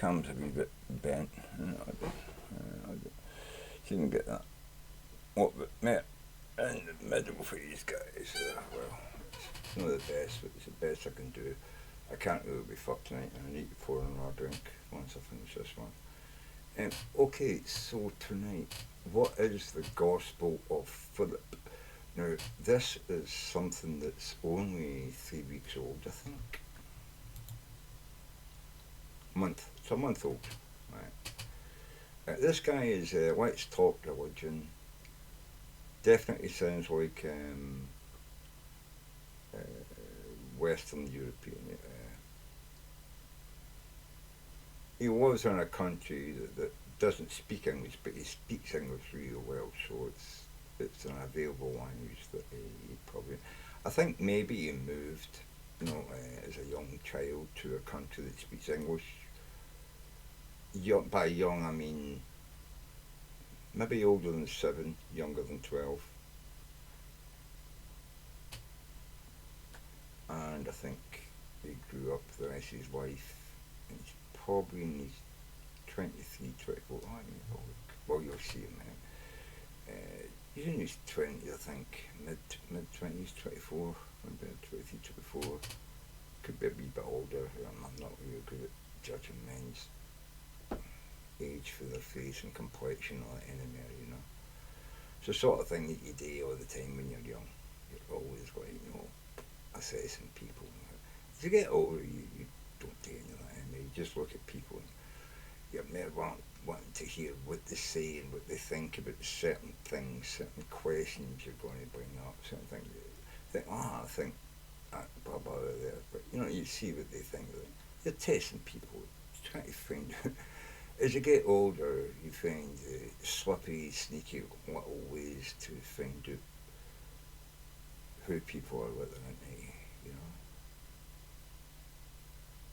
cam's a wee bit bent. I didn't get that. What, but mate, in the middle for these guys, well, it's not the best, but it's the best I can do. I can't really be fucked tonight, and I need to pour another drink once I finish this one. Okay, so tonight, what is the Gospel of Philip? Now, this is something that's only 3 weeks old, I think. Month. It's a month old. Right. This guy is, let's talk religion. Definitely sounds like uh, Western European. He lives in a country that doesn't speak English, but he speaks English really well, so it's an available language that he probably. I think maybe he moved, as a young child to a country that speaks English. By young, I mean maybe older than 7, younger than 12, and I think he grew up the rest of his life, and he's probably in his 23, 24. Well, you'll see him. He's in his 20s, I think, mid 20s, 24, maybe 23, 24. Could be a wee bit older. I'm not really good at judging men's age for their face and complexion or anywhere. It's the sort of thing that you do all the time when you're young. You're always like, assessing people. As you get older, you don't do any of that anymore. You just look at people and you're more wanting to hear what they say and what they think about certain things, certain questions you're going to bring up, certain things. You think, I think that, blah, blah, blah, there. But, you see what they think. You're testing people, trying to find out. As you get older, you find slippy, sneaky little ways to find out who people are letting into,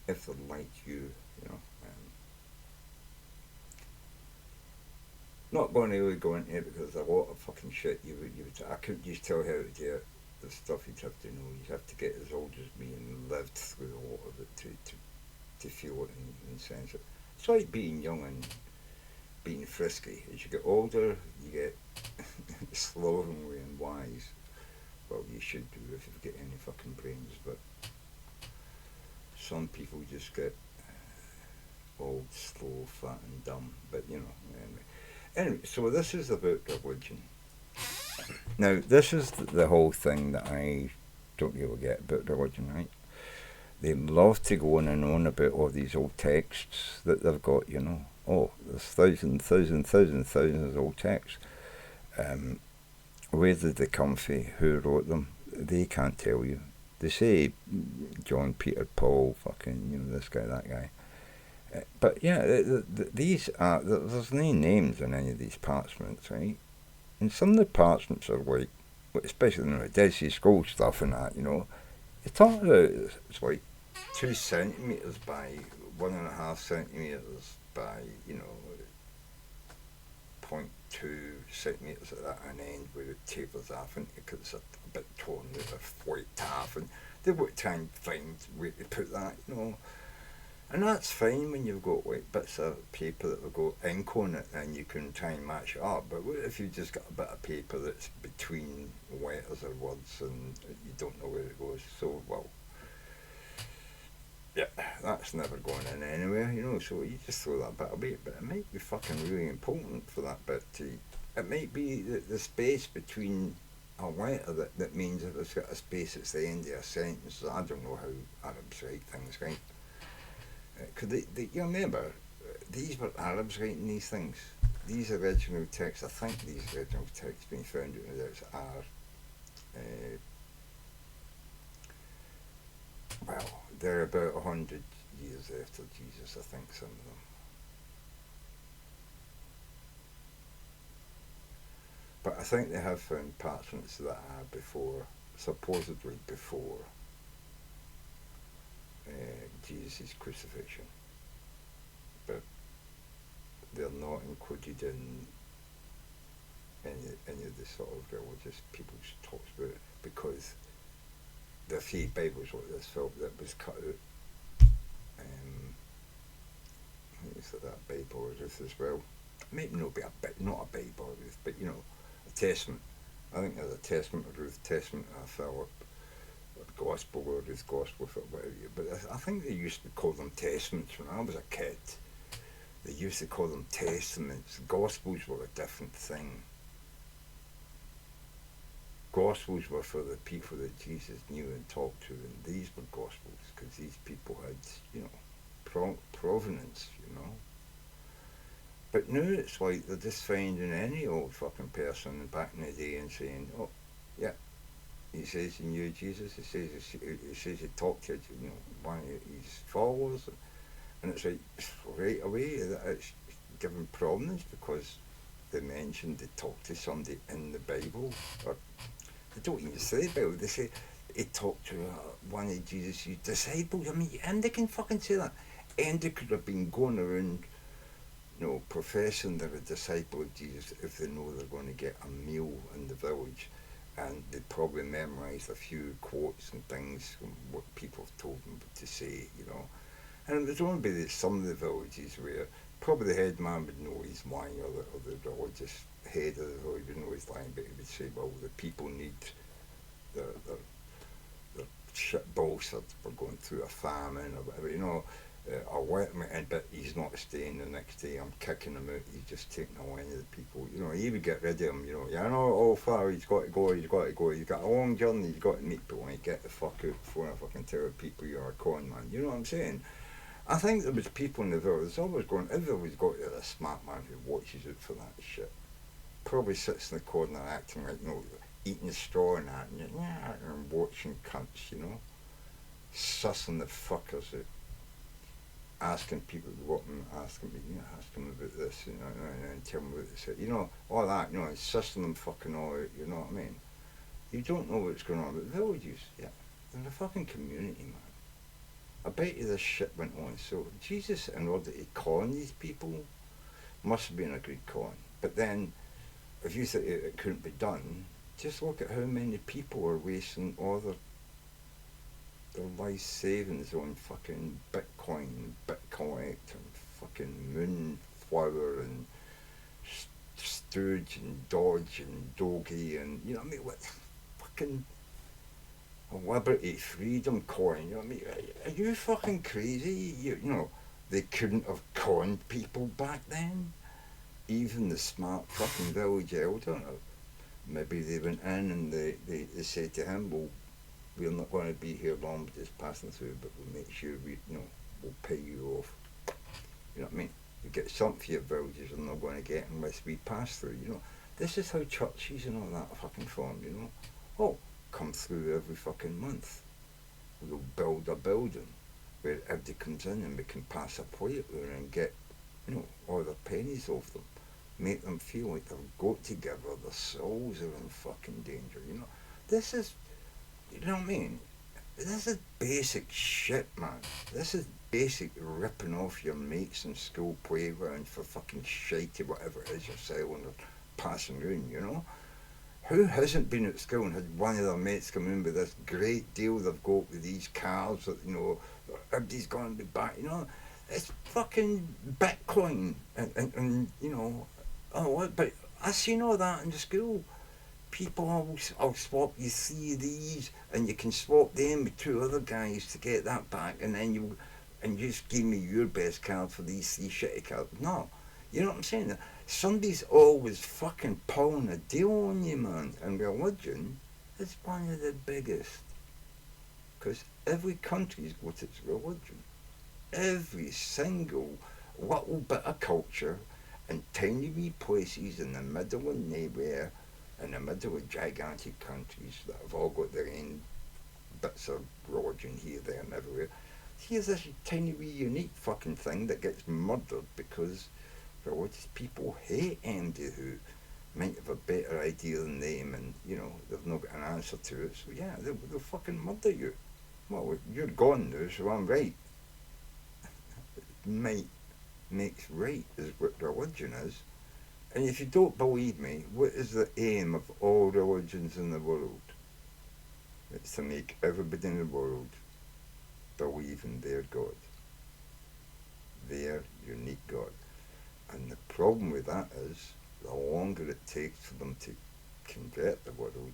if they're like you. Not going to really go into it because there's a lot of fucking shit I couldn't just tell how to do it. The stuff you'd have to know. You'd have to get as old as me and lived through a lot of it to feel it and sense it. It's like being young and being frisky. As you get older, you get slovenly and wise. Well, you should do if you've got any fucking brains, but some people just get old, slow, fat and dumb. But, Anyway, so this is about religion. Now, this is the whole thing that I don't really get about religion, right? They love to go on and on about all these old texts that they've got, Oh, there's thousands of old texts. Where did they come from? Who wrote them? They can't tell you. They say John, Peter, Paul, fucking, this guy, that guy. But yeah, these are, there's no names in any of these parchments, right? And some of the parchments are like, especially the Dead Sea Scroll stuff and that, you're talking about, it's like 2 centimetres by 1.5 centimetres by, 0.2 centimetres at that end where it tapers off and because it's a bit torn with a flaked half, and they would try and find where to put that, And that's fine when you've got like bits of paper that have got ink on it and you can try and match it up. But what if you've just got a bit of paper that's between letters or words and you don't know where it goes? So, well, yeah, that's never going in anywhere, so you just throw that bit away. But it might be fucking really important for that bit to. It might be the space between a letter that means if it's got a space at the end of a sentence. I don't know how Arabs write things, right? Could you remember, these were Arabs writing these things. These original texts, I think these original texts being found in this are, they're about 100 years after Jesus, I think, some of them. But I think they have found parchments that are before, supposedly before Jesus' crucifixion, but they're not included in any of the sort of religious people's talks about it because there are 3 Bibles like this film that was cut out. things like that, Bible or Ruth as well. Maybe not be not a Bible or Ruth, but a Testament. I think there's a Testament of Ruth, Testament of Philip, Gospel or Ruth, Gospel of whatever. But I think they used to call them Testaments when I was a kid. They used to call them Testaments. Gospels were a different thing. Gospels were for the people that Jesus knew and talked to, and these were Gospels because these people had, provenance, But now it's like they're just finding any old fucking person back in the day and saying, oh, yeah, he says he knew Jesus, he says he talked to, one of his followers, and it's like, right away, it's given prominence because they mentioned they talked to somebody in the Bible, or they don't even say the Bible, they say he talked to one of Jesus' disciples. I mean, and they can fucking say that. And they could have been going around, professing they're a disciple of Jesus if they know they're going to get a meal in the village, and they probably memorised a few quotes and things from what people have told them to say, And there's only be some of the villages where probably the headman would know he's lying, or the religious head of the village would know he's lying, but he would say, well, the people need their shit balls, we're going through a famine or whatever, I'll let him in, but he's not staying the next day, I'm kicking him out, he's just taking away the people, he would get rid of him, all far, he's got to go, he's got a long journey, he's got to meet people, and get the fuck out before I fucking tell people you're a con man, you know what I'm saying? I think there was people in the village, there's always everybody's got a smart man who watches out for that shit, probably sits in the corner acting like, eating straw and that, and watching cunts, sussing the fuckers out, asking people to walk and asking about this, and tell them about this, all that, and sussing them fucking all out, you know what I mean? You don't know what's going on, but villages, yeah, they're a fucking community, man. I bet you this shit went on, so Jesus, in order to con these people, must have been a good con, but then, if you think it couldn't be done, just look at how many people are wasting all their life savings on fucking Bitcoin, BitCollect, and fucking Moonflower, and Stooge, and Dodge, and Doge, and, what, fucking Liberty Freedom Coin, are you fucking crazy? They couldn't have conned people back then? Even the smart fucking village elder, maybe they went in and they said to him, well, we're not going to be here long, we're just passing through, but we'll make sure we'll pay you off. You know what I mean? You get something for your villages you're not going to get unless we pass through, This is how churches and all that fucking form, Oh, come through every fucking month. We'll build a building where everybody comes in and we can pass a plate there and get, all the pennies off them. Make them feel like they've got together, their souls are in fucking danger, This is, you know what I mean? This is basic shit, man. This is basic ripping off your mates in school playground for fucking shite or whatever it is you're selling or passing around, Who hasn't been at school and had one of their mates come in with this great deal they've got with these cars that, everybody's going to be back, It's fucking Bitcoin and but I seen all that in the school. People, I'll swap you 3 of these, and you can swap them with 2 other guys to get that back, and then you just give me your best card for these 3 shitty cards. No, you know what I'm saying? Somebody's always fucking pulling a deal on you, man. And religion is one of the biggest, because every country's got its religion. Every single little bit of culture in tiny wee places in the middle of nowhere, in the middle of gigantic countries that have all got their own bits of religion here, there, and everywhere. Here's this tiny wee unique fucking thing that gets murdered because religious people hate anybody who might have a better idea than them, and they've not got an answer to it. So yeah, they'll fucking murder you. Well, you're gone now, so I'm right. Might makes right is what religion is. And if you don't believe me, what is the aim of all religions in the world? It's to make everybody in the world believe in their God. Their unique God. problem with that is the longer it takes for them to convert the world,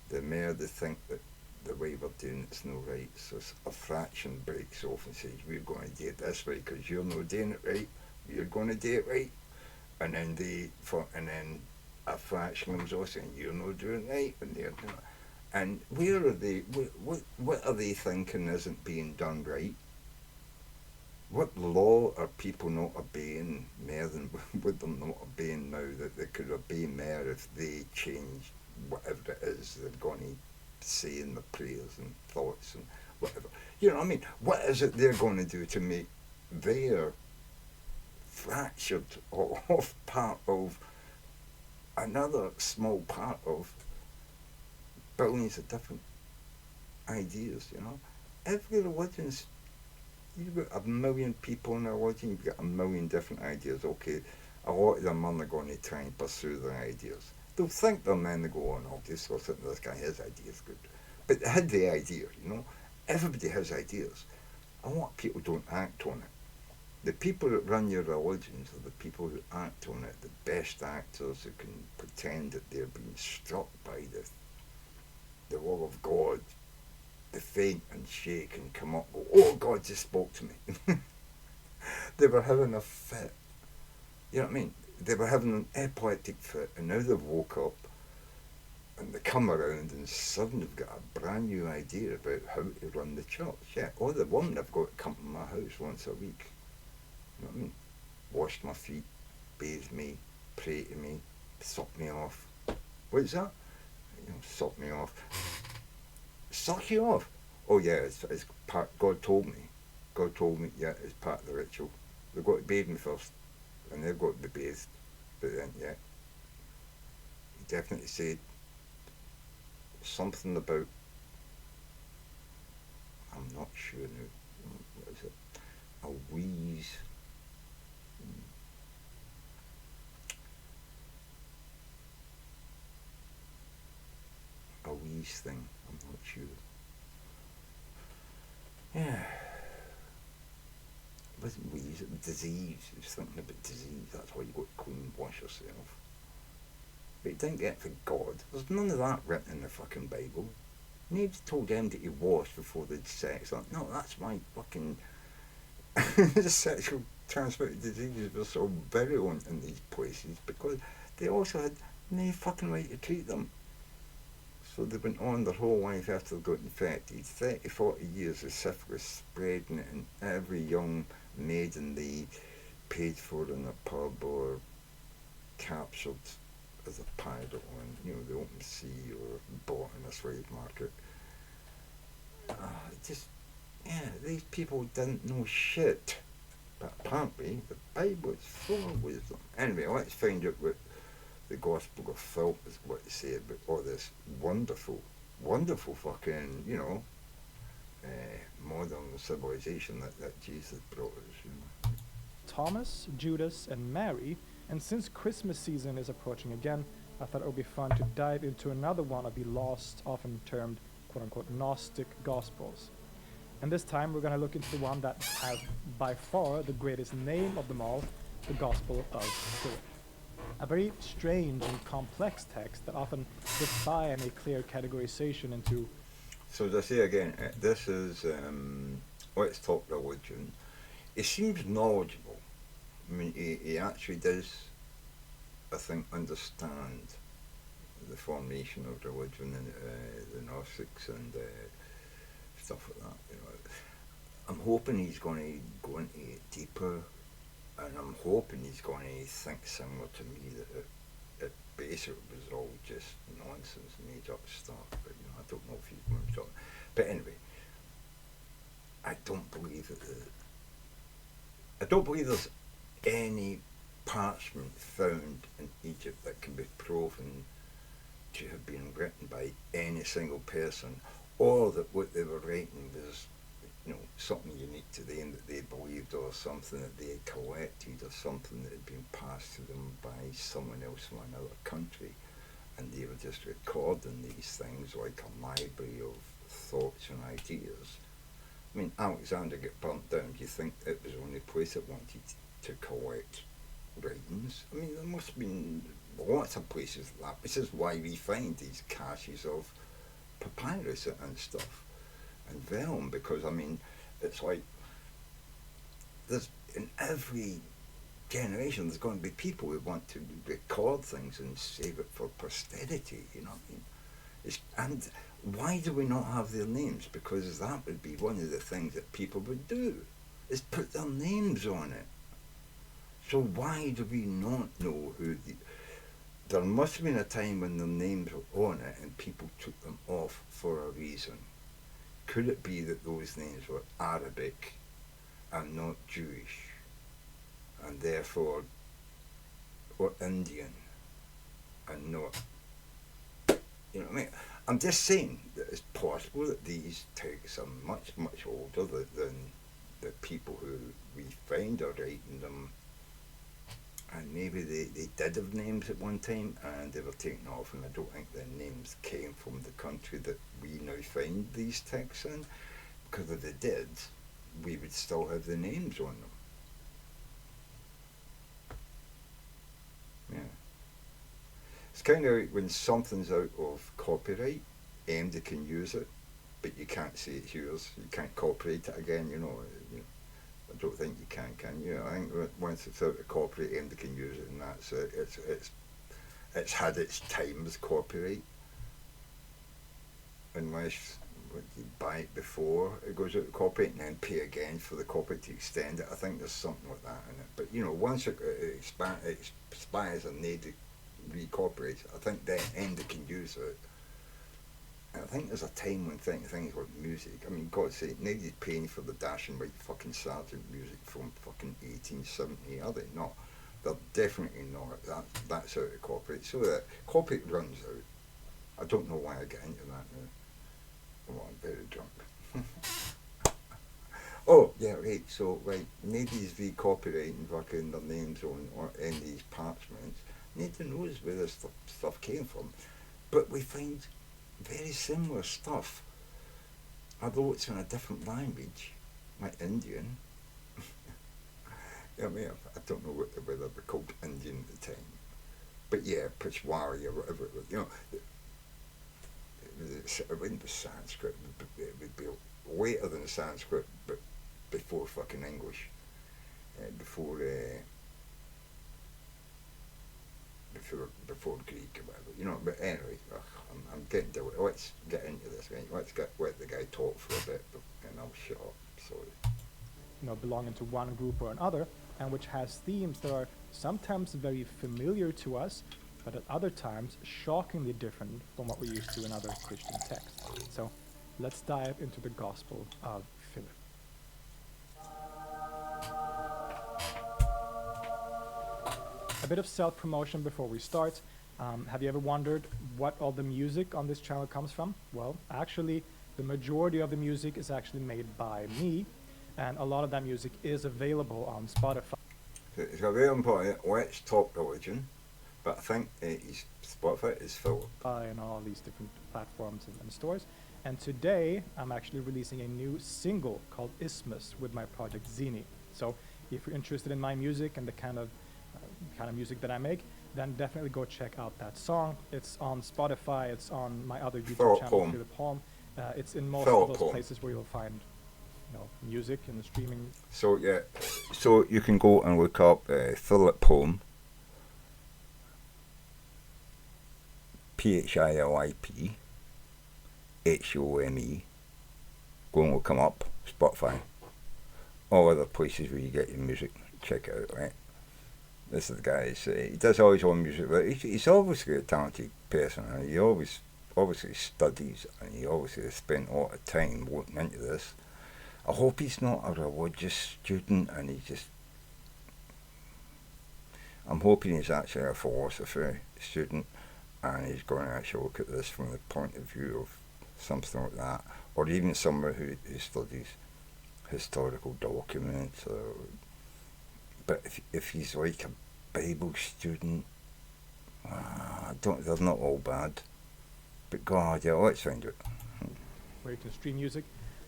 the more they think that the way we're doing it's no right. So a fraction breaks off and says, we're going to do it this way because you're not doing it right. You're going to do it right. And then and then a fraction comes off saying, you're not doing it right. And they're doing it. And where are they? What are they thinking isn't being done right? What law are people not obeying more than with them not obeying now that they could obey more if they changed whatever it is they're going to say in the prayers and thoughts and whatever? You know what I mean? What is it they're going to do to make their fractured or off part of another small part of billions of different ideas, you know? Every religion's, you've got a million people in a religion, you've got a million different ideas. Okay, a lot of them aren't going to try and pursue their ideas. They'll think they're men to go on, just listen to this guy, his idea's good. But they had the idea, you know? Everybody has ideas. A lot of people don't act on it. The people that run your religions are the people who act on it, the best actors who can pretend that they're being struck by the love of God, they faint and shake and come up and go, oh, God just spoke to me. They were having a fit. You know what I mean? They were having an epileptic fit, and now they've woke up and they come around and suddenly they've got a brand new idea about how to run the church. Yeah, or the woman I've got to come to my house once a week. You know what I mean? Wash my feet, bathe me, pray to me, suck me off. What's that? You know, suck me off. Suck you off? Oh yeah, it's part, God told me. God told me, yeah, it's part of the ritual. They've got to bathe me first, and they've got to be bathed. But then, yeah, he definitely said something about, I'm not sure now, what is it? A wheeze. A wheeze thing, I'm not sure. Yeah. It wasn't wheeze, it was disease. He was thinking about disease, that's why you got to clean wash yourself. But he didn't get it for God. There's none of that written in the fucking Bible. Nobody's told them that you wash before they'd sex. Like, no, that's why fucking sexual transmitted diseases were so virulent in these places, because they also had no fucking right to treat them. So they went on their whole life after they got infected. 30, 40 years of syphilis spreading it, and every young maiden they paid for in a pub or captured as a pirate on, you know, the open sea or bought in a slave market. Just, yeah, these people didn't know shit. But apparently the Bible is full of wisdom. Anyway, let's find out what the Gospel of Philip is what to say about all this wonderful, wonderful fucking, you know, modern civilization that Jesus brought us, you know. Thomas, Judas, and Mary, and since Christmas season is approaching again, I thought it would be fun to dive into another one of the lost, often termed quote-unquote Gnostic Gospels. And this time we're going to look into the one that has by far the greatest name of them all, the Gospel of Philip. A very strange and complex text that often defy any clear categorization into. So as I say again, this is, let's talk religion. He seems knowledgeable. I mean, he actually does, I think, understand the formation of religion and the Gnostics and stuff like that. You know, I'm hoping he's going to go into it deeper, and I'm hoping he's going to think similar to me that it basically was all just nonsense, made up stuff. But you know, I don't know if he's going to talk. But anyway, I don't believe that. I don't believe there's any parchment found in Egypt that can be proven to have been written by any single person, or that what they were writing was, you know, something unique to them that they believed, or something that they had collected, or something that had been passed to them by someone else from another country, and they were just recording these things like a library of thoughts and ideas. I mean, Alexander got burnt down. Do you think it was the only place it wanted to collect writings. I mean, there must have been lots of places like that. This is why we find these caches of papyrus and stuff and vellum, because I mean, it's like there's in every generation there's going to be people who want to record things and save it for posterity. You know what I mean? And why do we not have their names? Because that would be one of the things that people would do, is put their names on it. So why do we not know who the... There must have been a time when their names were on it and people took them off for a reason. Could it be that those names were Arabic and not Jewish, and therefore were Indian and not... You know what I mean? I'm just saying that it's possible that these texts are much, much older than the people who we find are writing them, and maybe they did have names at one time and they were taken off, and I don't think the names came from the country that we now find these texts in, because if they did, we would still have the names on them. Yeah. It's kind of like when something's out of copyright, they can use it, but you can't say it's yours. You can't copyright it again, you know. I don't think you can you? I think once it's out of copyright, they can use it, and that's it. It's had its time as copyright, unless you buy it before it goes out of copyright and then pay again for the copyright to extend it. I think there's something like that in it. But you know, once it expires and they recopyright, I think then they can use it. And I think there's a time when things like music, I mean, God's sake, nobody's paying for the Dash and White fucking Sergeant music from fucking 1870, are they? No, they're definitely not. That's out of copyright. So that copyright runs out. I don't know why I get into that now. Oh, I'm very drunk. Oh, yeah, right, so, right, nobody's recopyrighting fucking their names on or any of these parchments. Nobody knows where this stuff came from. But we find very similar stuff, although it's in a different language, like Indian. I mean, I don't know whether they're called Indian at the time, but yeah, Peshwari or whatever. You know, it wouldn't be Sanskrit. It would be later than Sanskrit, but before fucking English, before Greek or whatever. You know, but anyway. I'm getting to it. Let's get into this, right? Let's let the guy talk for a bit, and I'll shut up. Sorry. You know, belonging to one group or another, and which has themes that are sometimes very familiar to us, but at other times shockingly different from what we're used to in other Christian texts. So let's dive into the Gospel of Philip. A bit of self-promotion before we start. Have you ever wondered what all the music on this channel comes from? Well, actually, the majority of the music is actually made by me, and a lot of that music is available on Spotify. It's a very important. Let's talk religion, but I think Spotify is Philip. And all these different platforms and stores. And today, I'm actually releasing a new single called Isthmus with my project Zini. So if you're interested in my music and the kind of music that I make, then definitely go check out that song. It's on Spotify, it's on my other YouTube channel, Philip Holm. It's in most of those places where you'll find, you know, music and the streaming. So yeah, so you can go and look up Philip Holm, PHILIP HOME. Go and look him up, Spotify, all other places where you get your music. Check it out, right? This is the guy. He does all his own music, but he's obviously a talented person, and he obviously studies, and he obviously has spent a lot of time looking into this. I hope he's not a religious student, and I'm hoping he's actually a philosophy student, and he's going to actually look at this from the point of view of something like that, or even someone who studies historical documents. But if he's like a Bible student, they're not all bad. But God, yeah, let's find it. Where you can stream music.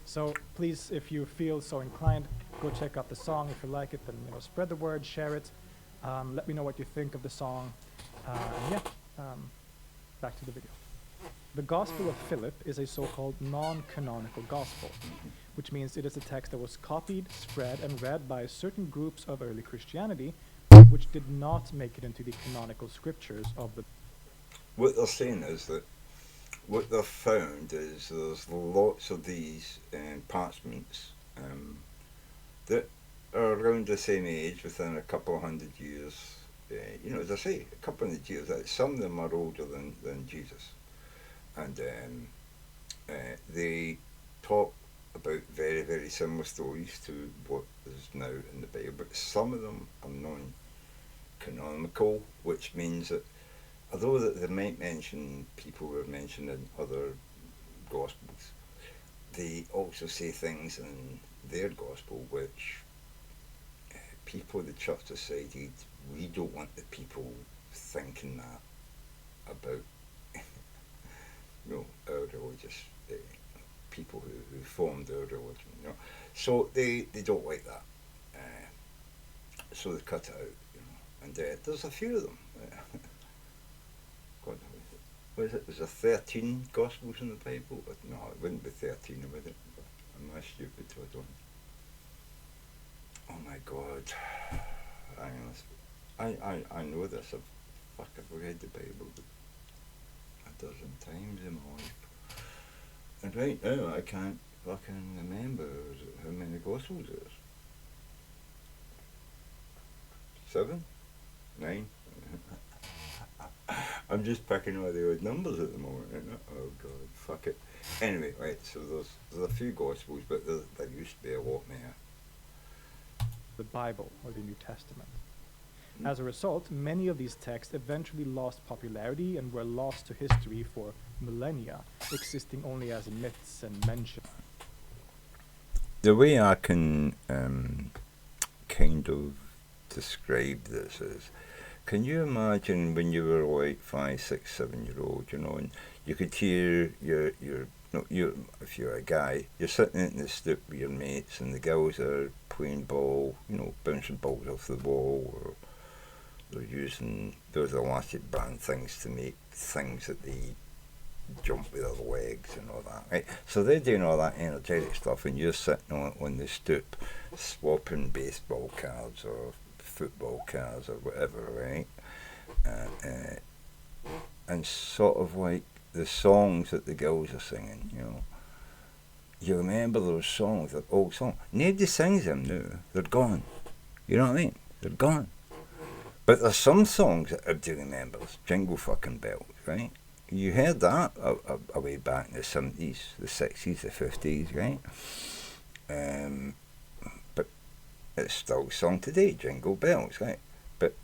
So please, if you feel so inclined, go check out the song. If you like it, then spread the word, share it. Let me know what you think of the song. And yeah, back to the video. The Gospel of Philip is a so-called non-canonical gospel, which means it is a text that was copied, spread, and read by certain groups of early Christianity, which did not make it into the canonical scriptures of the. What they're saying is that what they've found is there's lots of these parchments that are around the same age, within a couple of hundred years. As I say, a couple of hundred years. Some of them are older than Jesus, and they talk about very, very similar stories to what is now in the Bible, but some of them are non-canonical, which means that although that they might mention people who are mentioned in other Gospels, they also say things in their Gospel which people of the church decided we don't want the people thinking that about our religious people who formed our religion. So they don't like that. So they cut it out. And there's a few of them. God, was it? Was there 13 Gospels in the Bible? No, it wouldn't be 13, would it? Am I stupid? I don't. Oh my God! I know this. I've read the Bible a dozen times in my life, and right now I can't fucking remember how many Gospels there's. 7, 9. I'm just picking all the odd numbers at the moment. Oh God, fuck it. Anyway, right. So there's a few Gospels, but there used to be a lot more. The Bible, or the New Testament. As a result, many of these texts eventually lost popularity and were lost to history for millennia, existing only as myths and mentions. The way I can kind of describe this is, can you imagine when you were like 5, 6, 7-year-old, and you could hear your if you're a guy, you're sitting in the stoop with your mates and the girls are playing ball, bouncing balls off the wall, or they're using those elastic band things to make things that they jump with their legs and all that, right? So they're doing all that energetic stuff and you're sitting on the stoop swapping baseball cards or football cards or whatever, right? And sort of like the songs that the girls are singing, you remember those songs, they're old songs. Nobody sings them now. They're gone. You know what I mean? They're gone. But there's some songs that everybody remembers. Jingle fucking bells, right? You heard that a way back in the 70s, the 60s, the 50s, right? But it's still sung today, Jingle Bells, right? But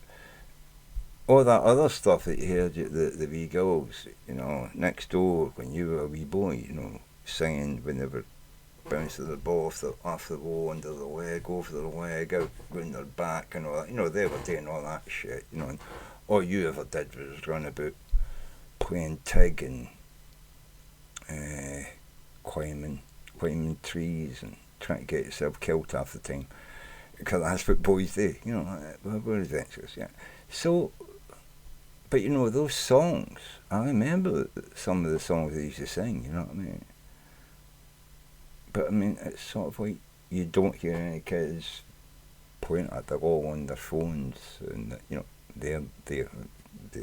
all that other stuff that you heard, the wee girls, next door when you were a wee boy, singing when they were bouncing the ball off the wall, under the leg, over the leg, out round their back and all that. They were doing all that shit, and all you ever did was run about playing tag and climbing trees and trying to get yourself killed half the time, because that's what boys do, we're adventurous, yeah. So, but those songs, I remember some of the songs they used to sing, you know what I mean? But I mean, it's sort of like you don't hear any kids playing at the wall on their phones, and they're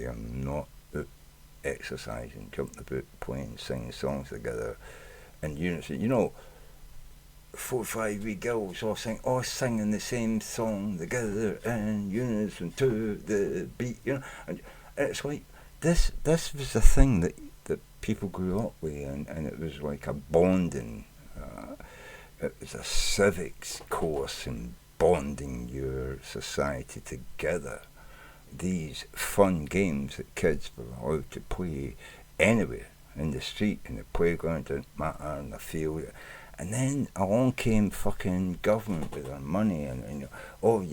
not exercising, jumping about, playing, singing songs together in unison. 4 or 5 wee girls all singing the same song together in unison to the beat, and it's like this was the thing that people grew up with, and it was like a bonding. It was a civics course in bonding your society together. These fun games that kids were allowed to play anywhere, in the street, in the playground, didn't matter, in the field. And then along came fucking government with their money and you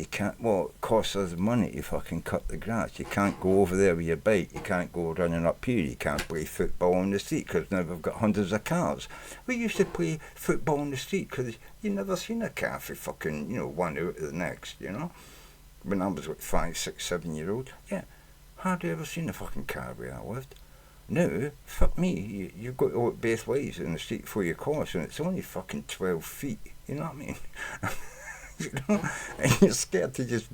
can't, it costs us money to fucking cut the grass. You can't go over there with your bike. You can't go running up here. You can't play football on the street because now we've got hundreds of cars. We used to play football on the street because you never seen a car for fucking, one out of the next, when I was like 5, 6, 7-year-old, yeah, hardly ever seen a fucking car where I lived. Now, fuck me, you've got to look both ways in the street before you cross, and it's only fucking 12 feet, you know what I mean? You know? And you're scared to just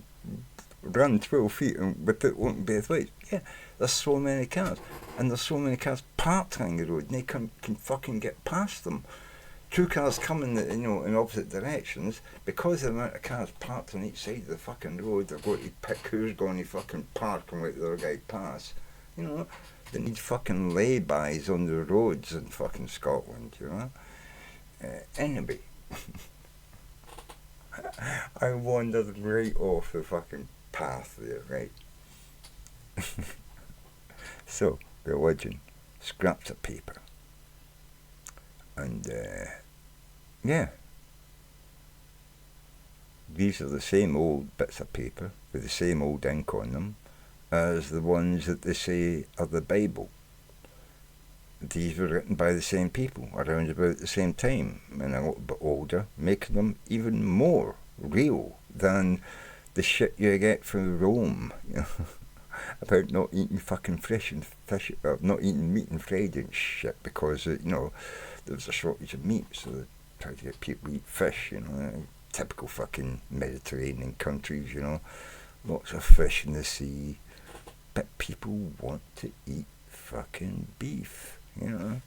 run 12 feet and with it looking both ways. Yeah, there's so many cars, and there's so many cars parked on the road, and they can fucking get past them. Two cars coming, in opposite directions, because of the amount of cars parked on each side of the fucking road, they're going to pick who's going to fucking park and let the other guy pass. You know, they need fucking laybys on the roads in fucking Scotland, you know. Anyway, I wandered right off the fucking path there, right? So, religion, scraps of paper. And, yeah, these are the same old bits of paper with the same old ink on them as the ones that they say are the Bible. These were written by the same people around about the same time and a little bit older, making them even more real than the shit you get from Rome, you know, about not eating fucking fish, not eating meat and fried and shit because, there was a shortage of meat, so they tried to get people to eat fish, typical fucking Mediterranean countries, lots of fish in the sea, but people want to eat fucking beef, I'm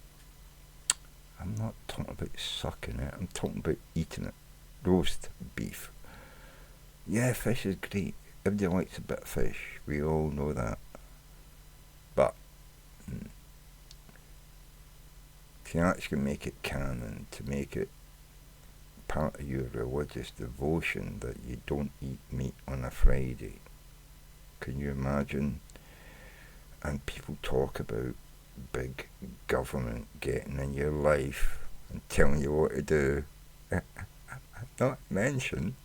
not talking about sucking it, I'm talking about eating it, roast beef. Yeah, fish is great, everybody likes a bit of fish, we all know that, but to actually make it canon, to make it part of your religious devotion that you don't eat meat on a Friday. Can you imagine? And people talk about big government getting in your life and telling you what to do. Not mention,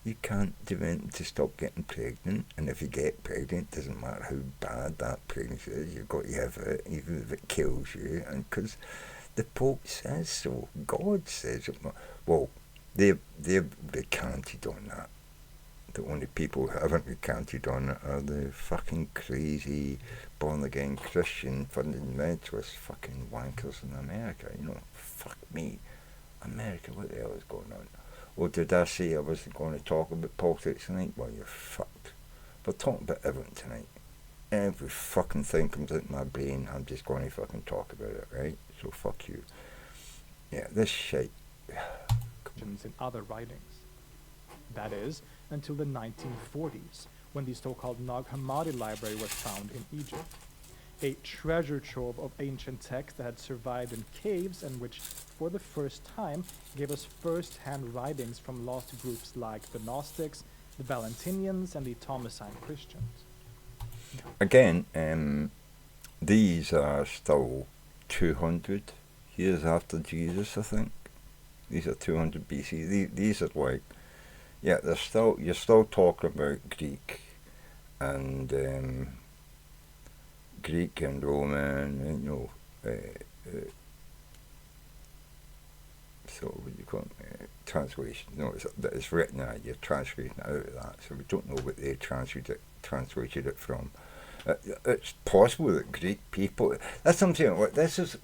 you can't do anything to stop getting pregnant, and if you get pregnant, it doesn't matter how bad that pregnancy is, you've got to have it, even if it kills you, and because the Pope says so, God says it. Well, they've recanted on that. The only people who haven't recanted on it are the fucking crazy born-again Christian fundamentalist fucking wankers in America, fuck me. America, what the hell is going on? Or did I say I wasn't going to talk about politics tonight? Well, you're fucked. We're talking about everything tonight. Every fucking thing comes out of my brain, I'm just going to fucking talk about it, right? So fuck you. Yeah, this shit. In other writings. That is, until the 1940s, when the so-called Nag Hammadi library was found in Egypt. A treasure trove of ancient texts that had survived in caves and which, for the first time, gave us first-hand writings from lost groups like the Gnostics, the Valentinians, and the Thomasine Christians. Again, these are still 200 years after Jesus, I think. These are 200 BC. These are like, yeah, you're still talking about Greek and Roman, so what do you call it? Translation. No, it's written out. You're translating it out of that, so we don't know what they translated it from. It's possible that Greek people. That's what I'm saying. This is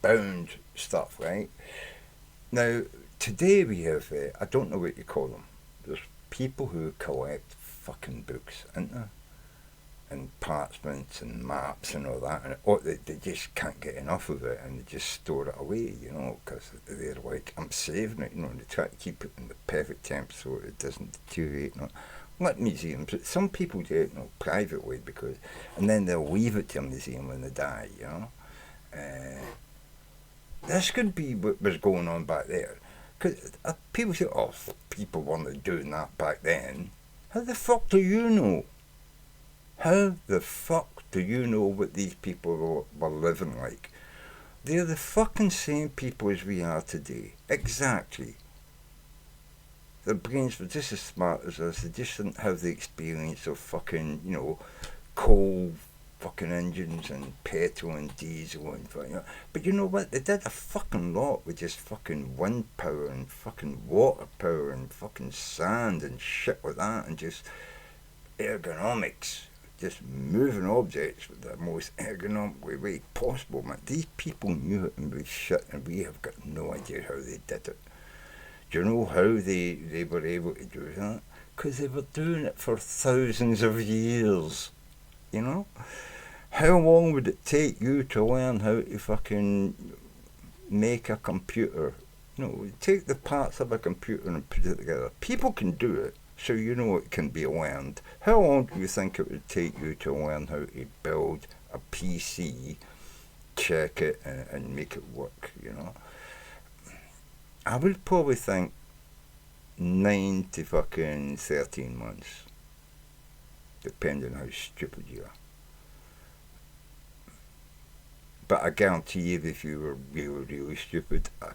bound stuff, right? Now, today we have, I don't know what you call them. There's people who collect fucking books, isn't there? And parchments and maps and all that, and they just can't get enough of it, and they just store it away, because they're like, I'm saving it, and they try to keep it in the perfect temp so it doesn't deteriorate. Like museums, some people do it privately, and then they'll leave it to a museum when they die, This could be what was going on back there. Because people say, oh, people weren't doing that back then. How the fuck do you know? How the fuck do you know what these people were living like? They're the fucking same people as we are today. Exactly. Their brains were just as smart as us. They just didn't have the experience of fucking, coal fucking engines and petrol and diesel and you know. But you know what? They did a fucking lot with just fucking wind power and fucking water power and fucking sand and shit like that and just ergonomics. Just moving objects with the most ergonomic way possible, man. These people knew it and was shit, and we have got no idea how they did it. Do you know how they were able to do that? Because they were doing it for thousands of years, you know? How long would it take you to learn how to fucking make a computer? No, take the parts of a computer and put it together. People can do it, so you know it can be learned. How long do you think it would take you to learn how to build a PC, check it, and make it work, you know? I would probably think 9 to fucking 13 months, depending on how stupid you are. But I guarantee you, if you were really, really stupid, I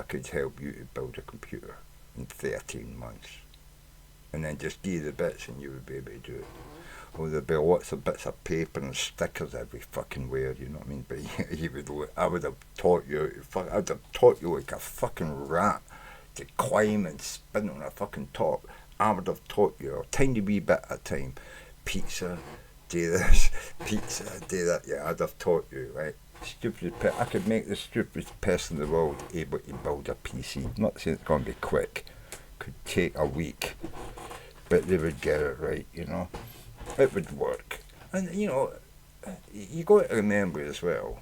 could help you to build a computer in 13 months. And then just give you the bits and you would be able to do it. Or there'd be lots of bits of paper and stickers every fucking where, you know what I mean? But I would have taught you, I'd have taught you like a fucking rat to climb and spin on a fucking top. I would have taught you a tiny wee bit at a time. Pizza, do this, pizza, do that. Yeah, I'd have taught you, right? I could make the stupidest person in the world able to build a PC. I'm not saying it's going to be quick. Could take a week. But they would get it right, you know. It would work. And, you know, you got to remember as well,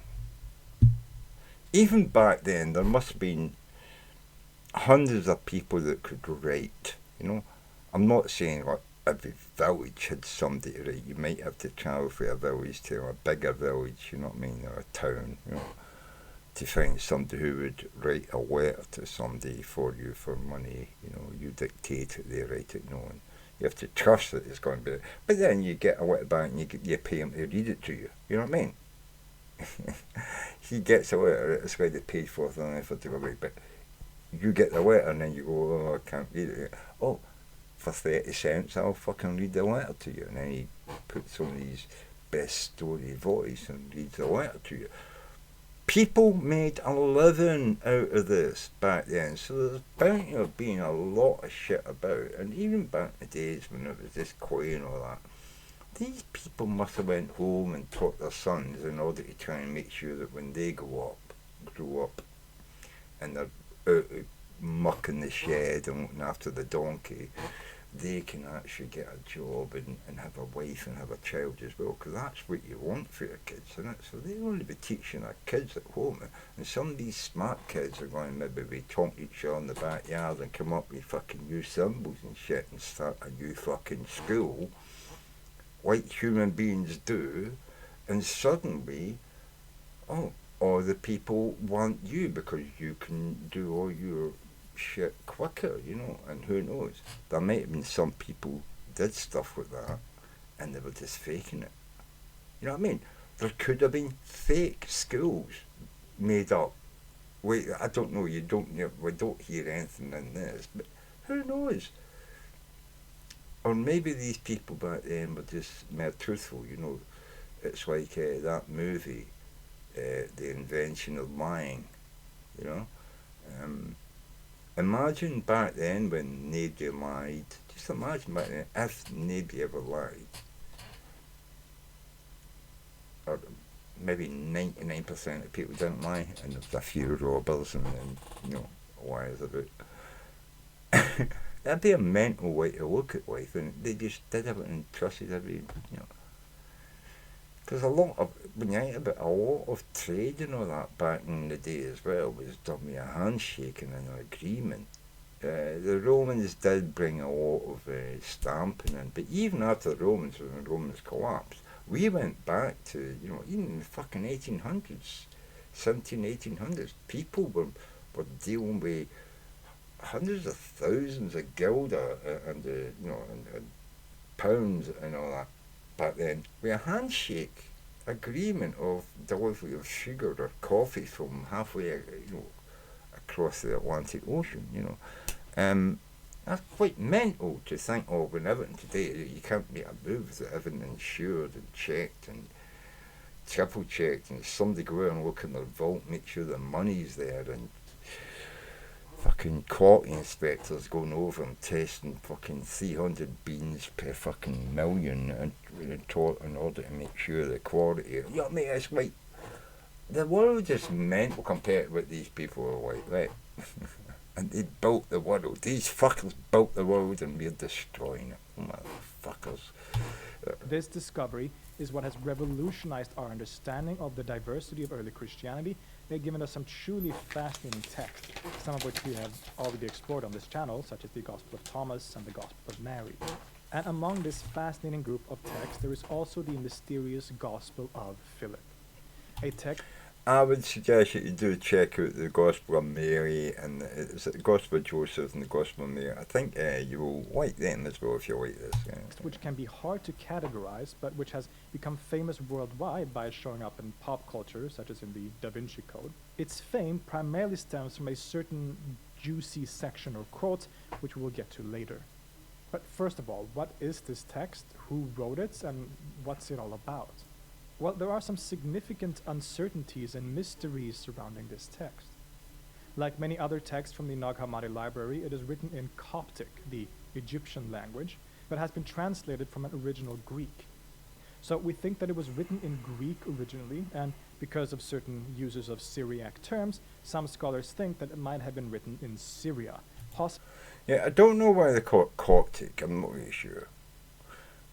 even back then, there must have been hundreds of people that could write, you know. I'm not saying like every village had somebody to write. You might have to travel from a village to a bigger village, you know what I mean, or a town, you know, to find somebody who would write a letter to somebody for you for money. You know, you dictate it, they write it, you know, and you have to trust that it's going to be. But then you get a letter back and you pay him to read it to you. You know what I mean? He gets a letter, it's going to be paid for the effort to go away, but you get the letter and then you go, oh, I can't read it. Oh, for 30 cents, I'll fucking read the letter to you. And then he puts on his best story voice and reads the letter to you. People made a living out of this back then, so there's bound to have been a lot of shit about. And even back in the days when it was just coin and all that, these people must have went home and taught their sons in order to try and make sure that when they grow up, and they're out of muck in the shed and looking after the donkey, they can actually get a job and have a wife and have a child as well, because that's what you want for your kids, isn't it? So they're going to be teaching their kids at home, and some of these smart kids are going to maybe be talking to each other in the backyard and come up with fucking new symbols and shit and start a new fucking school, like human beings do, and suddenly, all the people want you because you can do all your shit quicker, you know, and who knows, there might have been some people did stuff with that and they were just faking it, you know what I mean? There could have been fake schools made up. Wait, I don't know, we don't hear anything in this, but who knows? Or maybe these people back then were just more truthful, you know. It's like that movie, The Invention of Lying, you know. Imagine back then when nobody lied. Just imagine back then if nobody ever lied. Or maybe 99% of people didn't lie, and there was a few robbers and you know, liars about. That'd be a mental way to look at life, and they just did everything and trusted every, you know. Because when you think about it, a lot of trade and all that back in the day as well was done with a handshake and an agreement. The Romans did bring a lot of stamping in, but even after the Romans, when the Romans collapsed, we went back to, you know, even in the fucking 1800s, 1800s, people were dealing with hundreds of thousands of guilder and you know, and pounds and all that back then, with a handshake agreement of delivery of sugar or coffee from halfway, you know, across the Atlantic Ocean, you know. That's quite mental to think of when everything today, you can't make a move without everything insured and checked, and triple checked, and somebody go out and look in their vault, make sure the money's there, and fucking quality inspectors going over and testing fucking 300 beans per fucking million and in order to make sure the quality. You know what I mean? It's like the world is mental compared to what these people are like, right? And they built the world. These fuckers built the world and we're destroying it. Motherfuckers. This discovery is what has revolutionized our understanding of the diversity of early Christianity. They've given us some truly fascinating texts, some of which we have already explored on this channel, such as the Gospel of Thomas and the Gospel of Mary. And among this fascinating group of texts, there is also the mysterious Gospel of Philip, a text. I would suggest that you do check out the Gospel of Mary and the Gospel of Joseph and the Gospel of Mary. I think you will like them as well if you like this. Yeah. Which can be hard to categorize, but which has become famous worldwide by showing up in pop culture, such as in the Da Vinci Code. Its fame primarily stems from a certain juicy section or quote, which we will get to later. But first of all, what is this text, who wrote it, and what's it all about? Well, there are some significant uncertainties and mysteries surrounding this text. Like many other texts from the Nag Hammadi library, it is written in Coptic, the Egyptian language, but has been translated from an original Greek. So we think that it was written in Greek originally, and because of certain uses of Syriac terms, some scholars think that it might have been written in Syria. Yeah, I don't know why they call it Coptic, I'm not really sure.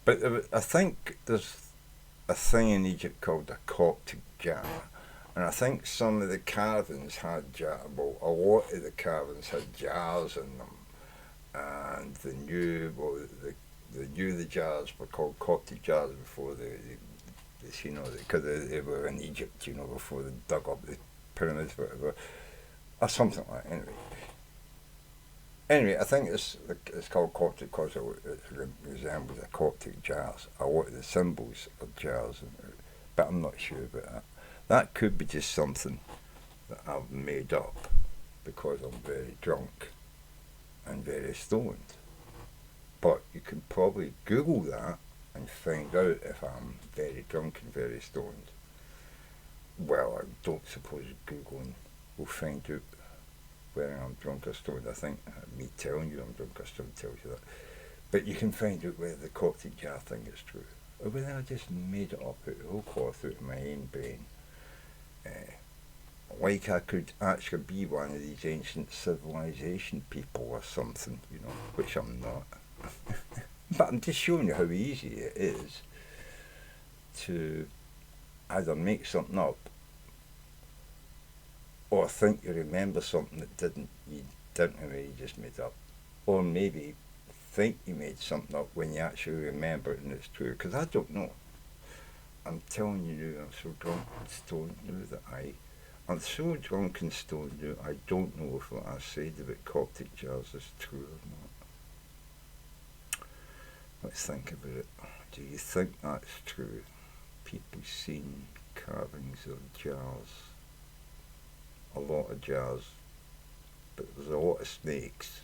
But I think there's a thing in Egypt called a Coptic jar, and I think some of the carvings had a lot of the carvings had jars in them, and they knew the jars were called Coptic jars before because they were in Egypt, before they dug up the pyramids, whatever, or something like that. Anyway, I think it's called Coptic because it resembles the Coptic jars. A lot of the symbols are jars, but I'm not sure about that. That could be just something that I've made up because I'm very drunk and very stoned. But you can probably Google that and find out if I'm very drunk and very stoned. Well, I don't suppose Googling will find out whether I'm drunk or stoned. I think me telling you I'm drunk or stoned tells you that. But you can find out whether the Coptic jar thing is true, or whether I just made it up out of whole cloth out of my own brain. Like I could actually be one of these ancient civilization people or something, which I'm not. But I'm just showing you how easy it is to either make something up or think you remember something that you didn't really, you just made up. Or maybe think you made something up when you actually remember it and it's true. Because I don't know. I'm telling you now, I'm so drunk and stoned now that I'm so drunk and stoned now, I don't know if what I said about Coptic jars is true or not. Let's think about it. Do you think that's true? People seen carvings of jars. A lot of jars, but there's a lot of snakes.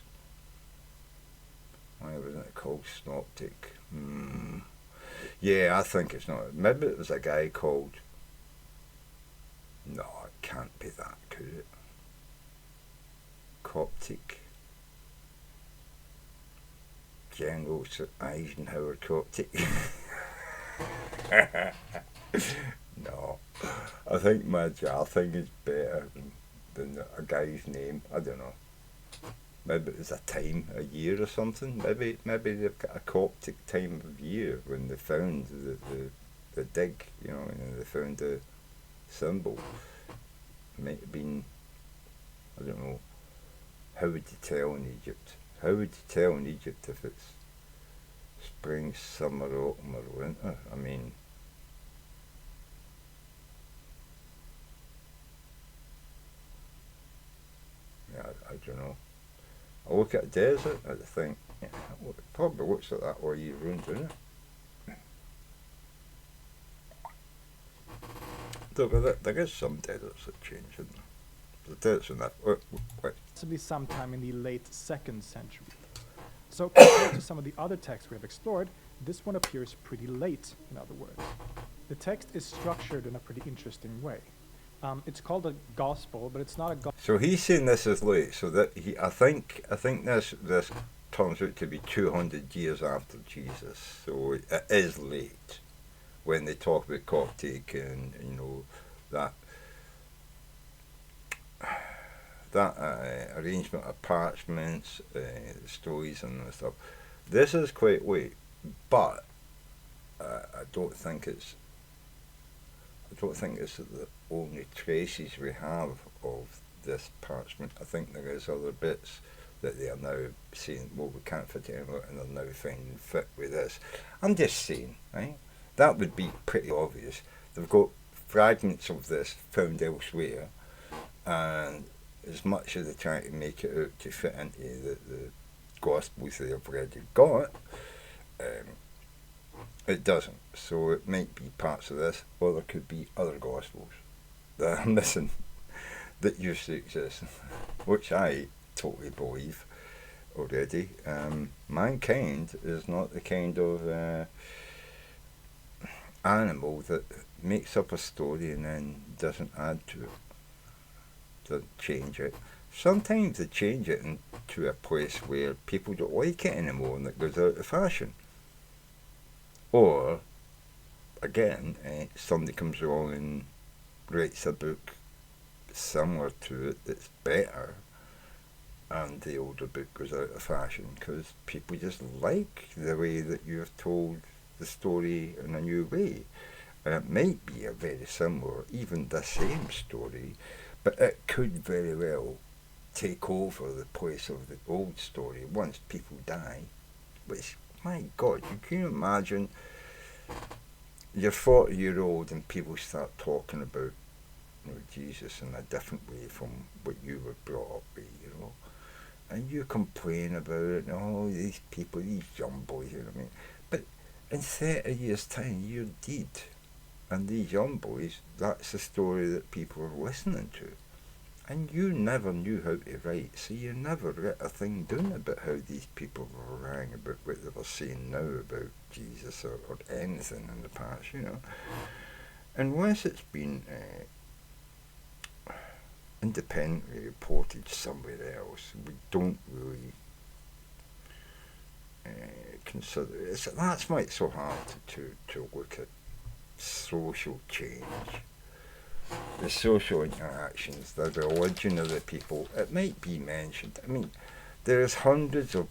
Why wasn't it called Snoptic? Yeah, I think it's not. Maybe it was a guy called. No, it can't be that, could it? Coptic. General Eisenhower Coptic. No, I think my jar thing is better than a guy's name. I don't know. Maybe it was a time, a year or something. Maybe they've got a Coptic time of year when they found the dig, and they found the symbol. It might have been, I don't know. How would you tell in Egypt? How would you tell in Egypt if it's spring, summer, autumn, or winter? I mean. I don't know. I look at a desert, I think, it probably looks like that all year round, doesn't it? There is some deserts that change, isn't there? The deserts in that. Possibly sometime in the late 2nd century. So compared to some of the other texts we have explored, this one appears pretty late, in other words. The text is structured in a pretty interesting way. It's called a gospel, but it's not a gospel. So he's saying this is late. So that I think this turns out to be 200 years after Jesus. So it is late when they talk about Coptic and that arrangement of parchments, stories and stuff. This is quite late, but I don't think it's the only traces we have of this parchment. I think there is other bits that they are now saying, well, we can't fit it anymore, and they're now finding fit with this. I'm just saying, right? That would be pretty obvious. They've got fragments of this found elsewhere, and as much as they try to make it out to fit into the Gospels they've already got, it doesn't. So it might be parts of this, or there could be other Gospels that are missing that used to exist, which I totally believe already. Mankind is not the kind of animal that makes up a story and then doesn't add to it, doesn't change it. Sometimes they change it into a place where people don't like it anymore and it goes out of fashion. Or, again, somebody comes along and writes a book similar to it that's better, and the older book goes out of fashion because people just like the way that you have told the story in a new way. And it might be a very similar, even the same story, but it could very well take over the place of the old story once people die. Which, my God, you can imagine you're 40-year-old and people start talking about Jesus in a different way from what you were brought up with, and you complain about it, and oh, these people, these young boys, what I mean. But in 30 years' time, you're dead. And these young boys, that's the story that people are listening to. And you never knew how to write, so you never wrote a thing down about how these people were writing about what they were saying now about Jesus or anything in the past, Unless it's been independently reported somewhere else, we don't really consider it. That's why it's so hard to look at social change, the social interactions, the religion of the people. It might be mentioned. I mean, there's hundreds of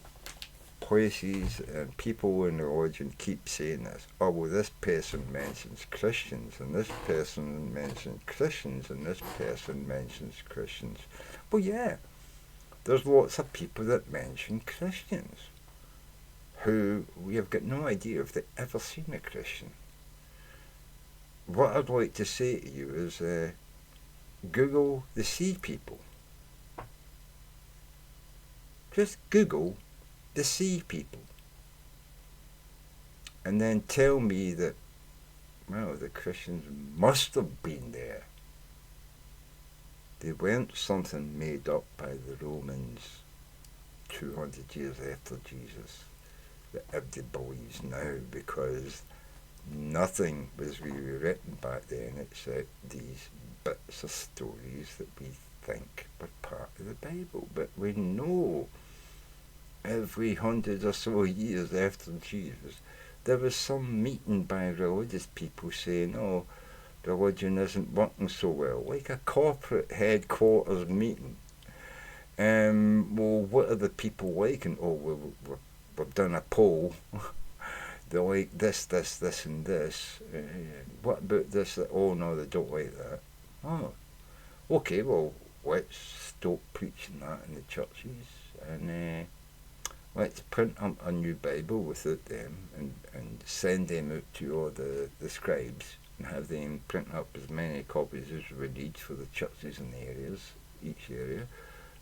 places and people in religion keep saying this. Oh, well, this person mentions Christians, and this person mentions Christians, and this person mentions Christians. Well, yeah, there's lots of people that mention Christians who we have got no idea if they've ever seen a Christian. What I'd like to say to you is Google the sea people. Just Google the sea people. And then tell me that, well, the Christians must have been there. They weren't something made up by the Romans 200 years after Jesus that everybody believes now, because nothing was really written back then except these bits of stories that we think were part of the Bible. But we know every 100 or so years after Jesus, there was some meeting by religious people saying, oh, religion isn't working so well, like a corporate headquarters meeting. Well, what are the people like? And we've done a poll. They like this, and this. What about this? Oh, no, they don't like that. Oh, okay, well, let's stop preaching that in the churches, and let's print up a new Bible without them, and send them out to all the scribes, and have them print up as many copies as we need for the churches in the areas, each area.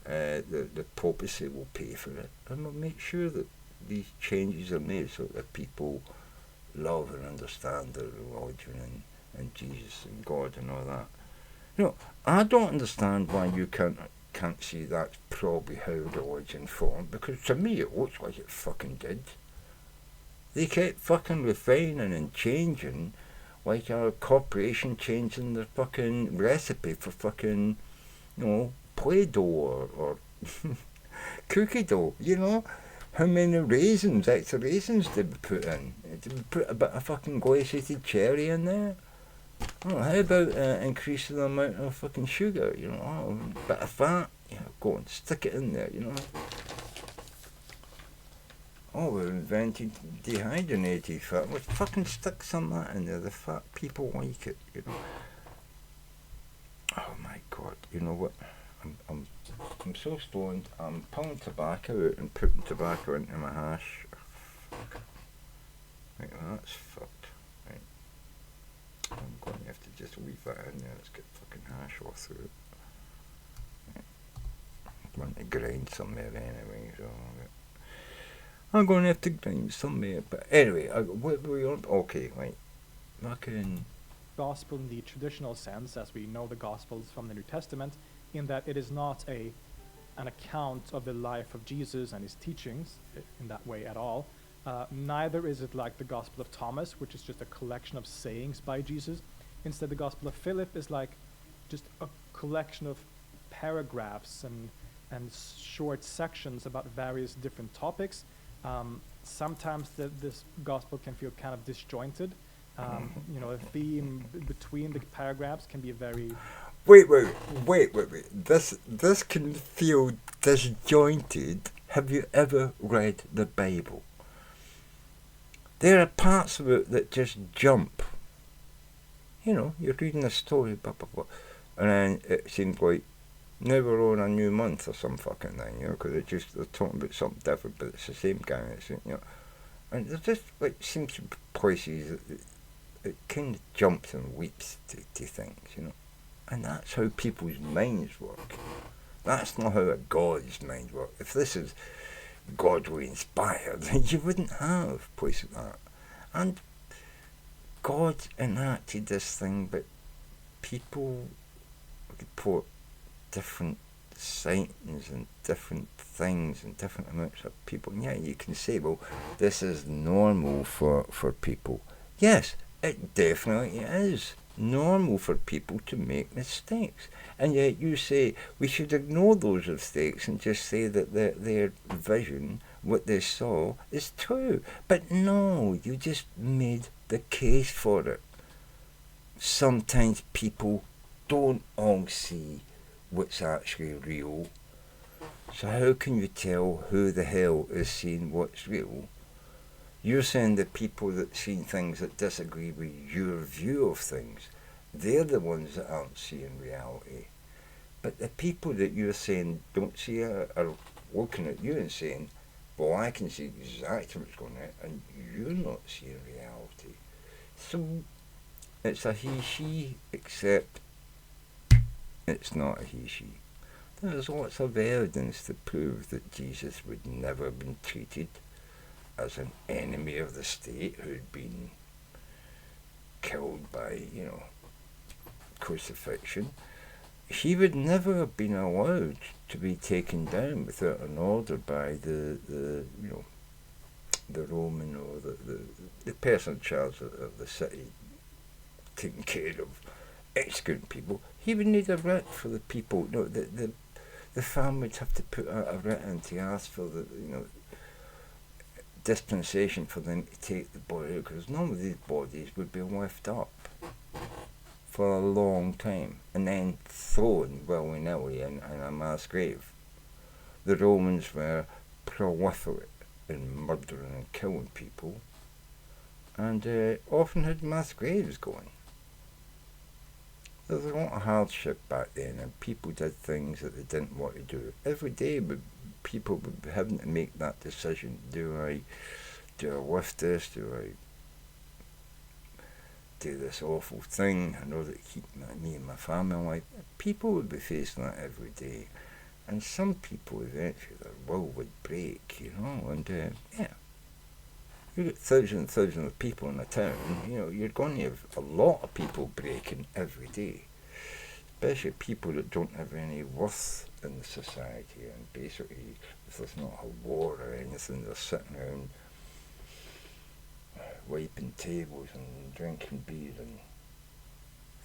The papacy will pay for it, and we'll make sure that these changes are made so that people love and understand their religion and Jesus and God and all that. I don't understand why you can't can't see that's probably how religion formed, because to me it looks like it fucking did. They kept fucking refining and changing, like a corporation changing their fucking recipe for fucking, Play-Doh or cookie dough, How many extra raisins did we put in? Did we put a bit of fucking glaciated cherry in there? Oh, how about increasing the amount of fucking sugar, a bit of fat? Go and stick it in there, Oh, we invented dehydrated fat. Let's fucking stick some of that in there. The fat people like it, Oh my god, you know what? I'm so stoned. I'm pulling tobacco out and putting tobacco into my hash. Fuck. Right, that's fucked. Right. I'm going to have to just leave that in there. Let's get fucking hash off through it. Right. I'm going to grind somewhere anyway, so I'm going to have to grind somewhere. But anyway, what were we on? Okay, right. Fucking Gospel in the traditional sense, as we know the Gospels from the New Testament, in that it is not an account of the life of Jesus and his teachings in that way at all. Neither is it like the Gospel of Thomas, which is just a collection of sayings by Jesus. Instead, the Gospel of Philip is like just a collection of paragraphs and short sections about various different topics. Sometimes this Gospel can feel kind of disjointed. The theme between the paragraphs can be very... Wait. This can feel disjointed. Have you ever read the Bible? There are parts of it that just jump. You're reading a story, blah, blah, blah, and then it seems like, now we're on a new month or some fucking thing, because they're talking about something different, but it's the same guy, and there's just, like, seems to be places that it kind of jumps and leaps to things, and that's how people's minds work. That's not how a God's mind works. If this is godly inspired, then you wouldn't have places like that. And God enacted this thing, but people report different sightings and different things and different amounts of people. And yeah, you can say, well, this is normal for people. Yes, it definitely is normal for people to make mistakes. And yet you say we should ignore those mistakes and just say that their vision, what they saw, is true. But no, you just made the case for it. Sometimes people don't all see what's actually real. So how can you tell who the hell is seeing what's real? You're saying the people that see things that disagree with your view of things, they're the ones that aren't seeing reality. But the people that you're saying don't see are looking at you and saying, well, I can see exactly what's going on, and you're not seeing reality. So it's a he-she, except it's not a he-she. There's lots of evidence to prove that Jesus would never have been treated as an enemy of the state who'd been killed by, crucifixion. He would never have been allowed to be taken down without an order by the Roman or the person in charge of the city taking care of executing people. He would need a writ for the people. The family would have to put out a writ in to ask for the dispensation for them to take the body out, because none of these bodies would be left up for a long time and then thrown willy-nilly in a mass grave. The Romans were prolific in murdering and killing people, and often had mass graves going. There was a lot of hardship back then, and people did things that they didn't want to do. Every day people would be having to make that decision. Do I lift this? Do I do this awful thing in order to keep me and my family alive? People would be facing that every day. And some people eventually, their will would break, and yeah. You get thousands and thousands of people in a town, you're going to have a lot of people breaking every day. especially people that don't have any worth in the society, and basically, if there's not a war or anything, they're sitting around wiping tables and drinking beer and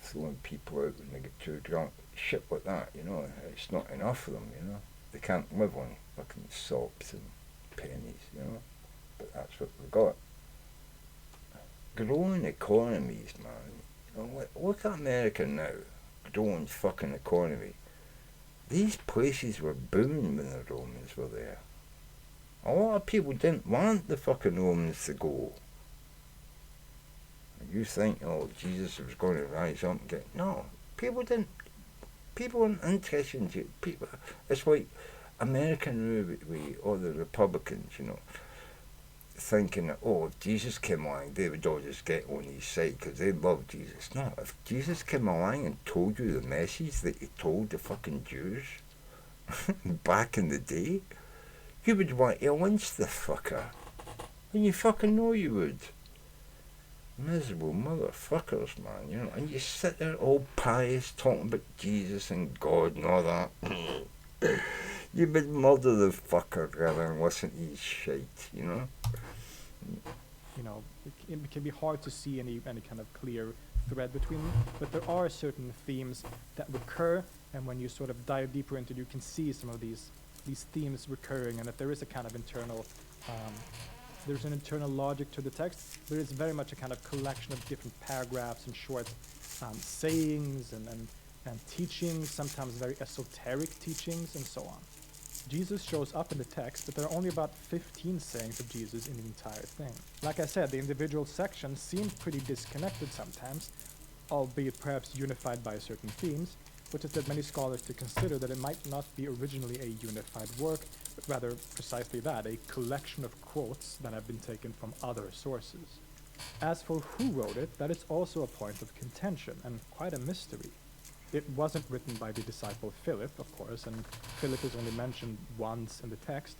throwing people out when they get too drunk. Shit like that, it's not enough for them, They can't live on fucking sops and pennies, But that's what we got. Growing economies, man. Look at America now. Growing fucking economy. These places were booming when the Romans were there. A lot of people didn't want the fucking Romans to go. You think, Jesus was going to rise up and get... No, people didn't. People weren't interested in people. It's like American or the Republicans, thinking that, if Jesus came along, they would all just get on his side because they love Jesus. No, if Jesus came along and told you the message that he told the fucking Jews back in the day, you would want to lynch the fucker. And you fucking know you would. Miserable motherfuckers, man, and you sit there all pious talking about Jesus and God and all that. You would murder the fucker rather than listen to his shit, It can be hard to see any kind of clear thread between them, but there are certain themes that recur, and when you sort of dive deeper into it, you can see some of these themes recurring, and that there is a kind of internal there's an internal logic to the text, but it's very much a kind of collection of different paragraphs and short sayings and teachings, sometimes very esoteric teachings, and so on. Jesus shows up in the text, but there are only about 15 sayings of Jesus in the entire thing. Like I said, the individual sections seem pretty disconnected sometimes, albeit perhaps unified by certain themes, which has led many scholars to consider that it might not be originally a unified work, but rather precisely that, a collection of quotes that have been taken from other sources. As for who wrote it, that is also a point of contention, and quite a mystery. It wasn't written by the disciple Philip, of course, and Philip is only mentioned once in the text.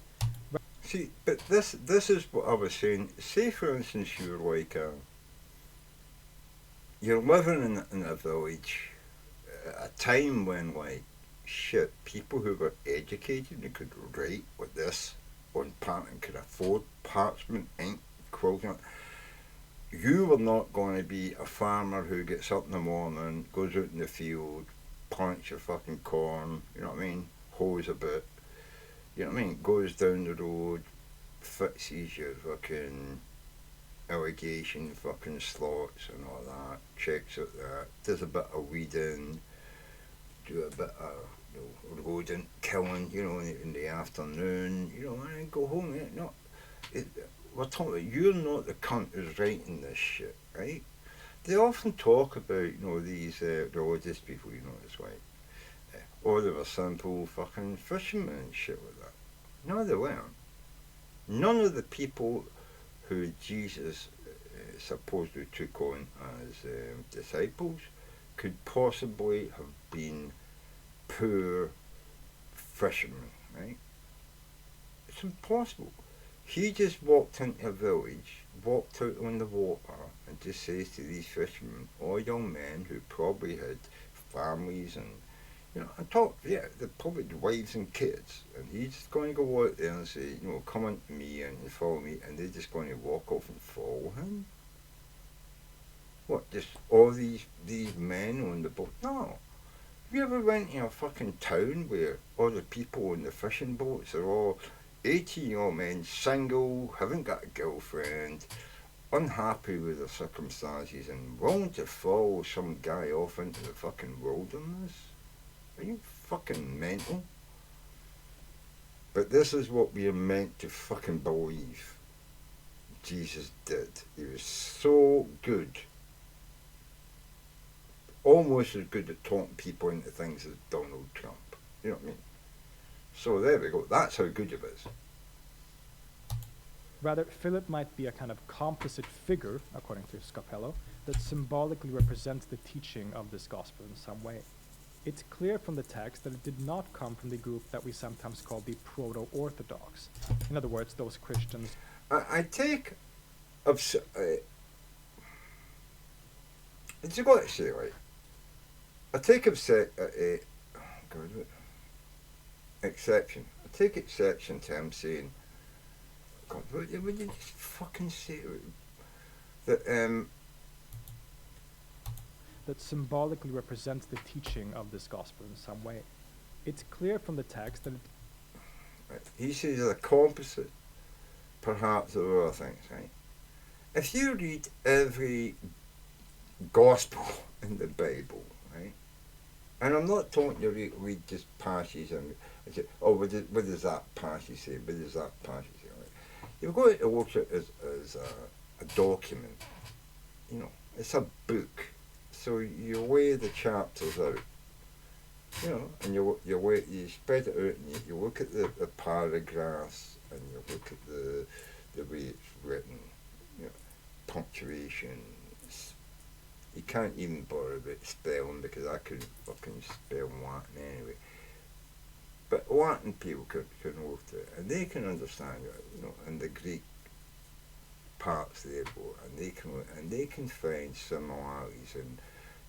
See, but this is what I was saying. Say, for instance, you're living in a village at a time when, people who were educated and could write with this on and could afford parchment, ink, quilting. You were not going to be a farmer who gets up in the morning, goes out in the field, plants your fucking corn, hoes a bit, goes down the road, fixes your fucking irrigation fucking slots and all that, checks out that, does a bit of weeding, do a bit of rodent killing, in the afternoon, and then go home. We're talking about, you're not the cunt who's writing this shit, right? They often talk about, these religious people, it's like, or they were simple fucking fishermen and shit like that. No, they weren't. None of the people who Jesus supposedly took on as disciples could possibly have been poor fishermen, right? It's impossible. He just walked into a village, walked out on the water, and just says to these fishermen, all young men who probably had families and, they're probably wives and kids, and he's just going to go out there and say, come on to me and follow me, and they're just going to walk off and follow him? What, just all these men on the boat? No. Have you ever went to a fucking town where all the people on the fishing boats are all 18-year-old men, single, haven't got a girlfriend, unhappy with their circumstances, and willing to follow some guy off into the fucking wilderness? Are you fucking mental? But this is what we are meant to fucking believe Jesus did. He was so good. Almost as good at talking people into things as Donald Trump. You know what I mean? So there we go. That's how good he was. Rather, Philip might be a kind of composite figure, according to Scapello, that symbolically represents the teaching of this gospel in some way. It's clear from the text that it did not come from the group that we sometimes call the proto-Orthodox. In other words, those Christians. I take... It's got to say, right? I take God, exception. I take exception to him saying, God, would you just fucking say that? That symbolically represents the teaching of this gospel in some way. It's clear from the text that He says the composite, perhaps, of other things, right? If you read every gospel in the Bible, right? And I'm not talking you read just passages and say, oh, what does that passage say? What does that passage say? Right? You've got to look at it as a document. You know, it's a book. So you weigh the chapters out. You know, and you spread it out, and you look at the paragraphs, and you look at the way it's written. You know, punctuation. You can't even bother about spelling because I couldn't fucking spell Latin anyway. But Latin people can look at it and they can understand it, you know, and the Greek parts there, and they can find similarities and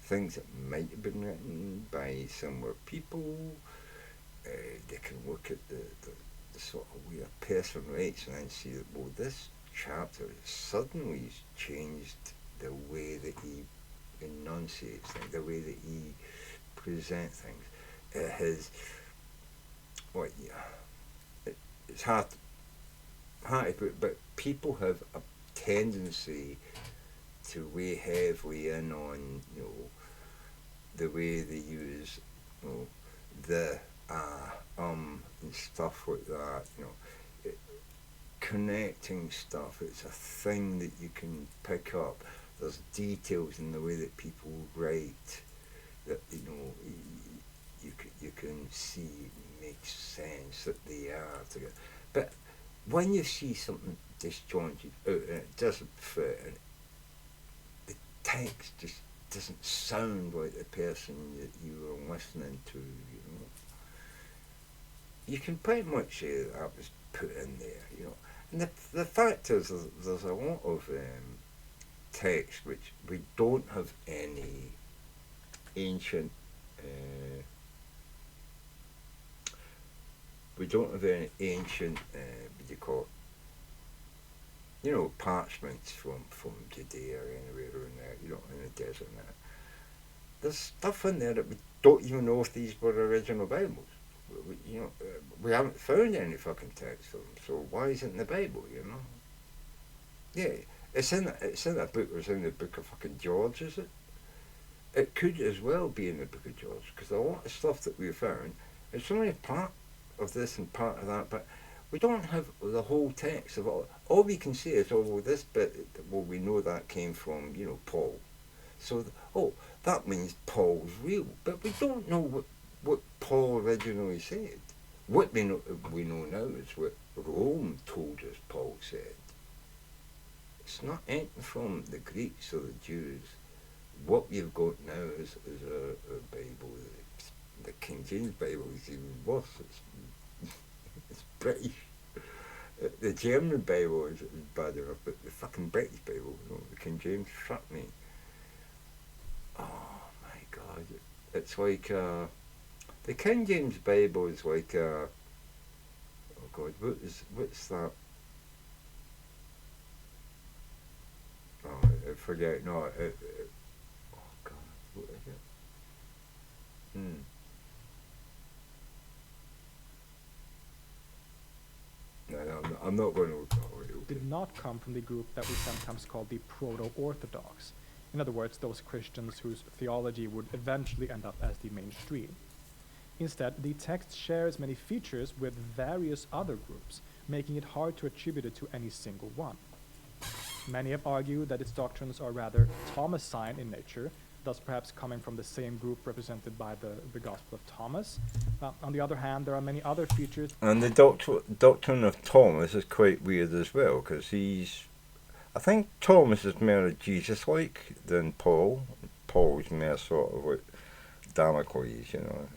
things that might have been written by similar people. They can look at the sort of way a person writes and then see that, well, this chapter suddenly changed the way that he enunciates things, the way that he presents things. It's hard to put, but people have a tendency to weigh heavily in on, you know, the way they use, you know, the and stuff like that. You know, connecting stuff. It's a thing that you can pick up. There's details in the way that people write that, you know, you can see makes sense that they are together. But when you see something disjointed out and it doesn't fit, and the text just doesn't sound like the person that you were listening to, you know, you can pretty much say that was put in there, you know. And the fact is, there's a lot of text which we don't have any ancient what do you call it, you know, parchments from Judea or anywhere around there, you know, in the desert and that. There's stuff in there that we don't even know if these were original Bibles. You know, we haven't found any fucking text for them, so why isn't it in the Bible, you know? Yeah, it's in that book. It's in the book of fucking George, is it? It could as well be in the book of George, because a lot of stuff that we found, it's only part of this and part of that, but we don't have the whole text of all. All we can say is, oh, well, this bit, well, we know that came from, you know, Paul. So, that means Paul's real, but we don't know what Paul originally said. What we know now is what Rome told us Paul said. It's not anything from the Greeks or the Jews. What we've got now is a Bible. The King James Bible is even worse. It's British. The German Bible is bad enough, but the fucking British Bible, you know, the King James, fuck me. Oh my God. It's like, the King James Bible is like, oh God, what's that? Oh, I forget, no, oh God, what is it? No, I'm not going to look that way. Okay. did not come from the group that we sometimes call the proto-Orthodox. In other words, those Christians whose theology would eventually end up as the mainstream. Instead, the text shares many features with various other groups, making it hard to attribute it to any single one. Many have argued that its doctrines are rather Thomasine in nature, thus perhaps coming from the same group represented by the Gospel of Thomas. On the other hand, there are many other features. And the doctrine of Thomas is quite weird as well, because I think Thomas is more Jesus-like than Paul. Paul's more sort of like Damocles, you know,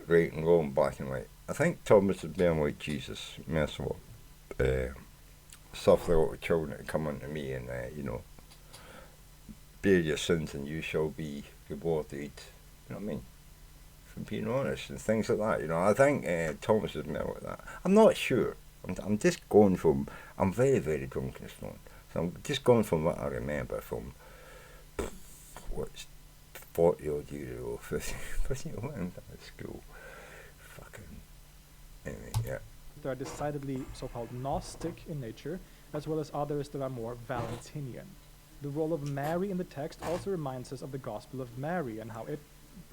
right and wrong, black and white. I think Thomas is more like Jesus, more sort of suffer the little children to come unto me, and you know, bear your sins and you shall be rewarded. You know what I mean? From being honest and things like that. You know, I think Thomas is more like that. I'm not sure. I'm just going from. I'm very, very drunk in Stone. So I'm just going from what I remember from what's 40 odd years ago, 50 when I was at school. Fucking. Anyway, yeah. They are decidedly so-called Gnostic in nature, as well as others that are more Valentinian. The role of Mary in the text also reminds us of the Gospel of Mary and how it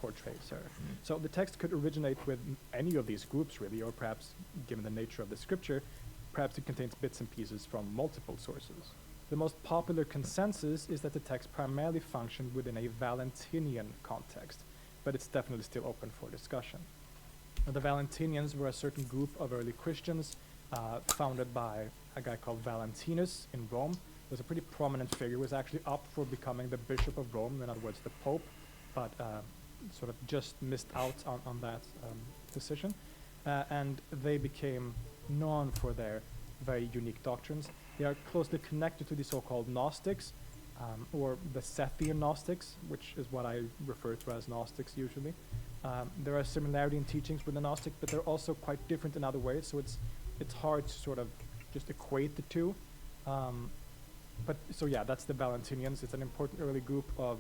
portrays her. So the text could originate with any of these groups, really, or perhaps, given the nature of the scripture, perhaps it contains bits and pieces from multiple sources. The most popular consensus is that the text primarily functioned within a Valentinian context, but it's definitely still open for discussion. The Valentinians were a certain group of early Christians founded by a guy called Valentinus in Rome. He was a pretty prominent figure. He was actually up for becoming the Bishop of Rome, in other words, the Pope, but sort of just missed out on that decision. And they became known for their very unique doctrines. They are closely connected to the so-called Gnostics, or the Sethian Gnostics, which is what I refer to as Gnostics usually. There are similarity in teachings with the Gnostic, but they're also quite different in other ways, so it's hard to sort of just equate the two. But so yeah, that's the Valentinians. It's an important early group of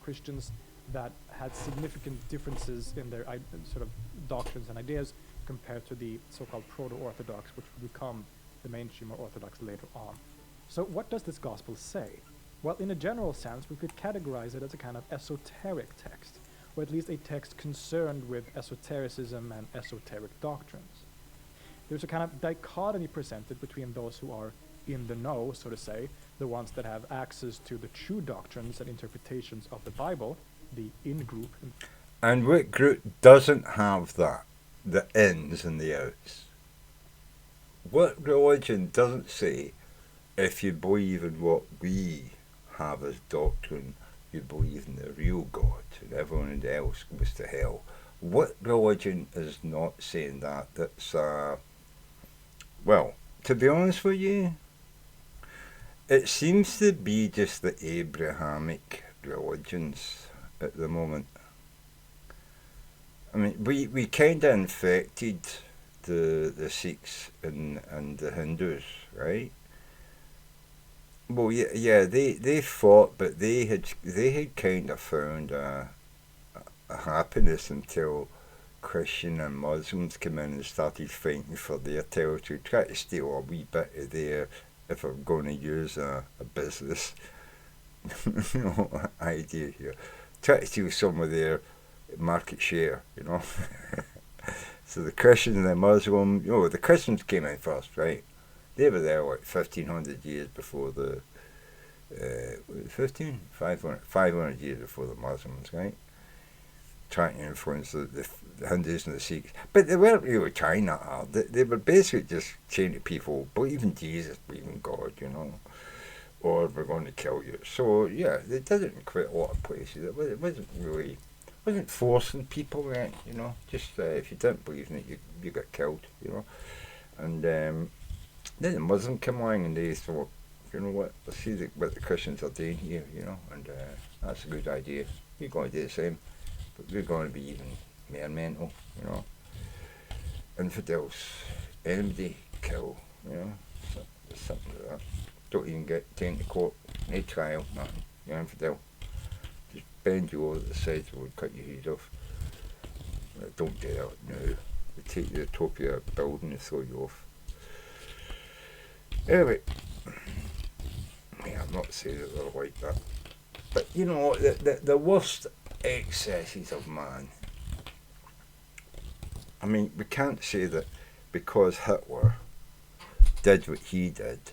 Christians that had significant differences in their sort of doctrines and ideas compared to the so-called proto-Orthodox, which would become the mainstream or Orthodox later on. So what does this gospel say? Well, in a general sense, we could categorize it as a kind of esoteric text, or at least a text concerned with esotericism and esoteric doctrines. There's a kind of dichotomy presented between those who are in the know, so to say, the ones that have access to the true doctrines and interpretations of the Bible, the in-group. And what group doesn't have that? The ins and the outs. What religion doesn't say, if you believe in what we have as doctrine, you believe in the real God, and everyone else goes to hell? What religion is not saying that? That's, well, to be honest with you, it seems to be just the Abrahamic religions at the moment. I mean, we kind of infected the Sikhs and the Hindus, right? Well, yeah, they fought, but they had kind of found a happiness until Christian and Muslims came in and started fighting for their territory, try to steal a wee bit of their, if I'm going to use a business idea here, try to steal some of their market share, So the Christians and the Muslim, the Christians came in first, right? They were there like 1,500 years before the 500 years before the Muslims, right? Trying to influence the Hindus and the Sikhs. But they weren't really trying that hard. They were basically just saying to people, believe in Jesus, believe in God, or we're going to kill you. So, yeah, they did it in quite a lot of places. It wasn't forcing people, right? Just if you didn't believe in it, you got killed, And then the Muslim came along and they thought, you know what, let's see what the Christians are doing here, and that's a good idea. We're going to do the same, but we're going to be even more mental, Infidels, enmity, kill, something like that. Don't even get taken to court, no trial, nothing, you're infidel. Just bend you over the side and we'll cut your head off. Don't do that, no. They take you to the top of your building and throw you off. Anyway, I'm not saying that they're like that. But the worst excesses of man. I mean, we can't say that because Hitler did what he did,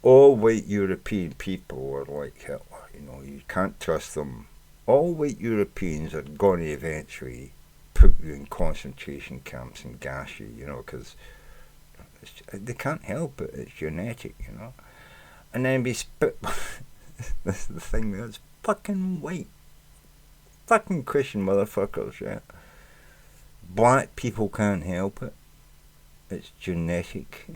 all white European people are like Hitler. You can't trust them. All white Europeans are going to eventually put you in concentration camps and gas you, because they can't help it. It's genetic, And then we spit. This is the thing, that's fucking white. Fucking Christian motherfuckers, yeah. Black people can't help it. It's genetic.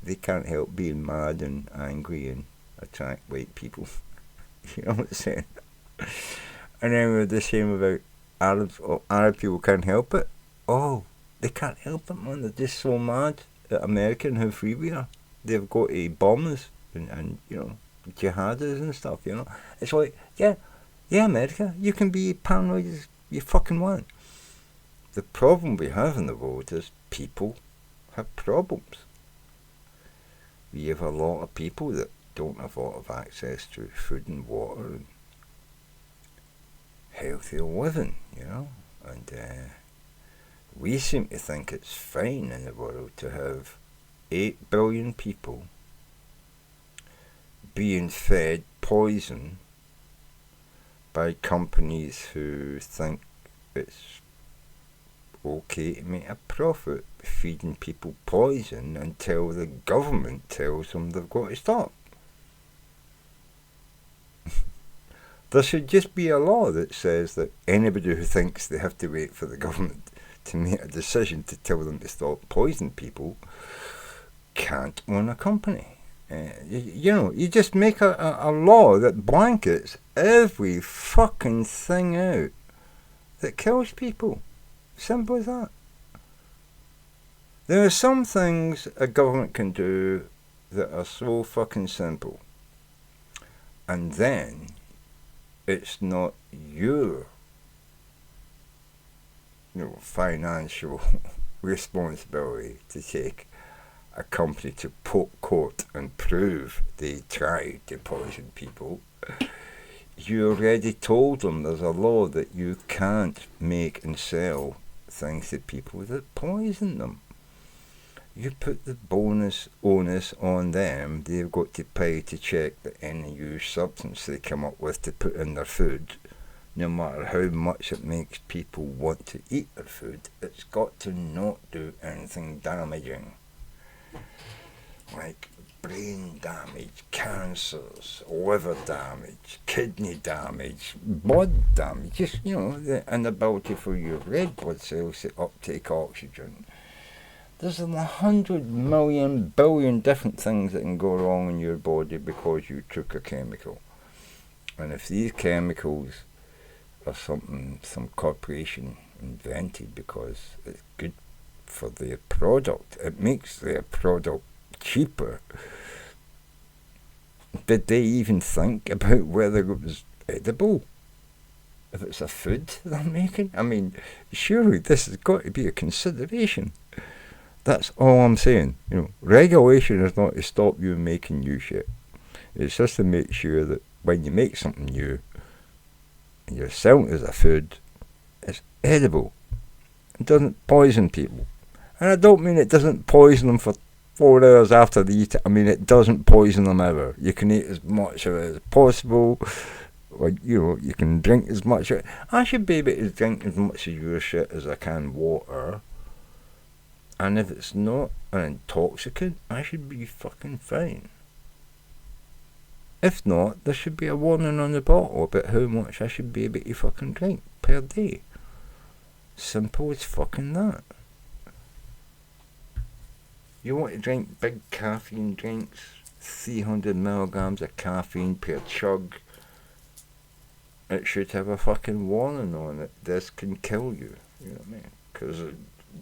They can't help being mad and angry and attract white people. You know what I'm saying? And then we're the same about Arabs. Oh, Arab people can't help it. Oh, they can't help it, man. They're just so mad at America and how free we are. They've got bombers and jihadis and stuff. It's like, yeah, America, you can be paranoid as you fucking want. The problem we have in the world is people have problems. We have a lot of people that don't have a lot of access to food and water and healthy living, and we seem to think it's fine in the world to have 8 billion people being fed poison by companies who think it's okay to make a profit feeding people poison until the government tells them they've got to stop. There should just be a law that says that anybody who thinks they have to wait for the government to make a decision to tell them to stop poisoning people can't own a company. You just make a law that blankets every fucking thing out that kills people. Simple as that. There are some things a government can do that are so fucking simple. And then it's not your financial responsibility to take a company to court and prove they tried to poison people. You already told them there's a law that you can't make and sell things to people that poison them. You put the onus on them. They've got to pay to check that any new substance they come up with to put in their food, no matter how much it makes people want to eat their food, it's got to not do anything damaging. Like brain damage, cancers, liver damage, kidney damage, blood damage, just, the inability for your red blood cells to uptake oxygen. There's 100 million billion different things that can go wrong in your body because you took a chemical. And if these chemicals are something some corporation invented because it's good for their product, it makes their product cheaper. Did they even think about whether it was edible? If it's a food they're making? I mean, surely this has got to be a consideration. That's all I'm saying. Regulation is not to stop you making new shit. It's just to make sure that when you make something new and you're selling it as a food, it's edible. It doesn't poison people. And I don't mean it doesn't poison them for 4 hours after they eat it. I mean, it doesn't poison them ever. You can eat as much of it as possible. Or, you can drink as much of it. I should be able to drink as much of your shit as I can water. And if it's not an intoxicant, I should be fucking fine. If not, there should be a warning on the bottle about how much I should be able to fucking drink per day. Simple as fucking that. You want to drink big caffeine drinks, 300 milligrams of caffeine per chug, it should have a fucking warning on it. This can kill you. You know what I mean? Because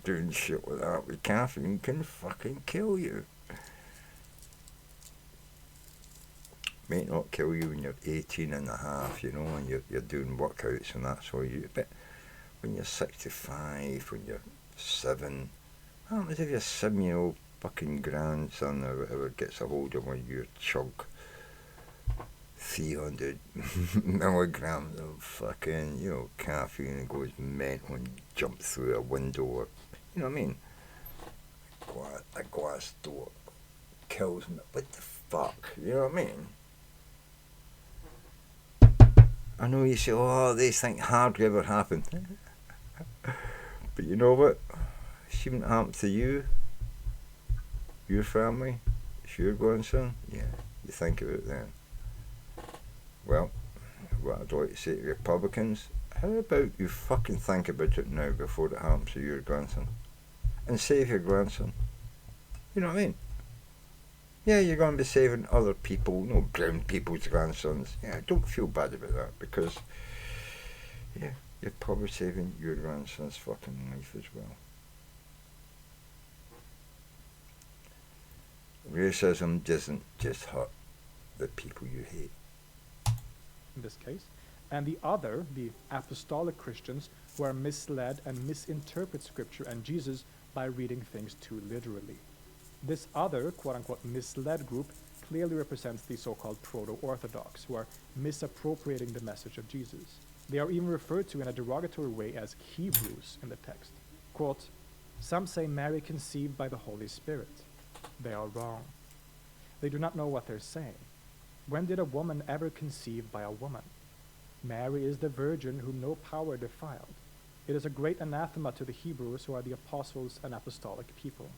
doing shit like that with caffeine can fucking kill you. Might not kill you when you're 18 and a half, and you're doing workouts and that sort of you. But when you're 65, when you're 7, what happens if your 7-year-old fucking grandson or whatever gets a hold of one of your chug 300 milligrams of fucking, caffeine and goes mental and jumps through a window or, you know what I mean? A glass door kills me. What the fuck? You know what I mean? I know you say, oh, they think hardly ever happened. But you know what? It shouldn't happen to you, your family, it's your grandson. Yeah, you think of it then. Well, what I'd like to say to Republicans, how about you fucking think about it now before it happens to your grandson? And save your grandson. You know what I mean? Yeah, you're going to be saving other people, brown people's grandsons. Yeah, don't feel bad about that because, yeah, you're probably saving your grandson's fucking life as well. Racism doesn't just hurt the people you hate. In this case, and the other, the apostolic Christians, who are misled and misinterpret Scripture and Jesus by reading things too literally. This other, quote unquote, misled group clearly represents the so called proto Orthodox, who are misappropriating the message of Jesus. They are even referred to in a derogatory way as Hebrews in the text. Quote, some say Mary conceived by the Holy Spirit. They are wrong. They do not know what they're saying. When did a woman ever conceive by a woman? Mary is the virgin whom no power defiled. It is a great anathema to the Hebrews, who are the apostles and apostolic people.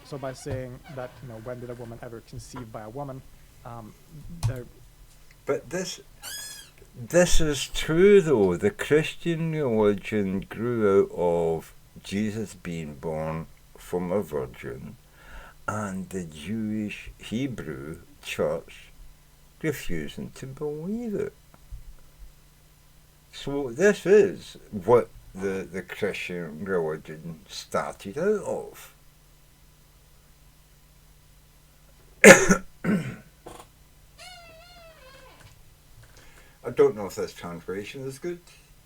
So by saying that, when did a woman ever conceive by a woman, they're... But this is true though. The Christian religion grew out of Jesus being born from a virgin, and the Jewish Hebrew church refusing to believe it. So this is what the Christian religion started out of. I don't know if this translation is good,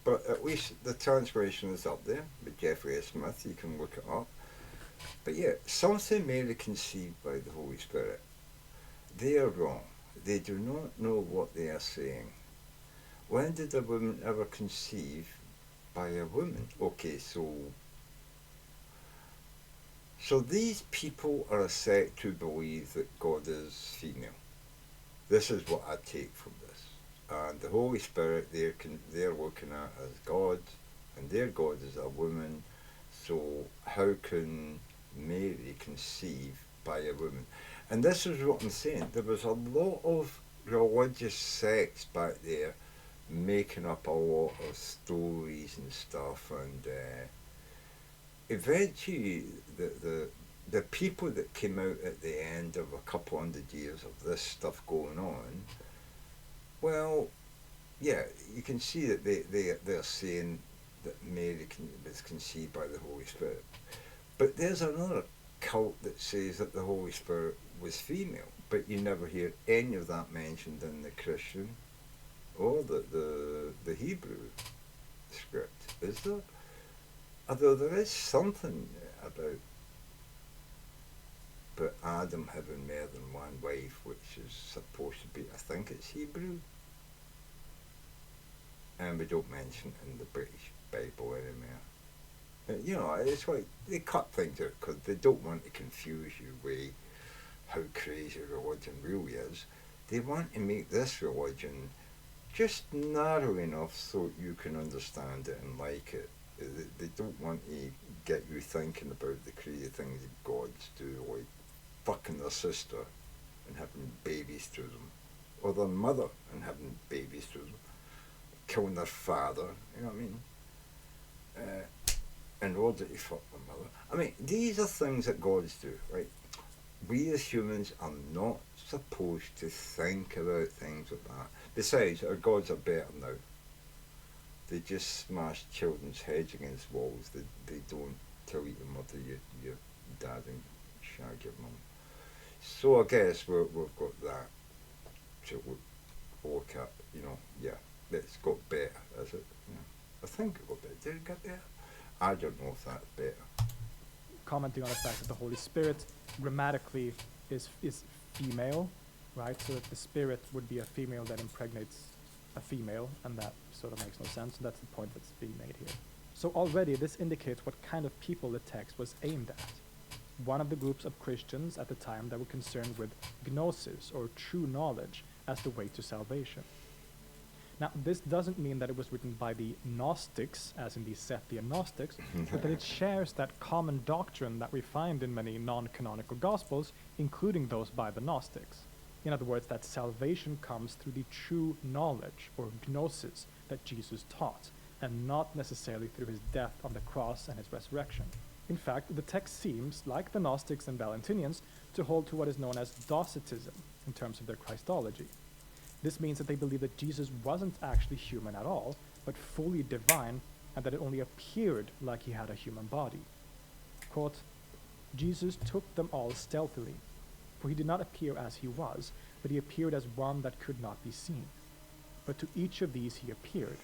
but at least the translation is up there with Jeffrey S. Smith. You can look it up. But yeah, some say Mary conceived by the Holy Spirit. They are wrong. They do not know what they are saying. When did a woman ever conceive by a woman? Okay, so these people are a sect who believe that God is female. This is what I take from this. And the Holy Spirit they're looking at as God, and their God is a woman. So how can Mary conceive by a woman? And this is what I'm saying. There was a lot of religious sects back there making up a lot of stories and stuff, and eventually the people that came out at the end of a couple hundred years of this stuff going on, well, yeah, you can see that they're saying that Mary was conceived by the Holy Spirit. But there's another cult that says that the Holy Spirit was female, but you never hear any of that mentioned in the Christian or the Hebrew script, is there? Although there is something about Adam having more than one wife, which is supposed to be, I think it's Hebrew, and we don't mention it in the British Bible anymore. It's like they cut things out because they don't want to confuse you with how crazy religion really is. They want to make this religion just narrow enough so you can understand it and like it. They don't want to get you thinking about the crazy things that gods do, like fucking their sister and having babies through them, or their mother and having babies through them, killing their father, you know what I mean? In order to fuck their mother. I mean, these are things that gods do, right? We as humans are not supposed to think about things like that. Besides, our gods are better now. They just smash children's heads against walls. They don't tell you to murder your dad and shag your mum. So I guess we've got that to look at, yeah, it's got better, is it? I think it got better. Did it get better? I don't know if that's better. Commenting on the fact that the Holy Spirit grammatically is female, right? So that the Spirit would be a female that impregnates a female, and that sort of makes no sense. And that's the point that's being made here. So already this indicates what kind of people the text was aimed at. One of the groups of Christians at the time that were concerned with gnosis, or true knowledge, as the way to salvation. Now, this doesn't mean that it was written by the Gnostics, as in the Sethian Gnostics, but that it shares that common doctrine that we find in many non-canonical Gospels, including those by the Gnostics. In other words, that salvation comes through the true knowledge, or gnosis, that Jesus taught, and not necessarily through his death on the cross and his resurrection. In fact, the text seems, like the Gnostics and Valentinians, to hold to what is known as Docetism in terms of their Christology. This means that they believe that Jesus wasn't actually human at all, but fully divine, and that it only appeared like he had a human body. Quote, Jesus took them all stealthily, for he did not appear as he was, but he appeared as one that could not be seen. But to each of these he appeared.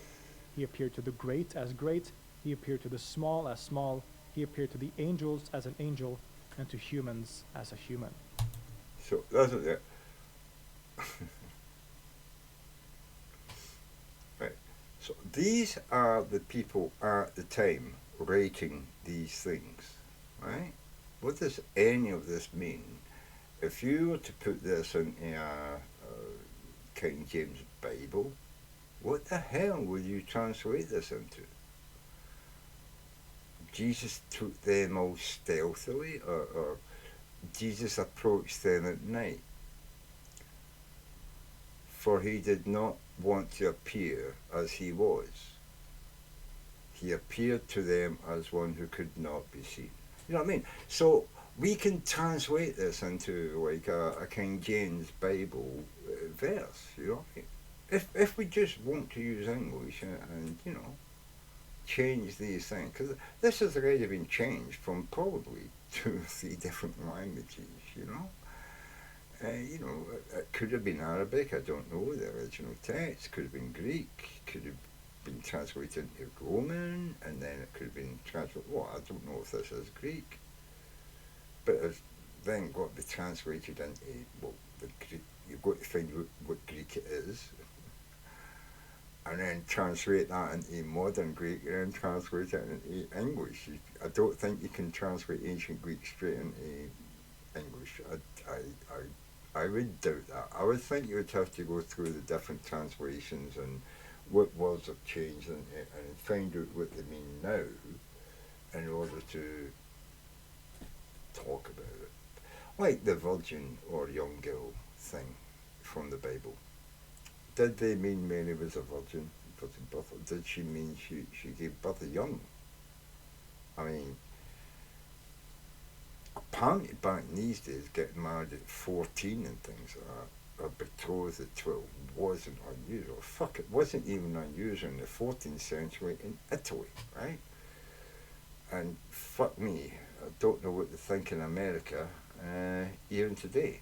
He appeared to the great as great, he appeared to the small as small, he appeared to the angels as an angel, and to humans as a human. So that's it. Right. So these are the people at the time writing these things, right? What does any of this mean? If you were to put this into a King James Bible, what the hell would you translate this into? Jesus took them all stealthily, or Jesus approached them at night? For he did not want to appear as he was. He appeared to them as one who could not be seen. You know what I mean? So we can translate this into like a King James Bible verse, you know? If we just want to use English and you know, change these things, because this has already been changed from probably 2 or 3 different languages, you know? You know, it could have been Arabic, I don't know, the original text, could have been Greek, could have been translated into Roman, and then it could have been translated, well, I don't know if this is Greek, but it's then got to be translated into, well, the Greek, you've got to find what Greek it is, and then translate that into modern Greek, and then translate it into English. I don't think you can translate ancient Greek straight into English. I would doubt that. I would think you would have to go through the different translations and what words have changed and find out what they mean now in order to talk about it. Like the virgin or young girl thing from the Bible. Did they mean Mary was a virgin birth, or did she mean she gave birth young? I mean, apparently back in these days, getting married at 14 and things like that, or betrothed at 12, wasn't unusual. Fuck, it wasn't even unusual in the 14th century in Italy, right? And fuck me, I don't know what they think in America, even today,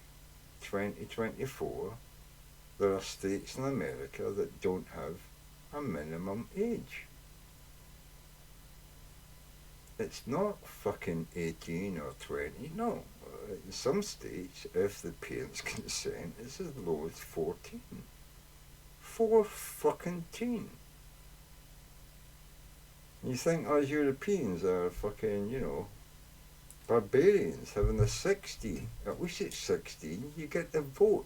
2024, there are states in America that don't have a minimum age. It's not fucking 18 or 20, no. In some states, if the parents consent, it's as low as 14. 4 fucking teen. You think us Europeans are fucking, you know, barbarians having a 16. At least at 16, you get the vote.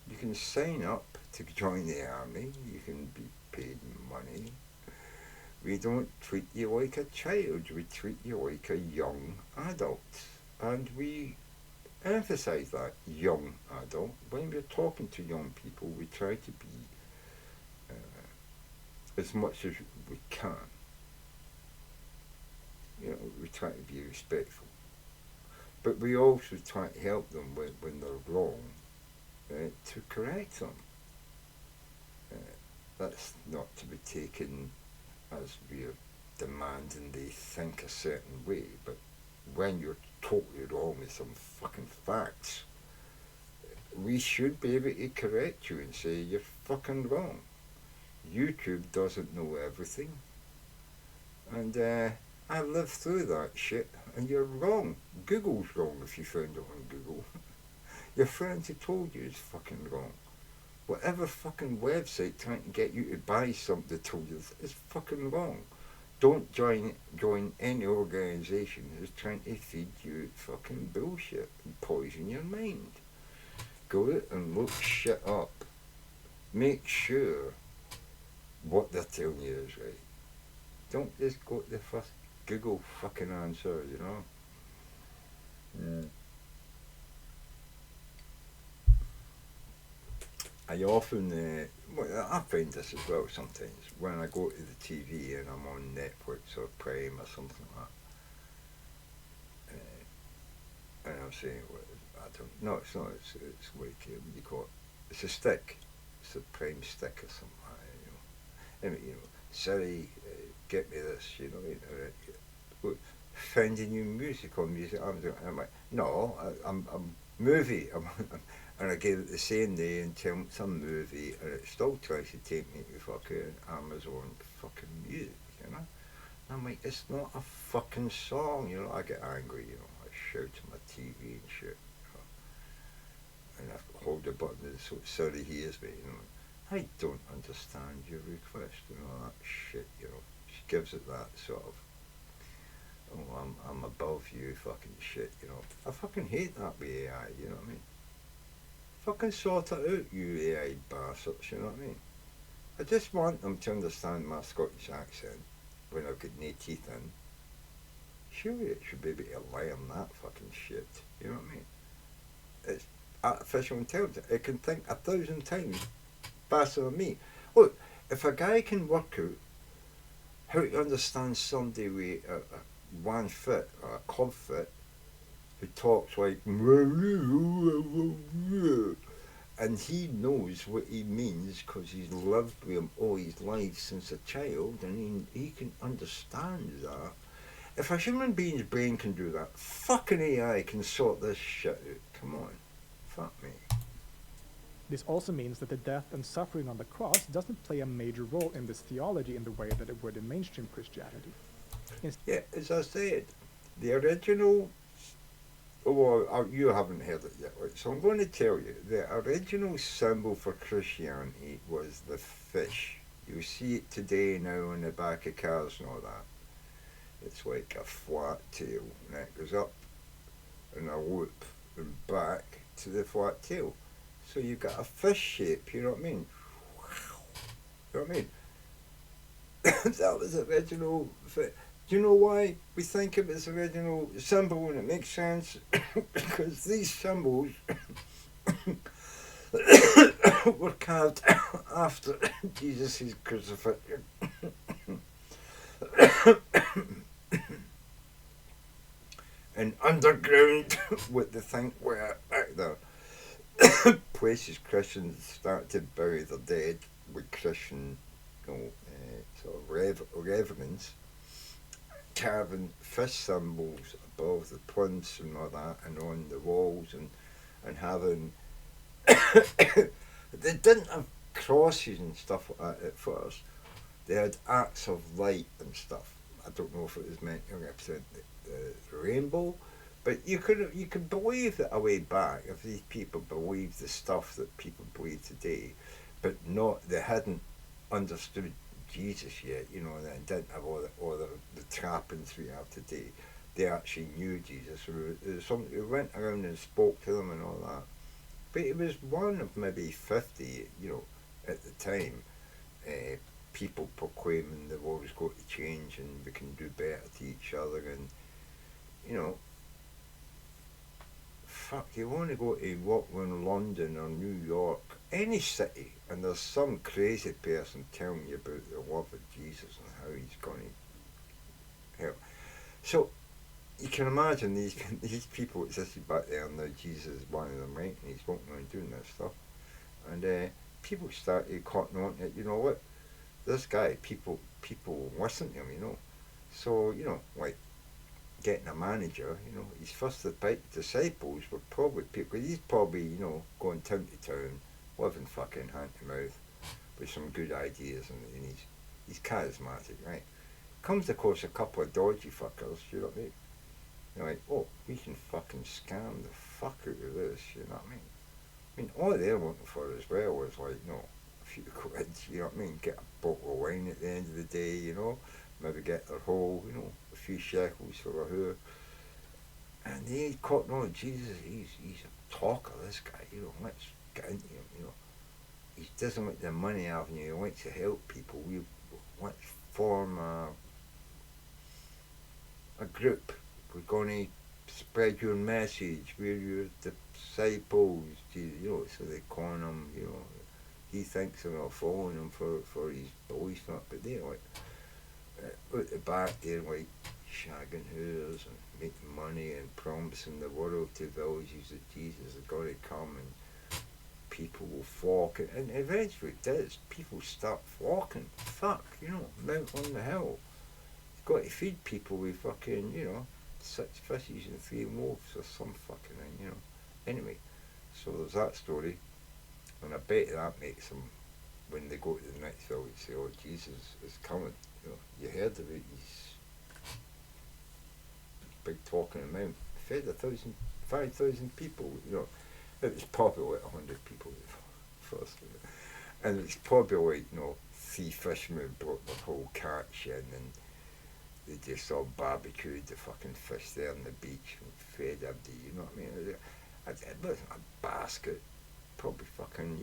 You can sign up to join the army, you can be paid money. We don't treat you like a child, we treat you like a young adult. And we emphasize that young adult. When we're talking to young people, we try to be as much as we can. You know, we try to be respectful. But we also try to help them when they're wrong, to correct them. That's not to be taken as we're demanding they think a certain way, but when you're totally wrong with some fucking facts, we should be able to correct you and say you're fucking wrong. YouTube doesn't know everything, and I lived through that shit, and you're wrong. Google's wrong if you found it on Google. Your friends who told you it's fucking wrong. Whatever fucking website trying to get you to buy something told you is fucking wrong. Don't join any organisation who's trying to feed you fucking bullshit and poison your mind. Go out and look shit up. Make sure what they're telling you is right. Don't just go to the first Google fucking answer, you know. I often, well, I find this as well sometimes when I go to the TV and I'm on Netflix or Prime or something like that, and I'm saying, well, I don't. No, it's not. It's like what do you call it? It's a stick. It's a Prime stick or something like that. Siri, get me this. You know, finding new music or music. I'm like, no, I'm movie. And I gave it the same day and tell some movie, and it still tries to take me to fucking Amazon fucking music, you know. And I'm like, it's not a fucking song, you know. I get angry, you know. I shout at my TV and shit, and I hold the button so Siri hears me, you know. I don't understand your request and all that shit, you know. She gives it that sort of, oh, I'm above you fucking shit, you know. I fucking hate that with AI, you know what I mean? Fucking sort it out, you AI bastards, you know what I mean? I just want them to understand my Scottish accent when I've got no teeth in. Surely it should be able to learn that fucking shit, you know what I mean? It's artificial intelligence. It can think 1,000 times faster than me. Look, if a guy can work out how to understand somebody with one foot or a club foot who talks like and he knows what he means because he's lived with him all his life since a child and he can understand that. If a human being's brain can do that, fucking AI can sort this shit out. Come on. Fuck me. This also means that the death and suffering on the cross doesn't play a major role in this theology in the way that it would in mainstream Christianity. Yeah, as I said, the original. Well, you haven't heard it yet, right? So I'm going to tell you the original symbol for Christianity was the fish. You see it today now on the back of cars and all that. It's like a flat tail, and it goes up in a loop and back to the flat tail. So you've got a fish shape, you know what I mean? You know what I mean? That was the original. Do you know why we think it was the original symbol and it makes sense? Because these symbols were carved after Jesus' crucifixion. And underground, what they think were the places Christians start to bury their dead with Christian, sort of reverence, carving fish symbols above the plinths and all that, and on the walls, and having. They didn't have crosses and stuff like that at first. They had arcs of light and stuff. I don't know if it was meant to represent the rainbow, but you could believe that a way back if these people believed the stuff that people believe today, but not they hadn't understood Jesus yet, you know, and didn't have all the trappings we have today. They actually knew Jesus. Somebody who went around and spoke to them and all that. But it was one of maybe 50, you know, at the time, people proclaiming the world's going to change and we can do better to each other, and you know, fuck, you want to go to walk in London or New York, any city, and there's some crazy person telling you about the love of Jesus and how he's going to help. So you can imagine these people existed back there, and now Jesus is one of them, right? And he's walking around doing this stuff, and people started cotton on it. You know what? This guy, people listen to him, you know. So you know, like getting a manager, you know, his first disciples were probably people. He's probably, you know, going town to town, living fucking hand to mouth, with some good ideas, and he's charismatic, right? Comes across a couple of dodgy fuckers, you know what I mean? You're like, oh, we can fucking scam the fuck out of this, you know what I mean? I mean, all they're looking for as well was like, you know, a few quids, you know what I mean? Get a bottle of wine at the end of the day, you know? Maybe get their whole, you know, a few shekels for a hour. And they caught on, Jesus, he's a talker, this guy, you know, let's get into him, you know. He doesn't like the money avenue, he likes to help people. Let's form a group. We're going to spread your message. We're your disciples, you know, so they call them, you know, he thinks they're not following him for his boys, but they're like out the back there, like shagging whores and making money and promising the world to villages that Jesus has got to come and people will flock, and eventually it does. People start flocking. Fuck, Mount on the hill. You've got to feed people with fucking, 6 fishes and 3 loaves or some fucking thing, Anyway, so there's that story, and I bet that makes them, when they go to the next village, say, "Oh, Jesus is coming." You heard about his big talking amount. Fed 5,000 people. It was probably like 100 people first, and it's probably like 3 fishermen brought the whole catch in, and they just all barbecued the fucking fish there on the beach and fed everybody. You know what I mean? It wasn't a basket. Probably fucking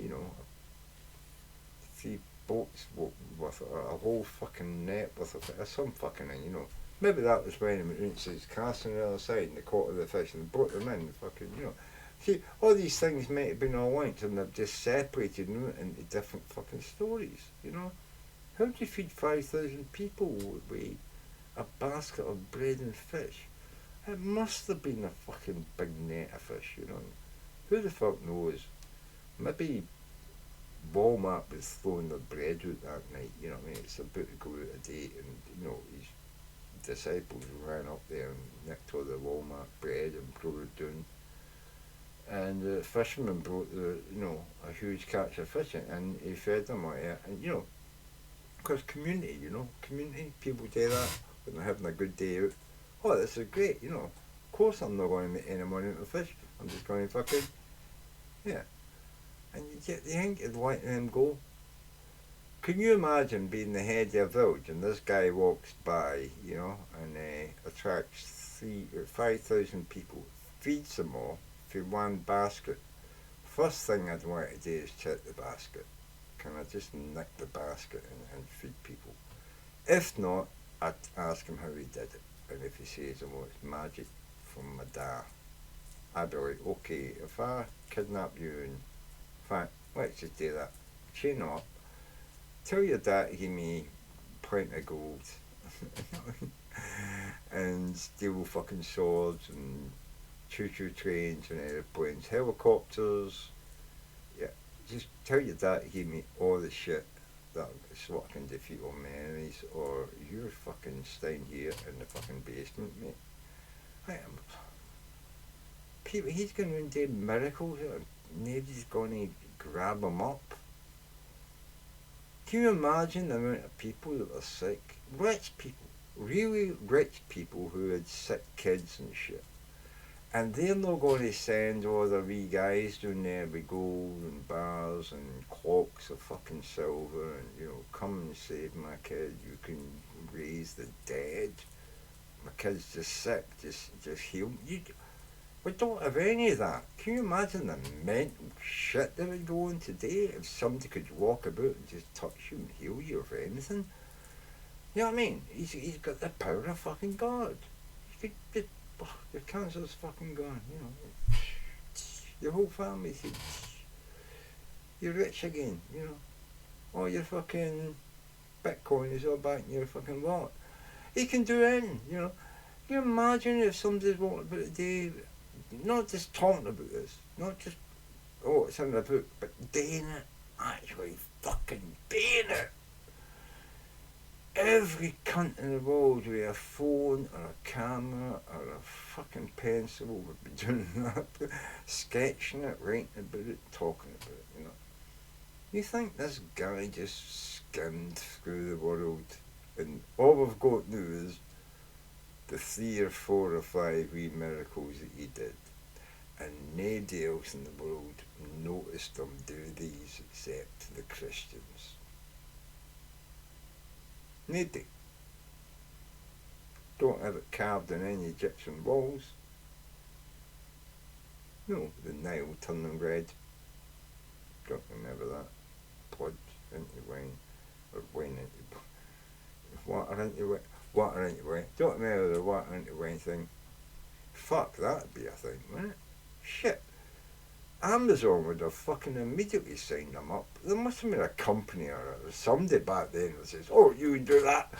3 boats with a whole fucking net with some fucking thing, Maybe that was when they went into his castle on the other side and they caught the fish and brought them in, fucking, See, all these things might have been all linked and they've just separated them into different fucking stories, How do you feed 5,000 people with a basket of bread and fish? It must have been a fucking big net of fish, Who the fuck knows? Maybe Walmart was throwing their bread out that night, It's about to go out of date, and, his disciples ran up there and nicked all the Walmart bread and brought it down. And the fisherman brought a huge catch of fish and he fed them like that. And, because community, community, people do that when they're having a good day out. Oh, this is great, Of course I'm not going to make any money out of fish. I'm just going to fucking, yeah. And you think you'd let them go? Can you imagine being the head of a village and this guy walks by, and attracts 5,000 people, feeds them all for one basket? First thing I'd want to do is check the basket. Can I just nick the basket and feed people? If not, I'd ask him how he did it. And if he says, "Oh, it's magic from my dad," I'd be like, "Okay, if I kidnap you and fine, let's just do that. Chain up. Tell your dad to give me a pint of gold and steal fucking swords and choo-choo trains and airplanes, helicopters. Yeah, just tell your dad to give me all the shit so I can defeat all my enemies, or you're fucking staying here in the fucking basement, mate." People, he's going to do miracles. Nobody's going to grab him up. Can you imagine the amount of people that are sick? Rich people, really rich people who had sick kids and shit. And they're not going to send all the wee guys down there with gold and bars and clocks of fucking silver and, come and save my kid. You can raise the dead. My kid's just sick, just heal. We don't have any of that. Can you imagine the mental shit that would go on today if somebody could walk about and just touch you and heal you of anything? You know what I mean? He's got the power of fucking God. He could just, your cancer's fucking gone, Your whole family, you're rich again, All your fucking Bitcoin is all back in your fucking wallet. He can do anything, Can you imagine if somebody's walking about today, not just talking about this, not just, oh, it's in the book, but doing it, actually fucking doing it. Every cunt in the world with a phone or a camera or a fucking pencil would be doing that, sketching it, writing about it, talking about it, You think this guy just skimmed through the world and all we've got now is the 3 or 4 or 5 wee miracles that he did, and nobody else in the world noticed him do these except the Christians. Nobody. Don't have it carved on any Egyptian walls. No, the Nile turning red. Don't remember that. Blood into wine, or wine into water into wine. Water into wine. Don't remember the water into wine thing. Fuck, that'd be a thing, wouldn't it? Shit. Amazon would have fucking immediately signed them up. There must have been a company or somebody back then that says, "Oh, you can do that.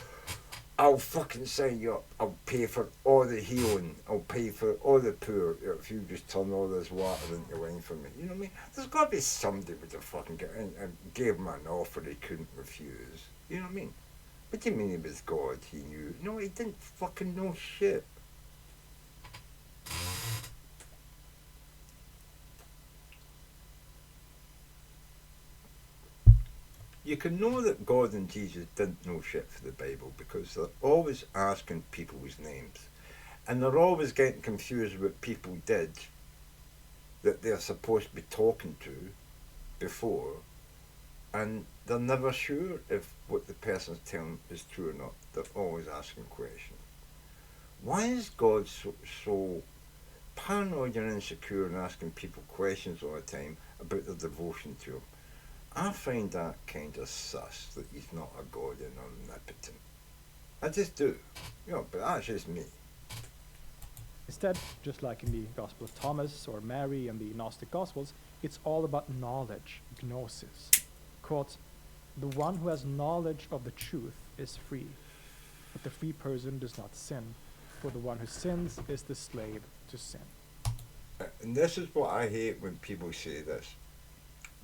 I'll fucking sign you up. I'll pay for all the healing. I'll pay for all the poor if you just turn all this water into wine for me." You know what I mean? There's got to be somebody with a fucking and gave him an offer he couldn't refuse. You know what I mean? What do you mean he was God? He knew. No, he didn't fucking know shit. You can know that God and Jesus didn't know shit for the Bible because they're always asking people's names. And they're always getting confused with people did that they're supposed to be talking to before, and they're never sure if what the person's telling them is true or not. They're always asking questions. Why is God so paranoid and insecure and asking people questions all the time about their devotion to him? I find that kind of sus that he's not a God and omnipotent. I just do. But that's just me. Instead, just like in the Gospel of Thomas or Mary and the Gnostic Gospels, it's all about knowledge, gnosis. Quote, "The one who has knowledge of the truth is free, but the free person does not sin, for the one who sins is the slave to sin." And this is what I hate when people say this,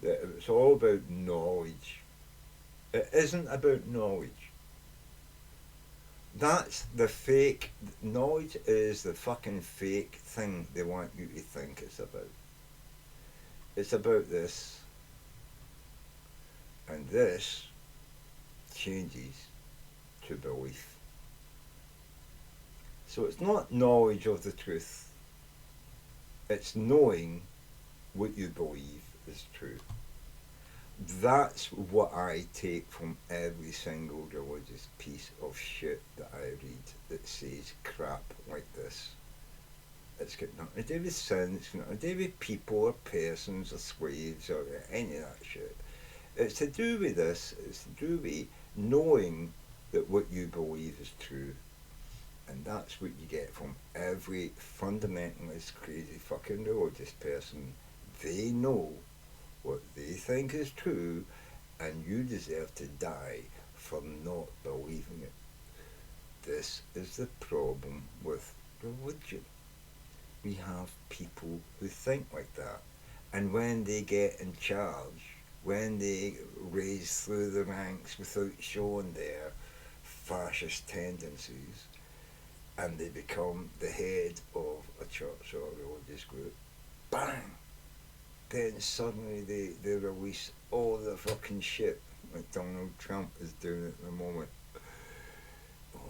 that it's all about knowledge. It isn't about knowledge. That's the fake. Knowledge is the fucking fake thing they want you to think it's about. It's about this, and this changes to belief. So it's not knowledge of the truth, it's knowing what you believe is true. That's what I take from every single religious piece of shit that I read that says crap like this. It's got nothing to do with sin, it's got nothing to do with people or persons or slaves or any of that shit. It's to do with this, it's to do with knowing that what you believe is true. And that's what you get from every fundamentalist, crazy fucking religious person. They know what they think is true, and you deserve to die for not believing it. This is the problem with religion. We have people who think like that, and when they get in charge, when they raise through the ranks without showing their fascist tendencies, and they become the head of a church or a religious group, bang! Then suddenly they release all the fucking shit like Donald Trump is doing at the moment. Oh.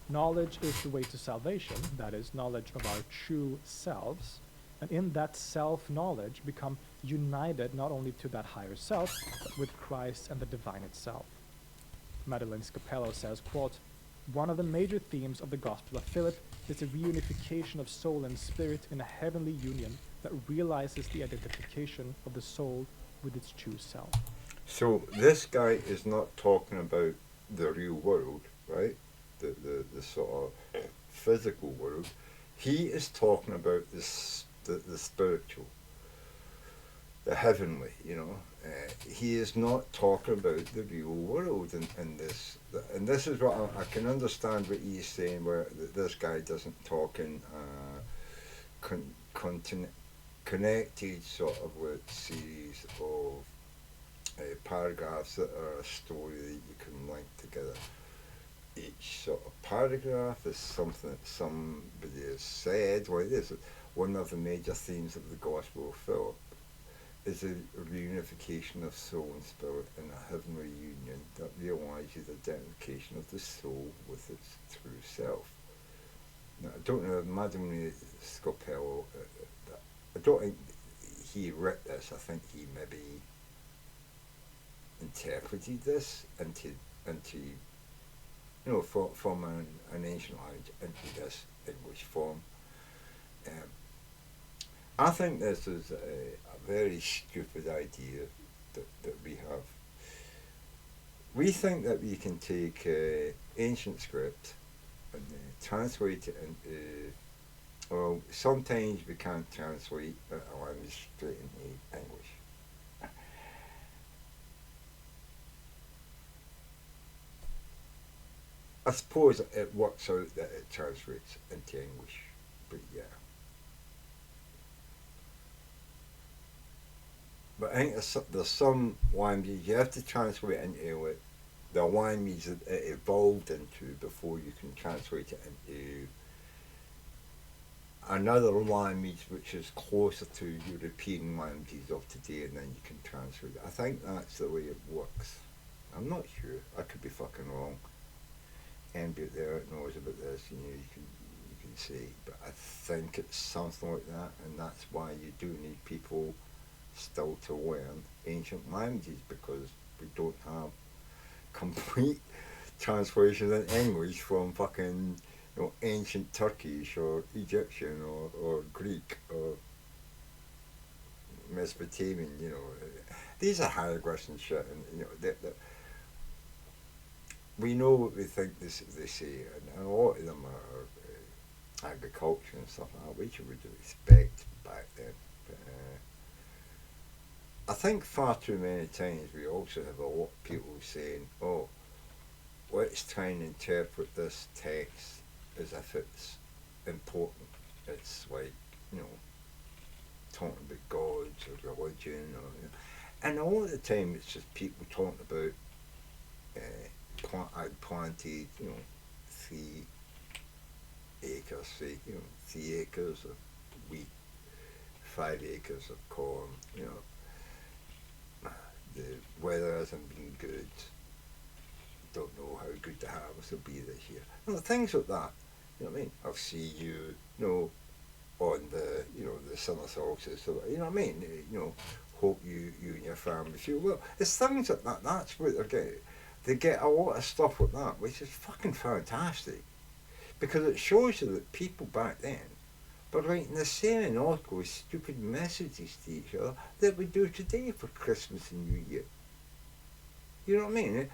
Knowledge is the way to salvation, that is, knowledge of our true selves, and in that self-knowledge become united not only to that higher self, but with Christ and the divine itself. Madeline Scapello says, quote, "One of the major themes of the Gospel of Philip is the reunification of soul and spirit in a heavenly union that realizes the identification of the soul with its true self." So this guy is not talking about the real world, right? The sort of physical world. He is talking about the spiritual, the heavenly, he is not talking about the real world in this. And this is what I can understand what he's saying, where this guy doesn't talk in connected sort of with series of paragraphs that are a story that you can link together. Each sort of paragraph is something that somebody has said. Like this, one of the major themes of the Gospel of Philip is a reunification of soul and spirit in a heavenly union that realises the identification of the soul with its true self. Now, I don't know, Madame Scapello, I don't think he wrote this. I think he maybe interpreted this into from an ancient language into this English form. I think this is a very stupid idea that we have. We think that we can take ancient script and translate it into Well, sometimes we can't translate a language straight into English. I suppose it works out that it translates into English, but yeah. But I think there's some languages you have to translate into like, the language that it evolved into before you can translate it into another language which is closer to European languages of today, and then you can translate it. I think that's the way it works. I'm not sure. I could be fucking wrong. Anybody out there that knows about this, you can say, but I think it's something like that, and that's why you do need people still to learn ancient languages because we don't have complete translation in English from fucking ancient Turkish or Egyptian or Greek or Mesopotamian. These are hieroglyphs and shit, and we know what we think they say, and a lot of them are agriculture and stuff like that, which you would expect back then. But, I think far too many times we also have a lot of people saying, "Oh, let's try and interpret this text as if it's important. It's like, you know, talking about gods or religion, and a lot of the time it's just people talking about, I'd planted, 3 acres, say, 3 acres of wheat, 5 acres of corn, the weather hasn't been good, don't know how good the harvest will be this year. Things like that. You know what I mean? I'll see you, on the summer solstice. So, you know what I mean? Hope you and your family feel well. It's things like that. That's what they're getting. They get a lot of stuff like that, which is fucking fantastic because it shows you that people back then were writing the same innocuous, stupid messages to each other that we do today for Christmas and New Year. You know what I mean?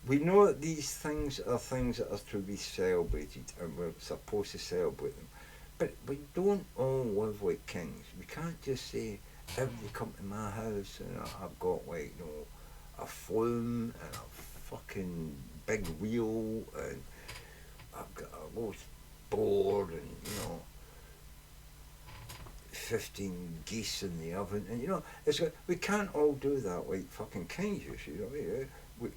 We know that these things are things that are to be celebrated and we're supposed to celebrate them. But we don't all live like kings. We can't just say, everybody come to my house and I've got like, a flume and a fucking big wheel and I've got a roast board and, 15 geese in the oven. And, it's like, we can't all do that like fucking kings used to, you know what I mean?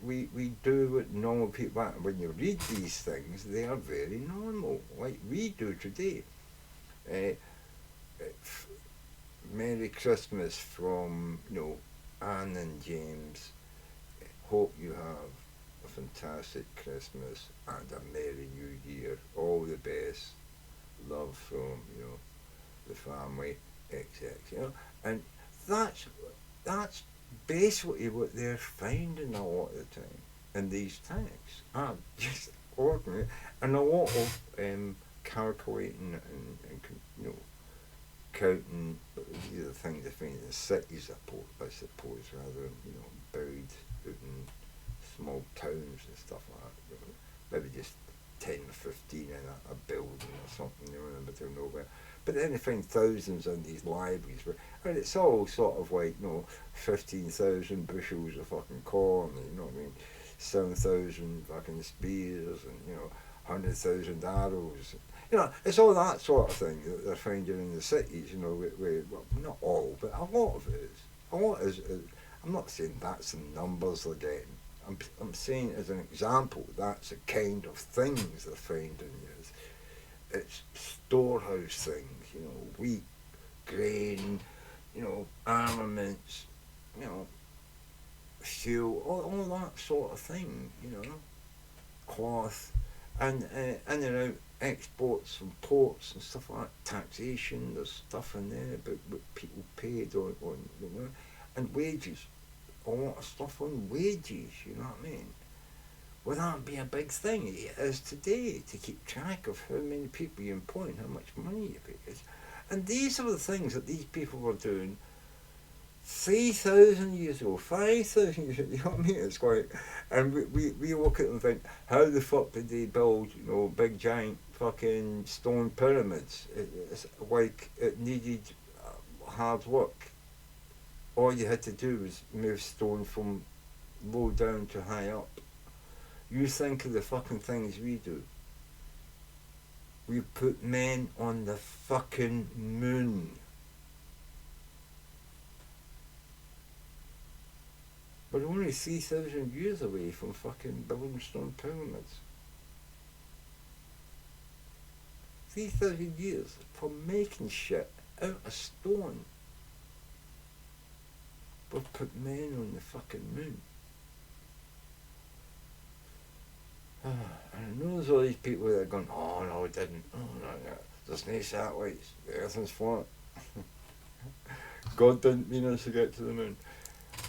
We do what normal people are. And when you read these things, they are very normal, like we do today. Uh, Merry Christmas from, Anne and James. Hope you have a fantastic Christmas and a Merry New Year. All the best. Love from, the family, XX, And that's basically what they're finding a lot of the time in these texts are just ordinary and a lot of calculating and counting. These are the things they find in the cities, I suppose, rather than buried out in small towns and stuff like that. Maybe just 10 or 15 in a building or something, in the middle of nowhere. But then they find thousands in these libraries, and it's all sort of like 15,000 bushels of fucking corn, 7,000 fucking spears, and 100,000 arrows. It's all that sort of thing that they're finding in the cities. Well, not all, but a lot of it is. A lot is. I'm not saying that's the numbers they're getting. I'm saying as an example, that's the kind of things they're finding. It's storehouse things, wheat, grain, armaments, fuel, all that sort of thing, cloth, and in and out exports from ports and stuff like that, taxation, there's stuff in there about what people paid on and wages, a lot of stuff on wages, you know what I mean? Well, that'd be a big thing. It is today to keep track of how many people you employ and how much money you pay. And these are the things that these people were doing 3,000 years ago, 5,000 years ago, you know what I mean? It's like, and we look at them and think, how the fuck did they build, big giant fucking stone pyramids. It's like it needed hard work. All you had to do was move stone from low down to high up. You think of the fucking things we do. We put men on the fucking moon. We're only 3,000 years away from fucking building stone pyramids. 3,000 years for making shit out of stone. We've put men on the fucking moon. And I know there's all these people that are going, oh no, it didn't. Oh no, no. There's no satellites. The Earth is flat. God didn't mean us to get to the moon.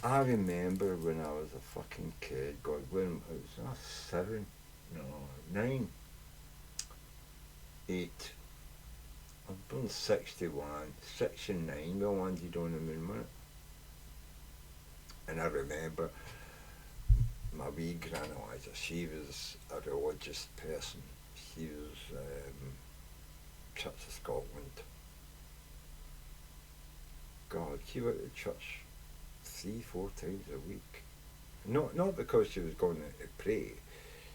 I remember when I was a fucking kid, God, when I was 7, no, 9, 8. I'm born 61, 69, we landed on the moon, wasn't it? And I remember my wee granny Eliza, she was a religious person. She was Church of Scotland. God, she went to church 3-4 times a week. Not because she was going to pray.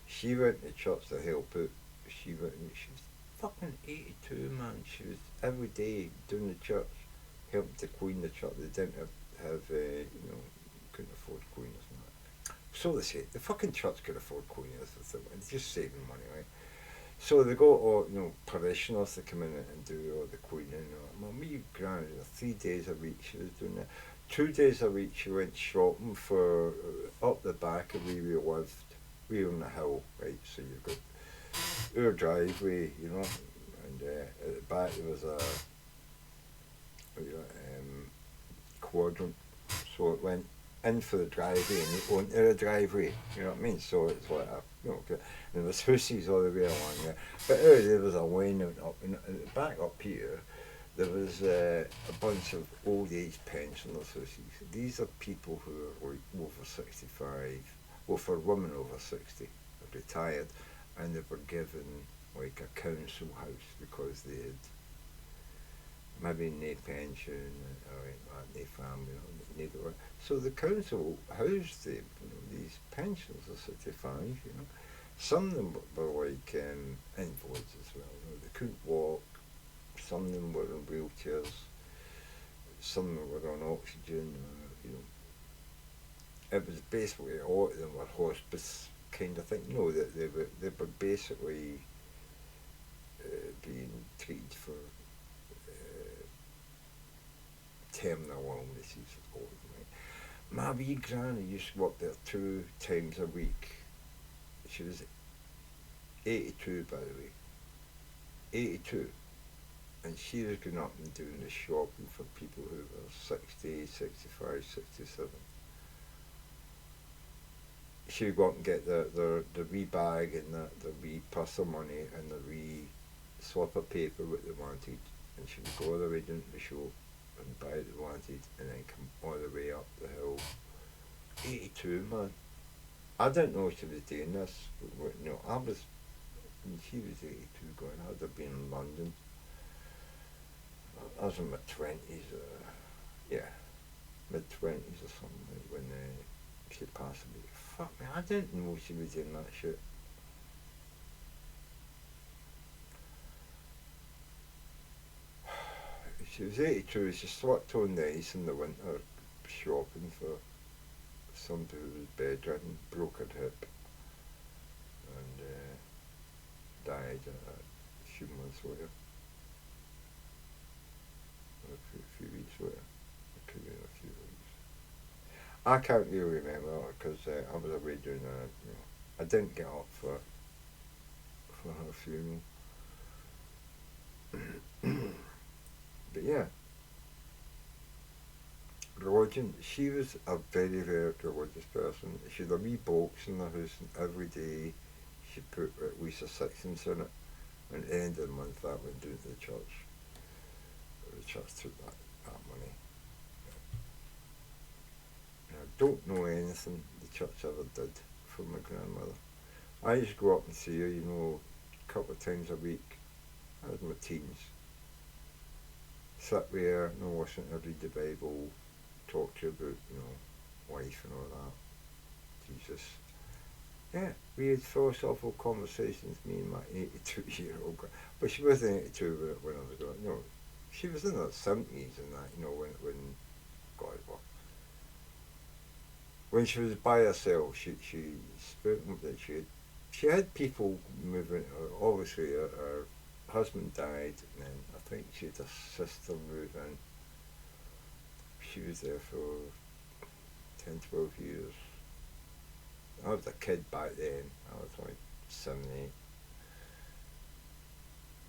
She went to church to help out. She was fucking 82, man. She was every day doing the church, helping to clean the church. They didn't have couldn't afford cleaners and that. So they say, the fucking church could afford cleaners. They're just saving money, right? So they got all, parishioners to come in and do all the cleaning. My wee granny, 3 days a week she was doing that. 2 days a week she went shopping for, up the back of where we lived. We were on the hill, right? So you've got our driveway, and at the back there was a quadrant. So it went in for the driveway and onto the driveway, you know what I mean? So it's like and there was houses all the way along there. But there was a lane up, and back up here, there was a bunch of old age pensioners. These are people who are like over 65, well, for women over 60, retired, and they were given like a council house because they had maybe no pension or no family, so the council housed them, these pensioners are 65, Some of them were like invalids as well, they couldn't walk, some of them were in wheelchairs, some of them were on oxygen, It was basically, a lot of them were hospice kind of thing, they were basically being treated for terminal illnesses. My wee granny used to work there 2 times a week. She was 82, by the way. 82. And she was going up and doing the shopping for people who were 60, 65, 67. She would go up and get the wee bag and the wee purse of money and the wee slip of paper what they wanted, and she would go all the way down to the shop and buy what they wanted and then come all the way up the hill. 82, man. I didn't know she was doing this, but I was, when she was 82 going, I'd have been in London. I was in my 20s, mid-20s or something, like when she passed away. Fuck me, I didn't know she was doing that shit. She was 82, she slept on the ice in the winter shopping for somebody who was bedridden, broke her hip, and died a few months later. A few weeks later. It could be a few weeks. I can't really remember because I was away doing I didn't get up for her funeral. But yeah, religion, she was a very, very religious person. She had a wee box in the house, and every day she put at least a sixpence in it, and at the end of the month that went down to the church. The church took that money. And I don't know anything the church ever did for my grandmother. I used to go up and see her, a couple of times a week. That was my teens. Sit there, no listen to read the Bible, talk to you about, life and all that. Jesus. Yeah, we had philosophical conversations, me and my 82-year-old girl. But she wasn't 82 when I was growing up. She was in her 70s and that, when God, well, when she was by herself, she spoke that she had people moving. Obviously, her husband died, and then I think she had a sister move in. She was there for 10, 12 years. I was a kid back then. I was like 7, 8.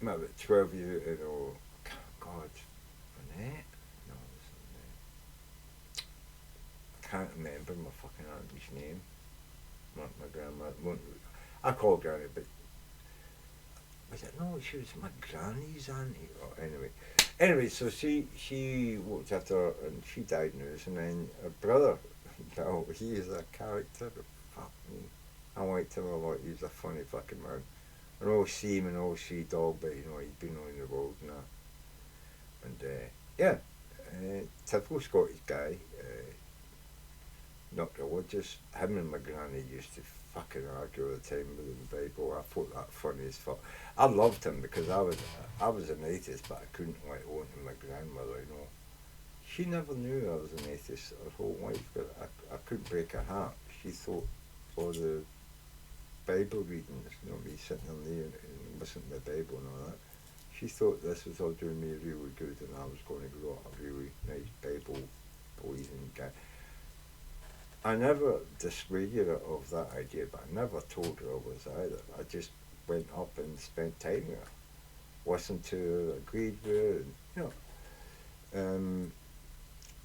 Maybe about 12 years, God, Annette? No, it wasn't Annette. I can't remember my fucking auntie's name. My grandma. I call her Granny, but was it? No, she was my granny's auntie. Oh, anyway, so she looked after her and she died now, and then her brother, Bill, he is a character. Fuck me. I liked him a lot. He was a funny fucking man. An old seaman, an old sea dog, but he'd been on the road and that. And yeah, typical Scottish guy. Not religious. Him and my granny used to fucking argue all the time with the Bible. I thought that funny as fuck. I loved him because I was an atheist, but I couldn't let on to my grandmother. She never knew I was an atheist her whole life, but I couldn't break her heart. She thought all the Bible readings, me sitting on there and listening to the Bible and all that, she thought this was all doing me really good and I was going to grow up a really nice Bible believing guy. I never dissuaded her of that idea, but I never told her I was either. I just went up and spent time with her, listened to her, agreed with her, and,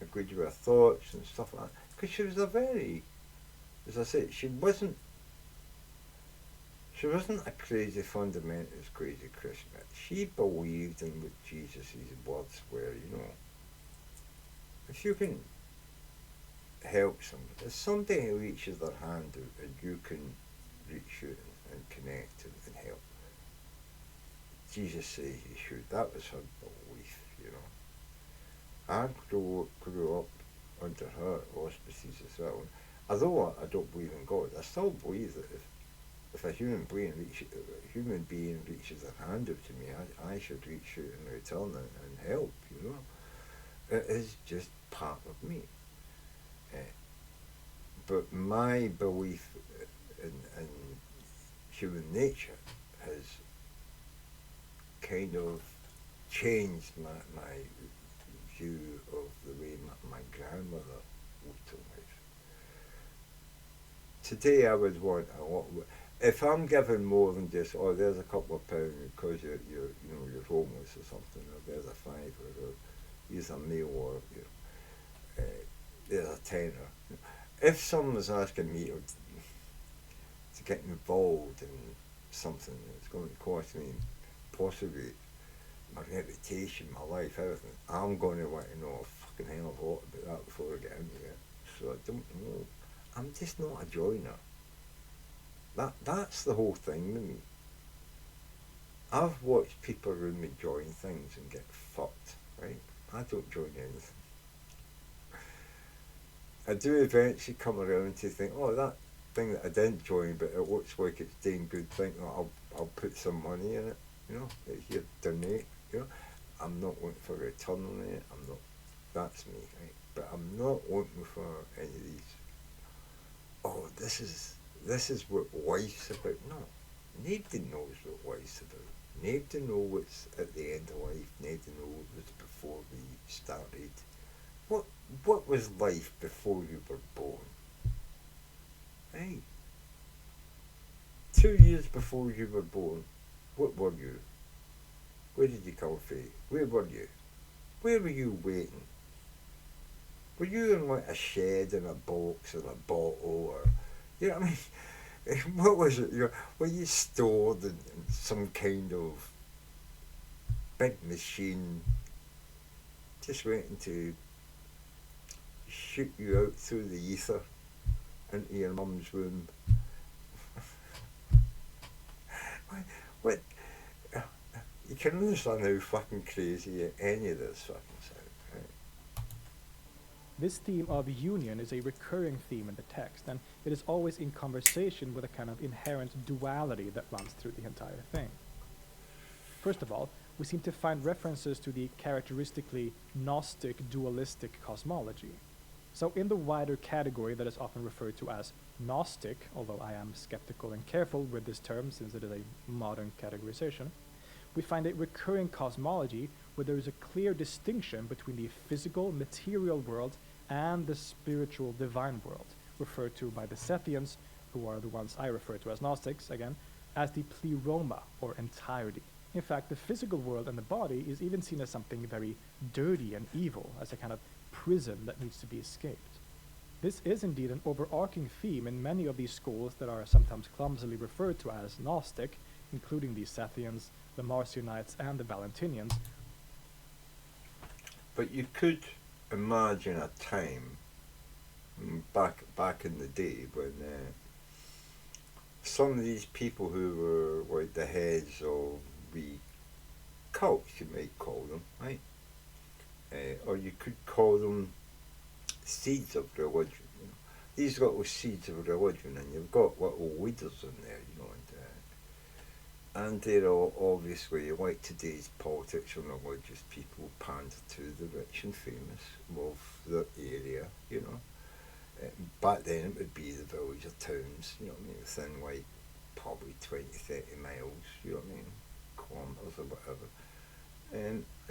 agreed with her thoughts and stuff like that. Because she was a very, as I say, she wasn't a crazy fundamentalist, crazy Christian. She believed in what Jesus' words were, If you can help somebody, if somebody reaches their hand out and you can reach out and connect and help, Jesus said you should. That was her belief, I grew up under her auspices as well. Although I don't believe in God, I still believe that if a human being reaches their hand out to me, I should reach out in return and help, It is just part of me. But my belief in human nature has kind of changed my view of the way my grandmother looked at life. Today I would want a lot. If I'm given more than just, there's a couple of pounds because you're homeless or something, or there's a fiver, or here's a meal, or there's a tenner. If someone's asking me to get involved in something that's going to cost me possibly my reputation, my life, everything, I'm going to want to know a fucking hell of a lot about that before I get into it. So I don't know. I'm just not a joiner. That's the whole thing with me. I've watched people around me join things and get fucked, right? I don't join anything. I do eventually come around to think, that thing that I didn't join, but it looks like it's doing good thing. I'll put some money in it, here, donate, I'm not looking for a return on it. I'm not. That's me, right? But I'm not looking for any of these. This is what life's about. No, nobody knows what life's about. Nobody knows what's at the end of life. Nobody knows what's before we started. What was life before you were born? Hey, 2 years before you were born, what were you? Where did you come from? Where were you? Where were you waiting? Were you in like a shed in a box or a bottle or, you know what I mean? What was it? Were you stored in some kind of big machine just waiting to shoot you out through the ether into your mum's womb? What? You can understand how fucking crazy any of this fucking sounds, right? This theme of union is a recurring theme in the text, and it is always in conversation with a kind of inherent duality that runs through the entire thing. First of all, we seem to find references to the characteristically Gnostic dualistic cosmology. So, in the wider category that is often referred to as Gnostic, although I am skeptical and careful with this term since it is a modern categorization, we find a recurring cosmology where there is a clear distinction between the physical, material world and the spiritual, divine world, referred to by the Sethians, who are the ones I refer to as Gnostics, again, as the pleroma, or entirety. In fact, the physical world and the body is even seen as something very dirty and evil, as a kind of prison that needs to be escaped. This is indeed an overarching theme in many of these schools that are sometimes clumsily referred to as Gnostic, including the Sethians, the Marcionites, and the Valentinians. But you could imagine a time back in the day when some of these people who were like the heads of the cults, you might call them, right? Or you could call them seeds of religion. You know? These little seeds of religion, and you've got little leaders in there, you know, and they're all obviously, like today's politics and religious people, pander to the rich and famous of the area, you know. Back then it would be the village or towns, you know what I mean, within like probably 20, 30 miles, you know what I mean, kilometres or whatever.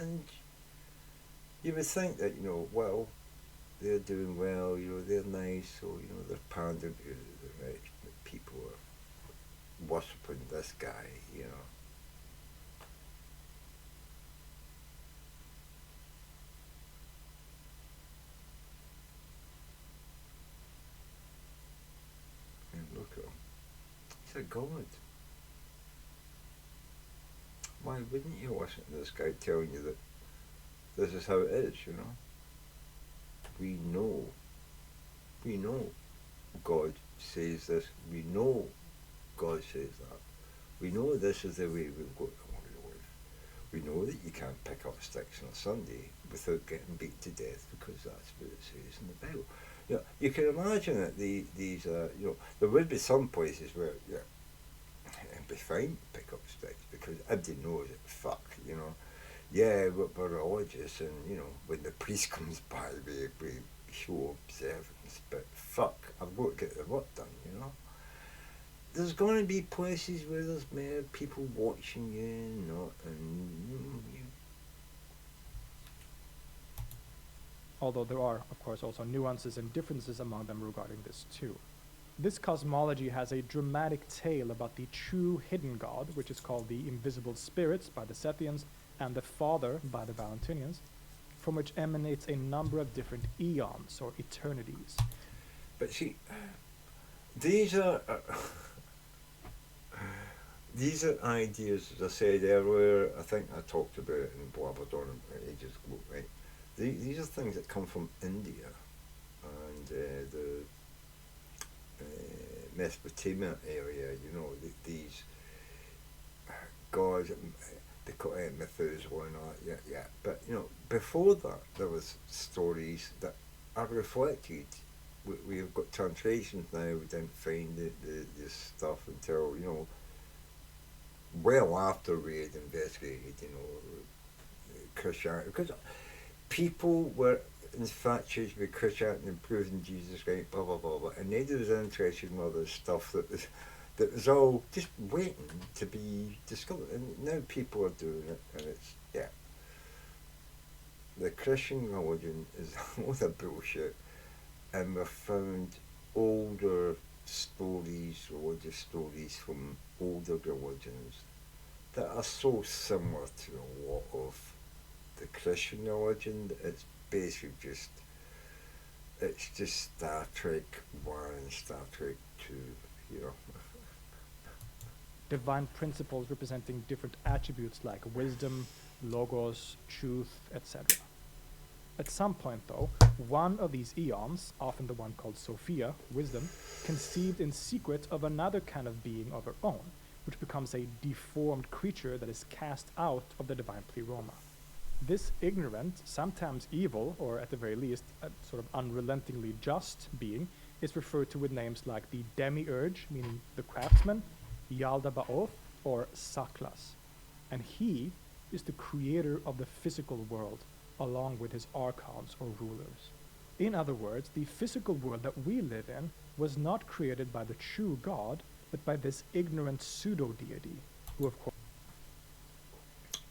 And you would think that, you know, well, they're doing well, you know, they're nice, so, you know, they're pandering to the rich, but people are worshipping this guy, you know. And look at him. He's a god. Why wouldn't you listen to this guy telling you that this is how it is, you know? We know God says this, we know God says that. We know this is the way we've got to live. We know that you can't pick up sticks on a Sunday without getting beat to death because that's what it says in the Bible. You know, you can imagine that these, you know, there would be some places where, yeah, it'd be fine to pick up sticks because everybody knows it, fuck, you know. Yeah, we're religious and, you know, when the priest comes by, we show observance, but fuck, I've got to get the work done, you know. There's going to be places where there's more people watching you, not, and you. Although there are, of course, also nuances and differences among them regarding this too. This cosmology has a dramatic tale about the true hidden god, which is called the invisible spirits by the Sethians and the Father by the Valentinians, from which emanates a number of different eons or eternities. But see, these are these are ideas, as I said earlier. I think I talked about it in blabbered on ages ago. Right? These are things that come from India and the Mesopotamia area. You know, these gods. They call it Methuselah and all that, yeah. But, you know, before that, there was stories that are reflected. We've got translations now, we didn't find the stuff until, you know, well after we had investigated, you know, Christianity. Because people were infatuated with Christianity and proving Jesus right, blah, blah, blah, blah. And they was interested in other stuff that was all just waiting to be discovered. And now people are doing it, and it's, yeah. The Christian religion is all the bullshit, and we've found older stories, religious stories from older religions that are so similar to a lot of the Christian religion that it's basically it's just Star Trek 1 and Star Trek 2, you know. Divine principles representing different attributes like wisdom, logos, truth, etc. At some point, though, one of these eons, often the one called Sophia, wisdom, conceived in secret of another kind of being of her own, which becomes a deformed creature that is cast out of the divine pleroma. This ignorant, sometimes evil, or at the very least, a sort of unrelentingly just being is referred to with names like the demiurge, meaning the craftsman, Yaldabaoth, or Saklas. And he is the creator of the physical world, along with his archons or rulers. In other words, the physical world that we live in was not created by the true God, but by this ignorant pseudo-deity, who of course...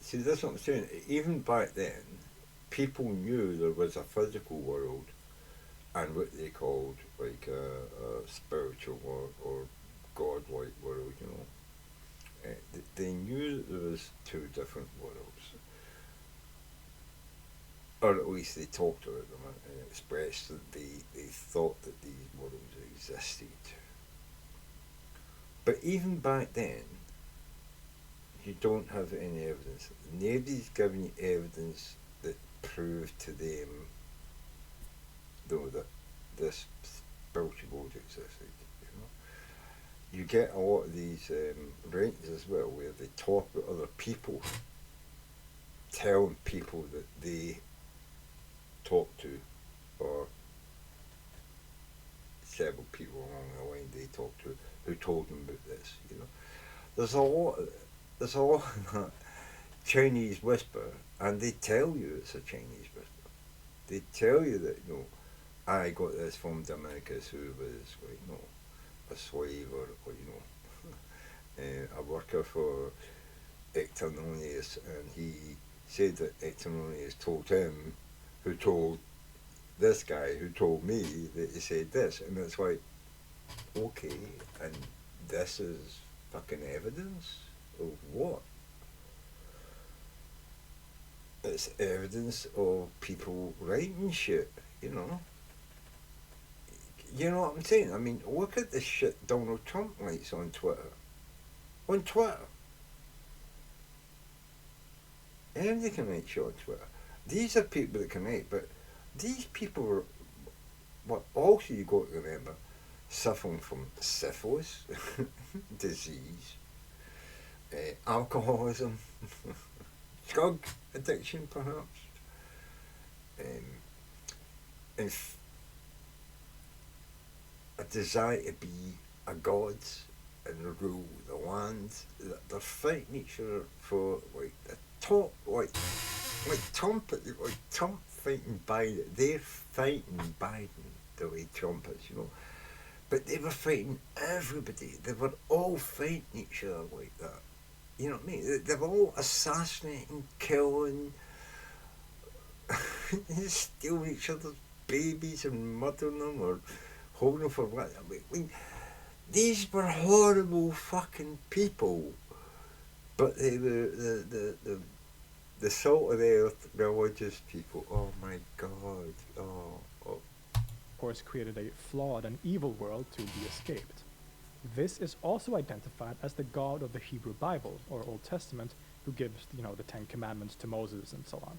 See, that's what I'm saying. Even back then, people knew there was a physical world and what they called like a spiritual or godlike world, you know. They knew that there was two different worlds. Or at least they talked about them and expressed that they thought that these worlds existed. But even back then, you don't have any evidence. Nobody's given you evidence that proved to them, though, that this spiritual world existed. You know, you get a lot of these writings as well, where they talk about other people, telling people that they talked to, or several people along the line they talked to, who told them about this. You know, there's a lot of that Chinese whisper, and they tell you it's a Chinese whisper. They tell you that, you know, I got this from Dominicus, who was, like, you know, a slave, or you know, a worker for Ectononius, and he said that Ectononius told him, who told this guy, who told me that he said this, and it's like, okay, and this is fucking evidence of what? It's evidence of people writing shit, you know. You know what I'm saying? I mean, look at the shit Donald Trump writes on Twitter. On Twitter. Anybody can write shit on Twitter. These are people that can write, but these people are, what also you got to remember, suffering from syphilis, disease, alcoholism, drug addiction perhaps, and a desire to be a god and rule the land. They're fighting each other for like the top, like Trump fighting Biden. They're fighting Biden the way Trump is, you know. But they were fighting everybody. They were all fighting each other like that. You know what I mean? They were all assassinating, killing, stealing each other's babies and murdering them or holding them for what? I mean, these were horrible fucking people. But they were the salt of the earth religious people. Oh my God. Oh. Of course, created a flawed and evil world to be escaped. This is also identified as the God of the Hebrew Bible, or Old Testament, who gives, you know, the Ten Commandments to Moses and so on.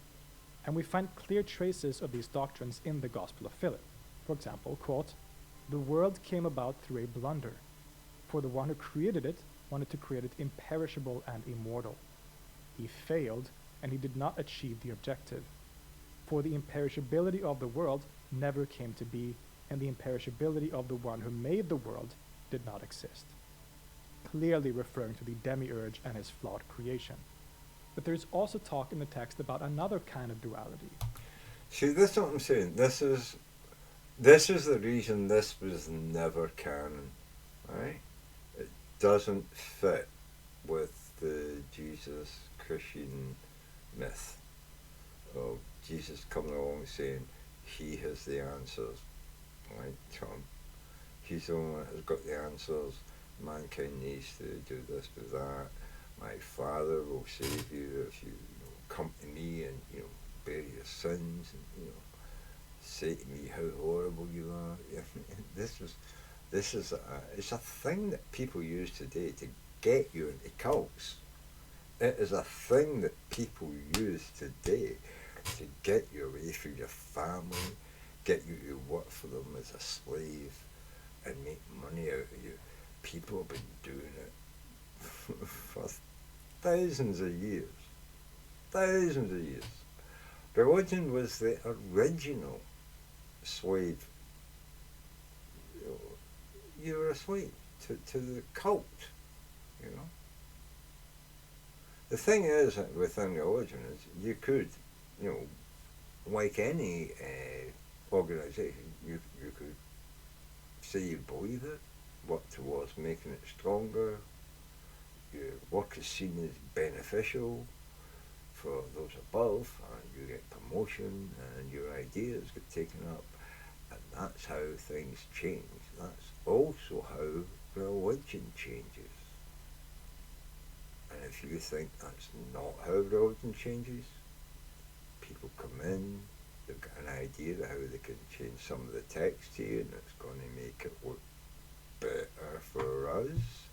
And we find clear traces of these doctrines in the Gospel of Philip. For example, quote, "The world came about through a blunder, for the one who created it wanted to create it imperishable and immortal. He failed, and he did not achieve the objective. For the imperishability of the world never came to be, and the imperishability of the one who made the world did not exist." Clearly referring to the demiurge and his flawed creation. But there is also talk in the text about another kind of duality. See, this is what I'm saying. This is the reason this was never canon, right? It doesn't fit with the Jesus Christian myth of Jesus coming along saying he has the answers, right? Trump. He's the one that has got the answers. Mankind needs to do this, do that. My Father will save you if you, come to me and bear your sins and say to me how horrible you are. This is it's a thing that people use today to get you into cults. It is a thing that people use today to get you away from your family, get you to work for them as a slave, and make money out of you. People have been doing it for thousands of years. Thousands of years. Religion was the original slave. You were a slave to the cult, you know. The thing is that within religion is you could, you know, like any organisation, you could say you believe it, work towards making it stronger, your work is seen as beneficial for those above, and you get promotion and your ideas get taken up, and that's how things change. That's also how religion changes. And if you think that's not how religion changes, people come in, they've got an idea of how they can change some of the text here, and it's going to make it look better for us.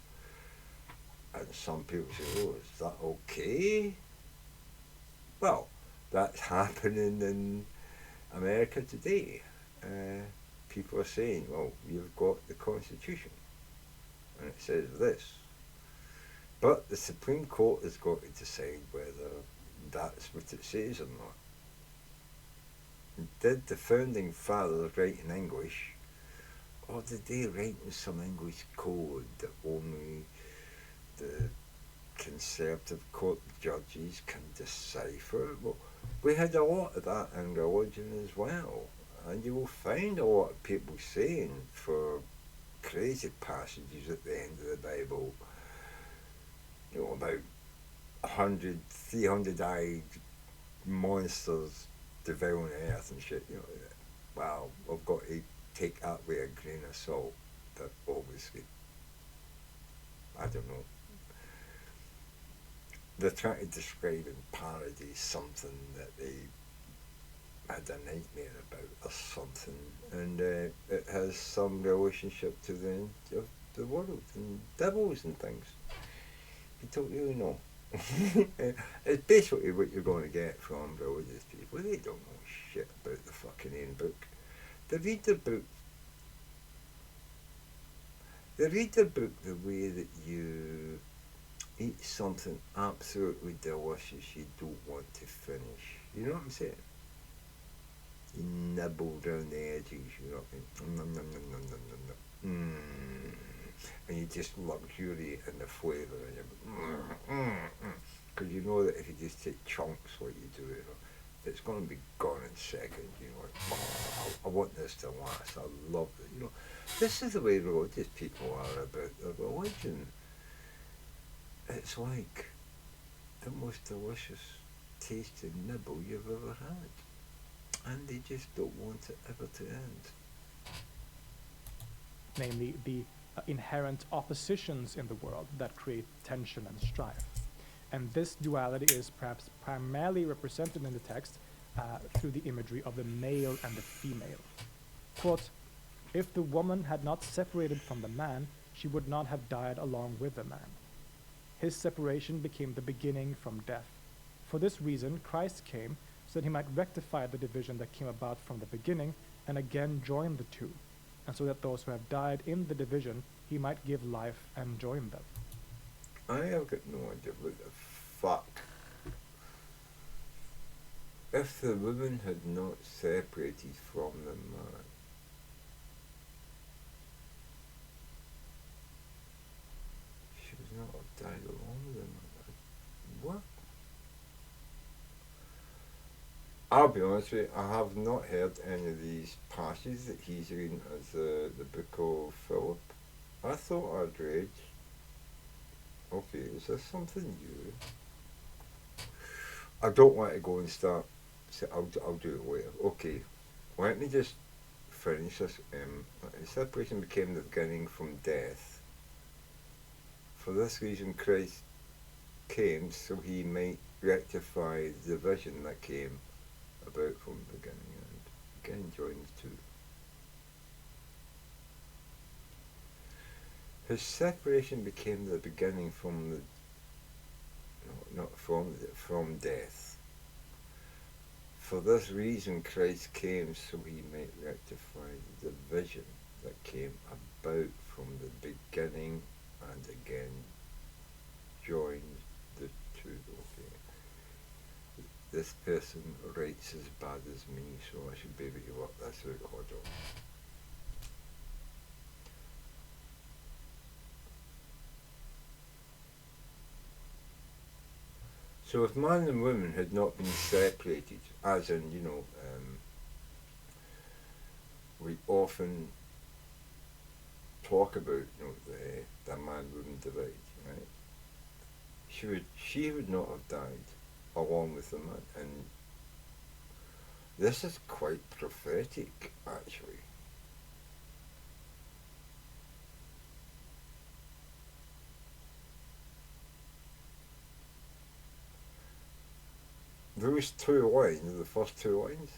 And some people say, oh, is that okay? Well, that's happening in America today. People are saying, well, you've got the Constitution, and it says this. But the Supreme Court has got to decide whether that's what it says or not. Did the founding fathers write in English, or did they write in some English code that only the conservative court judges can decipher? Well, we had a lot of that in religion as well, and you will find a lot of people saying for crazy passages at the end of the Bible, you know, about 100, 300-eyed monsters devouring the earth and shit, you know. Well, we've got to take that with a grain of salt, but obviously, I don't know. They're trying to describe in parody something that they had a nightmare about or something, and it has some relationship to the end of the world and devils and things. You don't really know. It's basically what you're going to get from religious people. They don't know shit about the fucking book. They read the book. They read the book the way that you eat something absolutely delicious you don't want to finish. You know what I'm saying? You nibble down the edges, you know what I mean? Nom, nom, nom, nom, nom, nom, nom. And you just luxuriate in the flavour, and because you know that if you just take chunks like you do, it's going to be gone in seconds. You know, like, oh, I want this to last. I love it. You know, this is the way religious people are about their religion. It's like the most delicious tasting nibble you've ever had, and they just don't want it ever to end. Namely, the inherent oppositions in the world that create tension and strife. And this duality is perhaps primarily represented in the text through the imagery of the male and the female. Quote, if the woman had not separated from the man, she would not have died along with the man. His separation became the beginning from death. For this reason, Christ came so that he might rectify the division that came about from the beginning and again join the two, and so that those who have died in the division, he might give life and join them. I have got no idea what the fuck. If the woman had not separated from the man, she was not have died along with the man. What? I'll be honest with you, I have not heard any of these passages that he's reading as the book of Philip. I thought I'd read. Okay, is this something new? I don't want to go and start. I'll do it later. Okay, let me just finish this. Separation became the beginning from death. For this reason, Christ came so he might rectify the division that came about from the beginning, and again joins two. His separation became the beginning from the from death. For this reason Christ came so he might rectify the division that came about from the beginning and again person writes as bad as me, so I should be able to work this out. Hold on. So if man and woman had not been separated, as in, we often talk about, the man-woman divide, right? She would not have died along with the man, and this is quite prophetic, actually. Those two lines, the first two lines,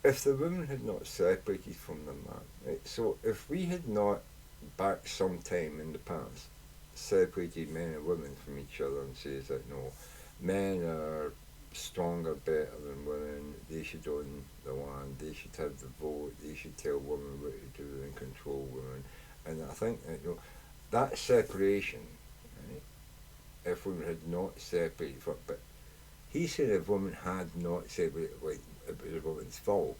if the woman had not separated from the man, right? So if we had not, back some time in the past, separated men and women from each other and says that no, men are stronger, better than women, they should own the land, they should have the vote, they should tell women what to do and control women. And I think that, that separation, right, if women had not separated from, but he said if women had not separated, like it was a woman's fault.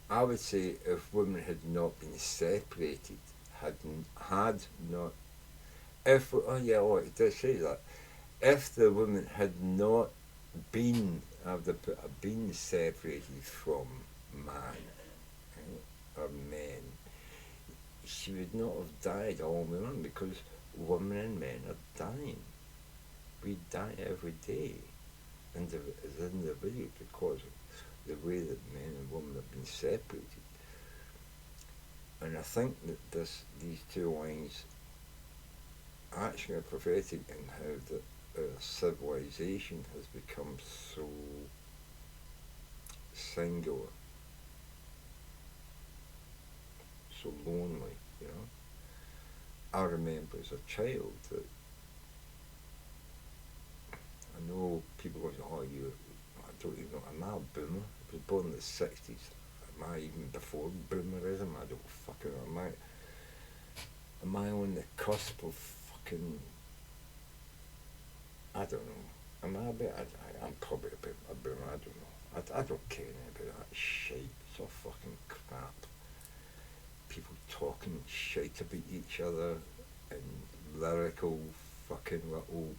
I would say if women had not been separated, had not, if, oh yeah, oh, it does say that, if the woman had not been, been separated from man, right, or men, she would not have died all women, because women and men are dying. We die every day as individuals because of the way that men and women have been separated. And I think that these two lines actually are prophetic in how our civilization has become so singular, so lonely, I remember as a child that I know people go, oh, I don't even know, am I a boomer? I was born in the 60s. Am I even before boomerism? I don't fucking know. Am I on the cusp of fucking, I don't know. Am I a bit, I'm probably a bit a boomer, I don't know. I don't care anything about that shit. It's all fucking crap. People talking shit about each other and lyrical fucking little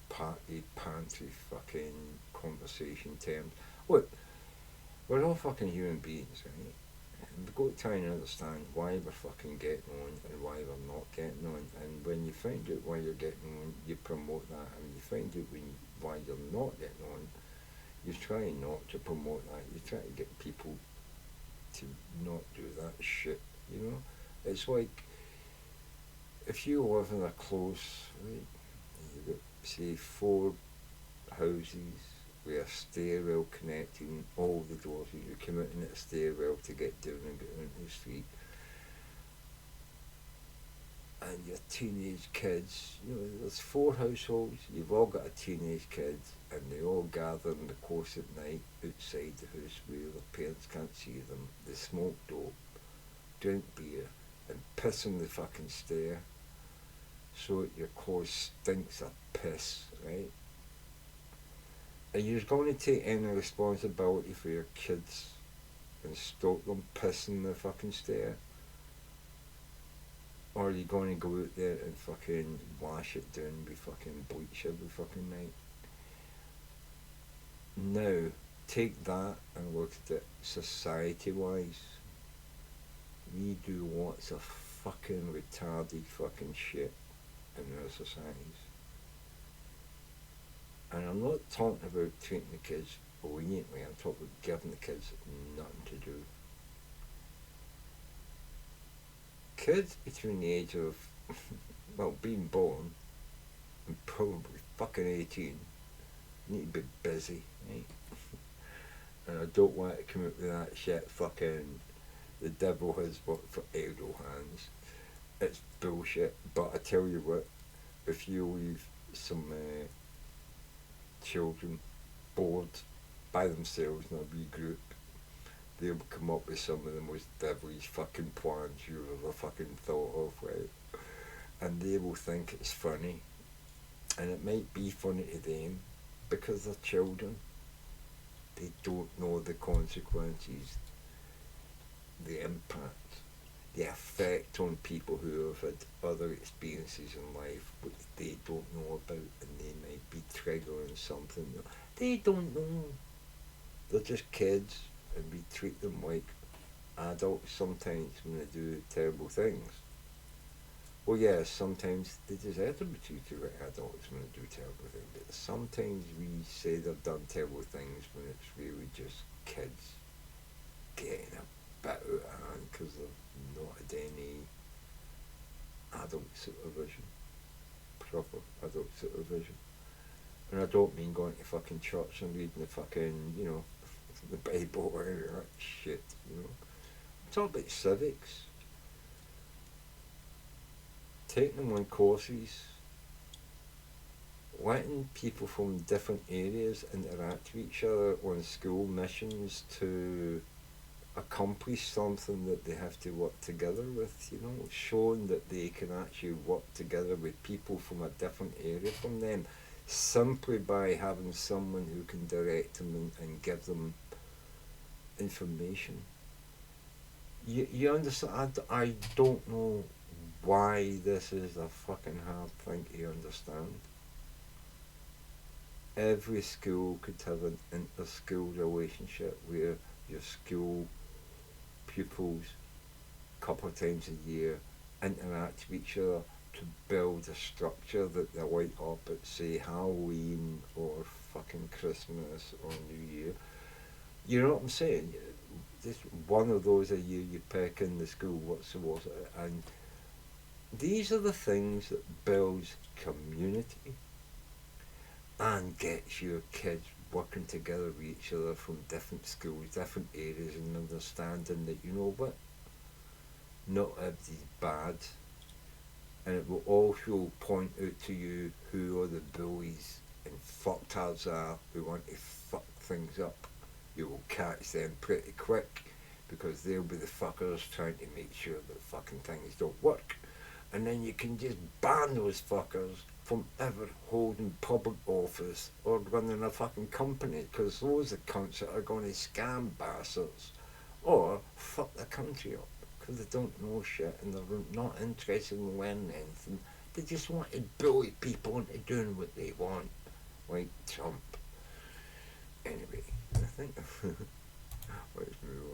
party pantry fucking conversation terms. Look, we're all fucking human beings, right? And we've got to try and understand why we're fucking getting on and why we're not getting on. And when you find out why you're getting on, you promote that. And when you find out why you're not getting on, you try not to promote that. You try to get people to not do that shit, It's like, if you live in a close, right, you've got, say, 4 houses with a stairwell connecting all the doors, you come out in a stairwell to get down and get into the street, and your teenage kids, there's 4 households, you've all got a teenage kid, and they all gather in the course at night outside the house where their parents can't see them, they smoke dope, drink beer, and piss on the fucking stair, so that your clothes stinks of piss, right? Are you going to take any responsibility for your kids and stop them pissing the fucking stair? Or are you going to go out there and fucking wash it down with fucking bleach every fucking night? Now, take that and look at it society-wise. We do lots of fucking retarded fucking shit in our societies. And I'm not talking about treating the kids leniently, I'm talking about giving the kids nothing to do. Kids between the age of, well, being born and probably fucking 18 need to be busy, right? And I don't want to come up with that shit fucking, the devil has worked for idle hands. It's bullshit, but I tell you what, if you leave some children bored by themselves in a wee group, they'll come up with some of the most devilish fucking plans you've ever fucking thought of, right? and they will think it's funny, and it might be funny to them because they're children. They don't know the consequences, the impact, the effect on people who have had other experiences in life which they don't know about, and they might be triggering something. They don't know. They're just kids, and we treat them like adults sometimes when they do terrible things. Well, yeah, sometimes they deserve to be treated like adults when they do terrible things, but sometimes we say they've done terrible things when it's really just kids getting a bit out of hand because they've not had any adult supervision, proper adult supervision. And I don't mean going to fucking church and reading the fucking, the Bible or any of that shit. I'm talking about civics. Taking them on courses, letting people from different areas interact with each other on school missions to accomplish something that they have to work together with, showing that they can actually work together with people from a different area from them simply by having someone who can direct them and give them information. You understand? I don't know why this is a fucking hard thing to understand. Every school could have an inter-school relationship where your school pupils, a couple of times a year, interact with each other to build a structure that they light up at, say, Halloween or fucking Christmas or New Year. You know what I'm saying? Just one of those a year you pick in the school, what's the water, and these are the things that builds community and gets your kids working together with each other from different schools, different areas, and understanding that, you know what, not everybody's bad, and it will also point out to you who are the bullies and fucktards are who want to fuck things up. You will catch them pretty quick because they'll be the fuckers trying to make sure that fucking things don't work. And then you can just ban those fuckers from ever holding public office or running a fucking company, because those are cunts that are going to scam bastards or fuck the country up because they don't know shit and they're not interested in learning anything. They just want to bully people into doing what they want, like Trump. Anyway, I think let's move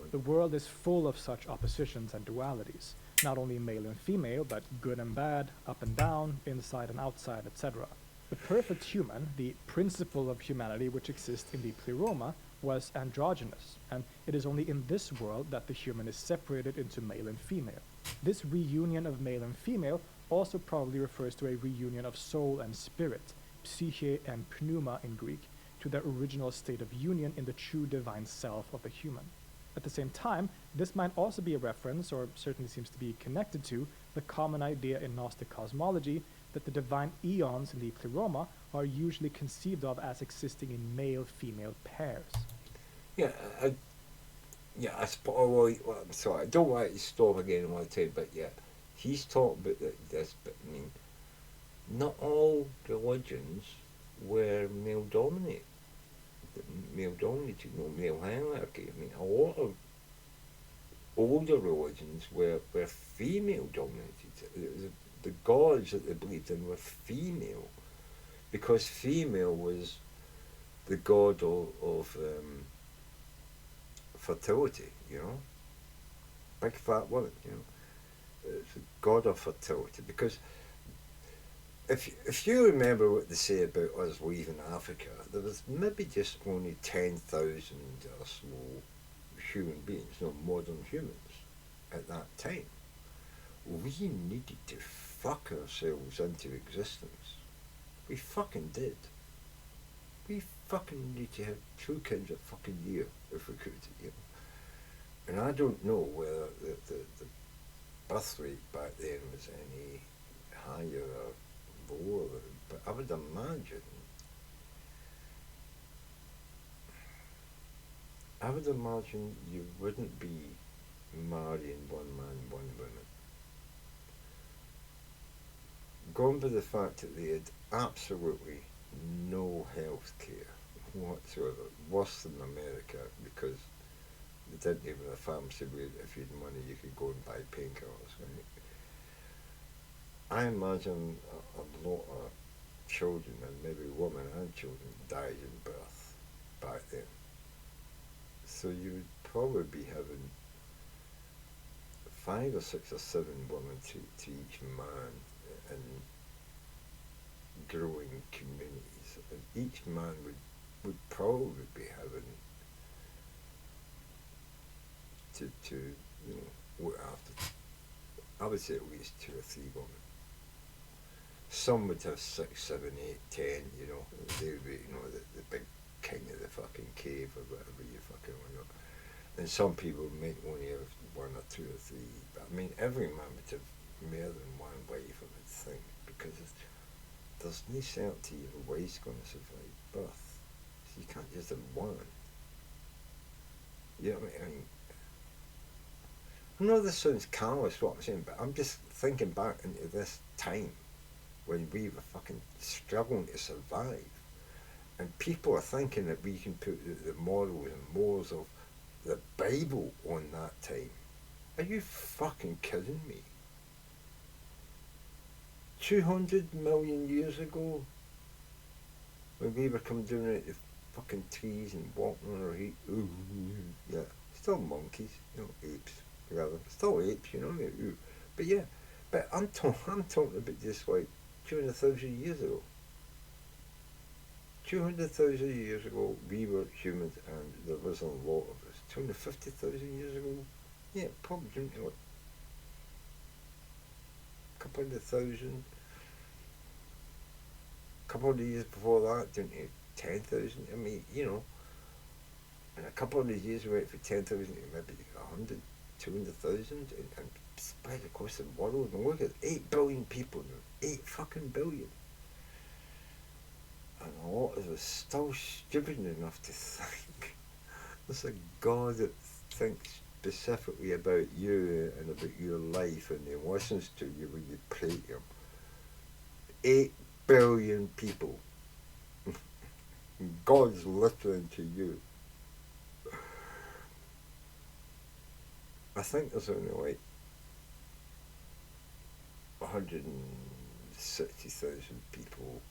on. The world is full of such oppositions and dualities, not only male and female, but good and bad, up and down, inside and outside, etc. The perfect human, the principle of humanity which exists in the pleroma, was androgynous, and it is only in this world that the human is separated into male and female. This reunion of male and female also probably refers to a reunion of soul and spirit, psyche and pneuma in Greek, to their original state of union in the true divine self of the human. At the same time, this might also be a reference, or certainly seems to be connected to, the common idea in Gnostic cosmology that the divine eons in the pleroma are usually conceived of as existing in male-female pairs. Yeah, I'm sorry, I don't want to stop again one time, but yeah, he's talking about this, but I mean, not all religions were male dominated. Male dominated, male hierarchy. I mean, a lot of older religions were female dominated. The gods that they believed in were female, because female was the god of fertility, big fat woman, it's the god of fertility. Because if you remember what they say about us leaving Africa, there was maybe just only 10,000 or so human beings, modern humans, at that time. We needed to fuck ourselves into existence. We fucking did. We fucking need to have 2 kids a fucking year if we could, And I don't know whether the birth rate back then was any higher or lower, but I would imagine you wouldn't be marrying one man, one woman. gone by the fact that they had absolutely no health care whatsoever, worse than America, because they didn't even have a pharmacy where if you had money you could go and buy painkillers, right? I imagine a lot of children, and maybe women and children, died in birth back then. So you would probably be having 5 or 6 or 7 women to each man in growing communities. And each man would probably be having to look after, I would say, at least 2 or 3 women. Some would have 6, 7, 8, 10, they would be, the big king of the fucking cave or whatever you fucking want. And some people might only have 1 or 2 or 3. But I mean, every man would have more than one wife, I would think, because there's no certainty your wife's going to survive birth. So you can't just have one. You know what I mean? I know this sounds callous, what I'm saying, but I'm just thinking back into this time when we were fucking struggling to survive. And people are thinking that we can put the morals and mores of the Bible on that time. Are you fucking kidding me? 200 million years ago, when we were coming down out the fucking trees and walking on our feet, yeah, still monkeys, apes, rather, still apes, but yeah, but I'm talking about just like 200,000 years ago. 200,000 years ago, we were humans, and there was a lot of us. 250,000 years ago, yeah, probably like a couple of thousand. A couple of years before that, down to 10,000. I mean, and a couple of years we went from 10,000 to maybe 100, 200,000, and spread across the world. And look at 8 billion people now. 8 fucking billion. And a lot of us still stupid enough to think there's a God that thinks specifically about you and about your life, and he listens to you when you pray to him. 8 billion people. God's listening to you. I think there's only like 160,000 people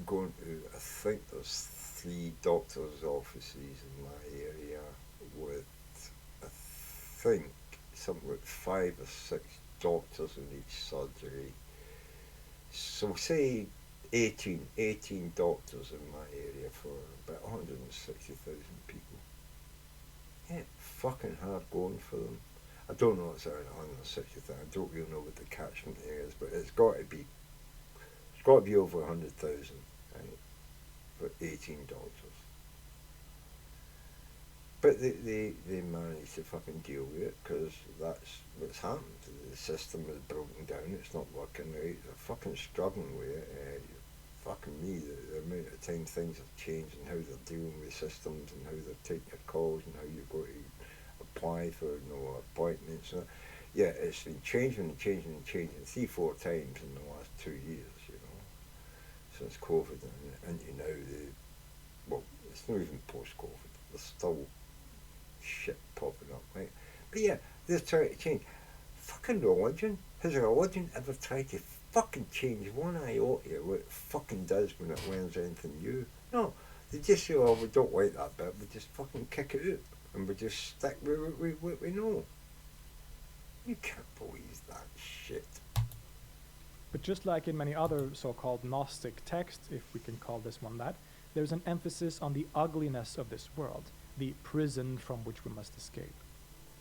going to, I think there's 3 doctors' offices in my area with, I think, something like 5 or 6 doctors in each surgery. So say 18 doctors in my area for about 160,000 people. Yeah, fucking hard going for them. I don't know what's around 160,000. I don't really know what the catchment area is, but it's got to be over 100,000, right, for 18 doctors. But they managed to fucking deal with it, because that's what's happened. The system is broken down, it's not working right, they're fucking struggling with it. Fucking me, the amount of time things have changed, and how they're dealing with systems, and how they're taking your calls, and how you've got to apply for appointments. And yeah, it's been changing 3-4 times in the last 2 years, since COVID, and well, it's not even post-COVID, there's still shit popping up, right? But yeah, they're trying to change. Fucking religion? Has a religion ever tried to fucking change one iota what it fucking does when it learns anything new? No, they just say, oh, we don't like that bit, we just fucking kick it out, and we just stick with what we know. You can't believe that shit. But just like in many other so-called Gnostic texts, if we can call this one that, there's an emphasis on the ugliness of this world, the prison from which we must escape.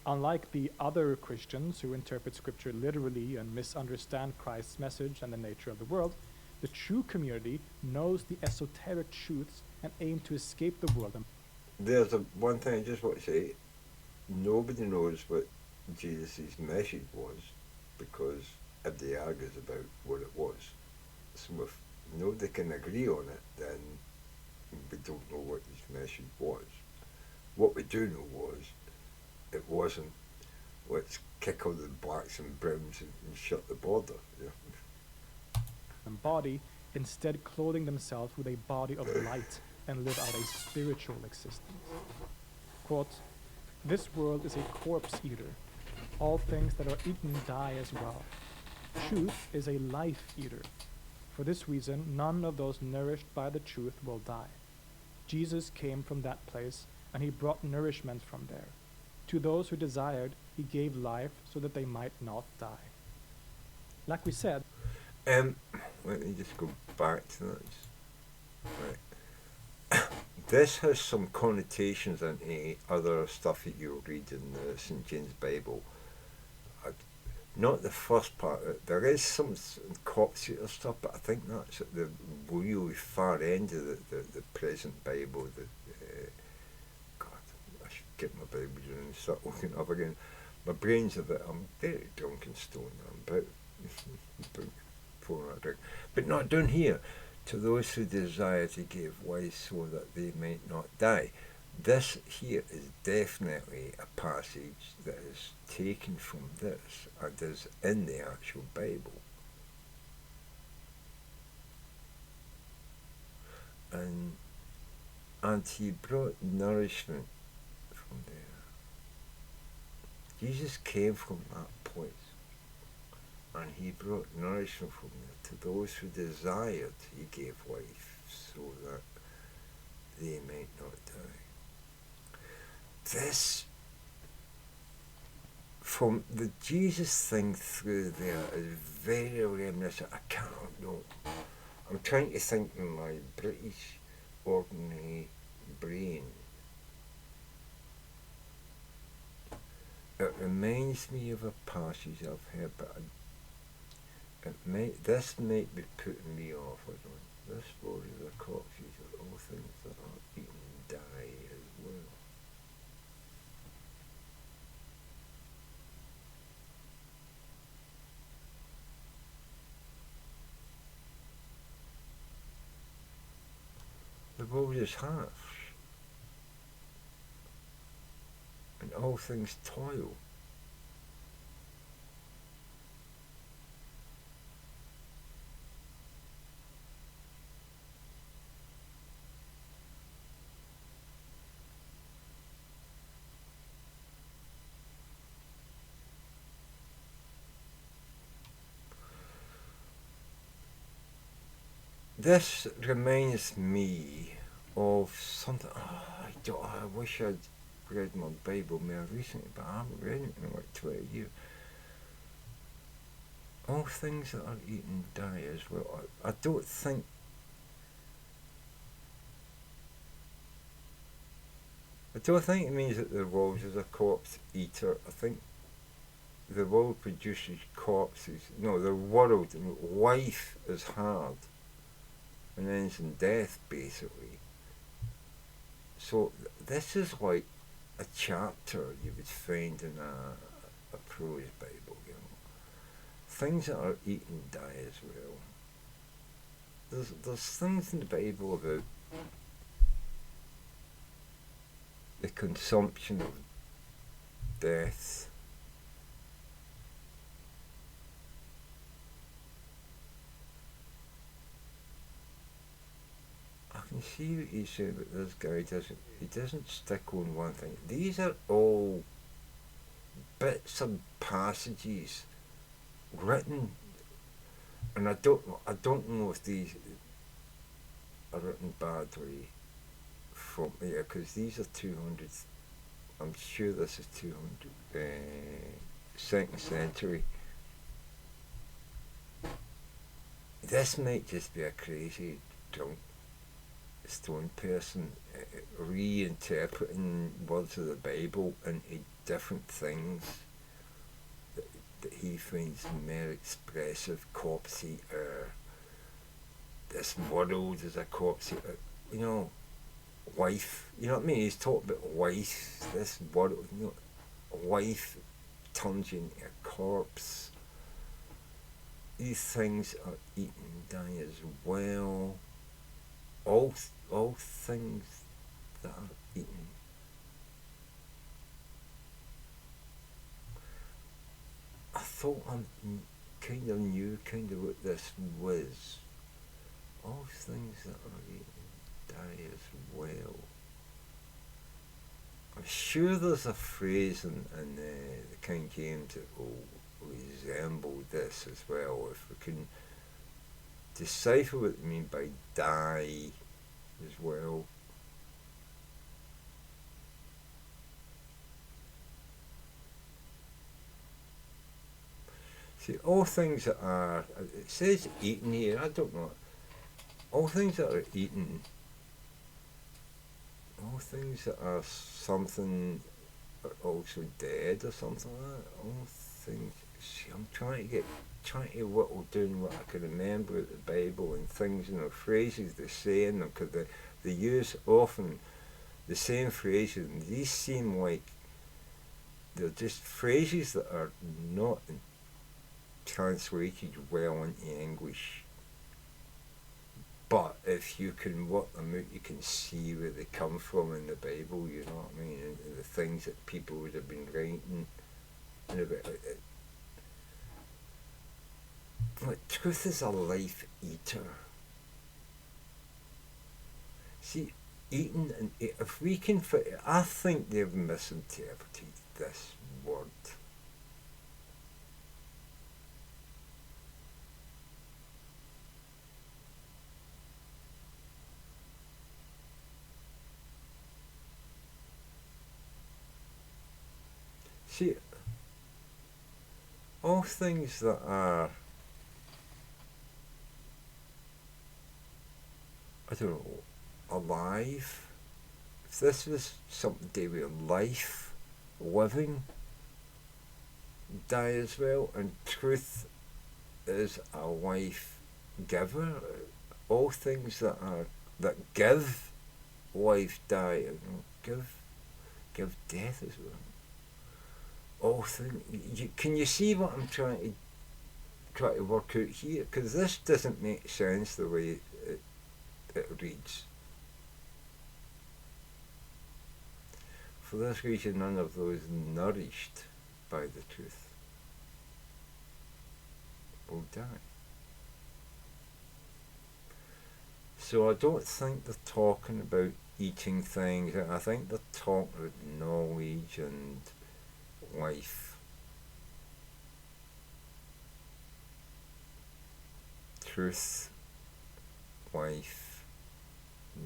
Unlike the other Christians who interpret scripture literally and misunderstand Christ's message and the nature of the world, the true community knows the esoteric truths and aim to escape the world. There's one thing I just want to say. Nobody knows what Jesus' message was, because everybody argues about what it was. So if nobody can agree on it, then we don't know what his message was. What we do know was, it wasn't let's kick all the blacks and browns and shut the border. Yeah. And body, instead clothing themselves with a body of light and live out a spiritual existence. Quote, "This world is a corpse eater. All things that are eaten die as well. Truth is a life eater. For this reason, none of those nourished by the truth will die. Jesus came from that place, and he brought nourishment from there. To those who desired, he gave life so that they might not die." Like we said, Um, Let me just go back to that. Right. This has some connotations into other stuff that you'll read in the St. James Bible. Not the first part. There is some corpse eater stuff, but I think that's at the really far end of the present Bible. God, I should get my Bible and start looking up again. My brain's a bit. I'm very drunk and stoned. I'm about 4 hours drink, but not down here. To those who desire to give life so that they might not die. This here is definitely a passage that is taken from this and is in the actual Bible. And he brought nourishment from there. Jesus came from that place, and he brought nourishment from there. To those who desired, he gave life so that they might not die. This, from the Jesus thing through there, is very reminiscent. I can't know. I'm trying to think in my British ordinary brain. It reminds me of a passage I've heard, but this might be putting me off. I don't. This world is a corpses of all things that are eaten die as well. The world is harsh, and all things toil. This reminds me of something. I wish I'd read my Bible more recently, but I haven't read it in like 20 years. All things that are eaten die as well. I don't think. I don't think it means that the world is a corpse eater. I think the world produces corpses. No, the world, life is hard and ends in death, basically. So this is like a chapter you would find in a prose Bible, you know. Things that are eaten die as well. There's things in the Bible about the consumption of death. I can see what he's saying, but this guy doesn't stick on one thing. These are all bits and passages written, and I don't know if these are written badly from here, because these are 200. I'm sure this is 200 2nd century. This might just be a crazy drunk stone person reinterpreting words of the Bible into different things that he finds more expressive. Corpse eater. This world is a corpse eater. You know, wife. You know what I mean? He's talking about wife. This world. You know, wife turns you into a corpse. These things are eaten, die as well. All things that are eaten. thought I kind of knew kind of what this was. All things that are eaten die as well. I'm sure there's a phrase in the King James that will resemble this as well. If we can decipher what they mean by die as well. See, all things that are, it says eaten here, I don't know, all things that are eaten, all things that are something are also dead or something like that, all things, see, I'm trying to whittle down what I can remember of the Bible and things, phrases they say in them, because they use often the same phrases, and these seem like they're just phrases that are not translated well into English. But if you can work them out, you can see where they come from in the Bible, you know what I mean? And the things that people would have been writing. And about it. Like, truth is a life eater. See, eating, and if we can, I think they've misinterpreted this word. See, all things that are, I don't know, alive, if this was something to do with life, living, die as well, and truth is a life giver. All things that give life die, give death as well. All things. Can you see what I'm trying to work out here? Because this doesn't make sense the way it reads. For this reason, none of those nourished by the truth will die. So I don't think they're talking about eating things. I think they're talking about knowledge and life. Truth, life,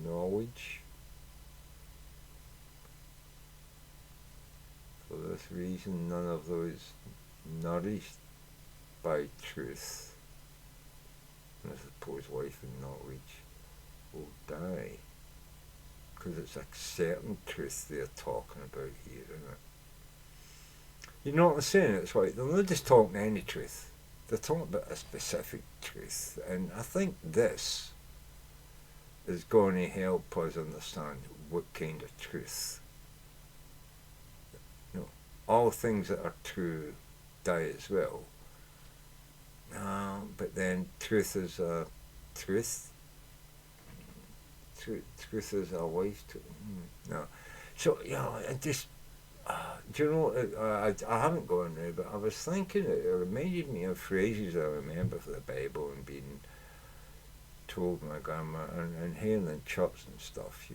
knowledge. For this reason, none of those nourished by truth, and I suppose life and knowledge, will die. Because it's a certain truth they're talking about here, isn't it? You know what I'm saying? It's like they're not just talking any truth. They're talking about a specific truth. And I think this is going to help us understand what kind of truth. All things that are true die as well. But then truth is a truth. Truth is a life. No. So, I just... do you know, I haven't gone now, but I was thinking, it reminded me of phrases I remember for the Bible and being told my grandma and hearing in church and stuff,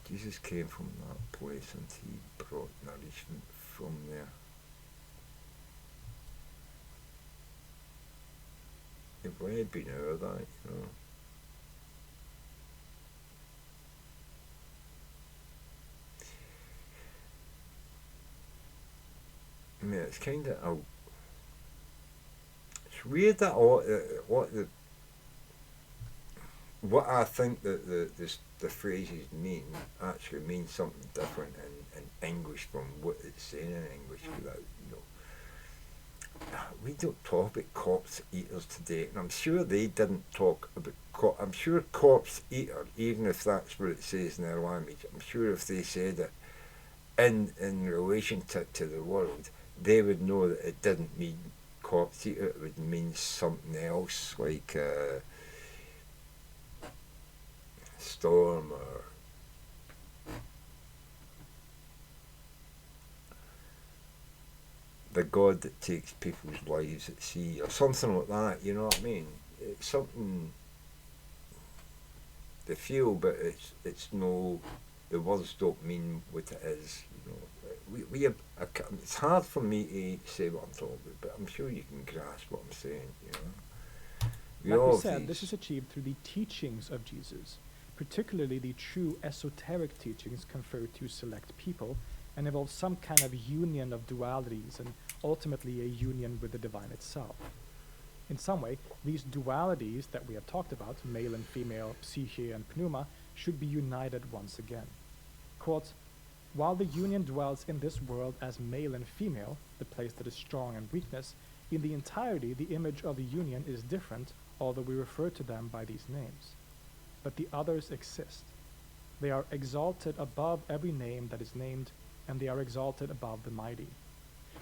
Jesus came from that place and he brought nourishment from there. If we had been out of that, I mean, it's kind of it's weird that what I think that the phrases mean actually means something different in English from what it's saying in English. Without, we don't talk about corpse eaters today, and I'm sure they didn't talk about. I'm sure corpse eater, even if that's what it says in their language, I'm sure if they said it in relation to the world, they would know that it didn't mean corpse eater. It would mean something else, like storm or the God that takes people's lives at sea or something like that. You know what I mean? It's something they feel, but it's no. The words don't mean what it is. You know, we have. It's hard for me to say what I'm talking about, but I'm sure you can grasp what I'm saying. You know, we Like we all have said, this these. is achieved through the teachings of Jesus, particularly the true esoteric teachings conferred to select people and involve some kind of union of dualities and ultimately a union with the divine itself. In some way, these dualities that we have talked about, male and female, psyche and pneuma, should be united once again. Quote, while the union dwells in this world as male and female, the place that is strong and weakness, in the entirety the image of the union is different, although we refer to them by these names. But the others exist. They are exalted above every name that is named, and they are exalted above the mighty.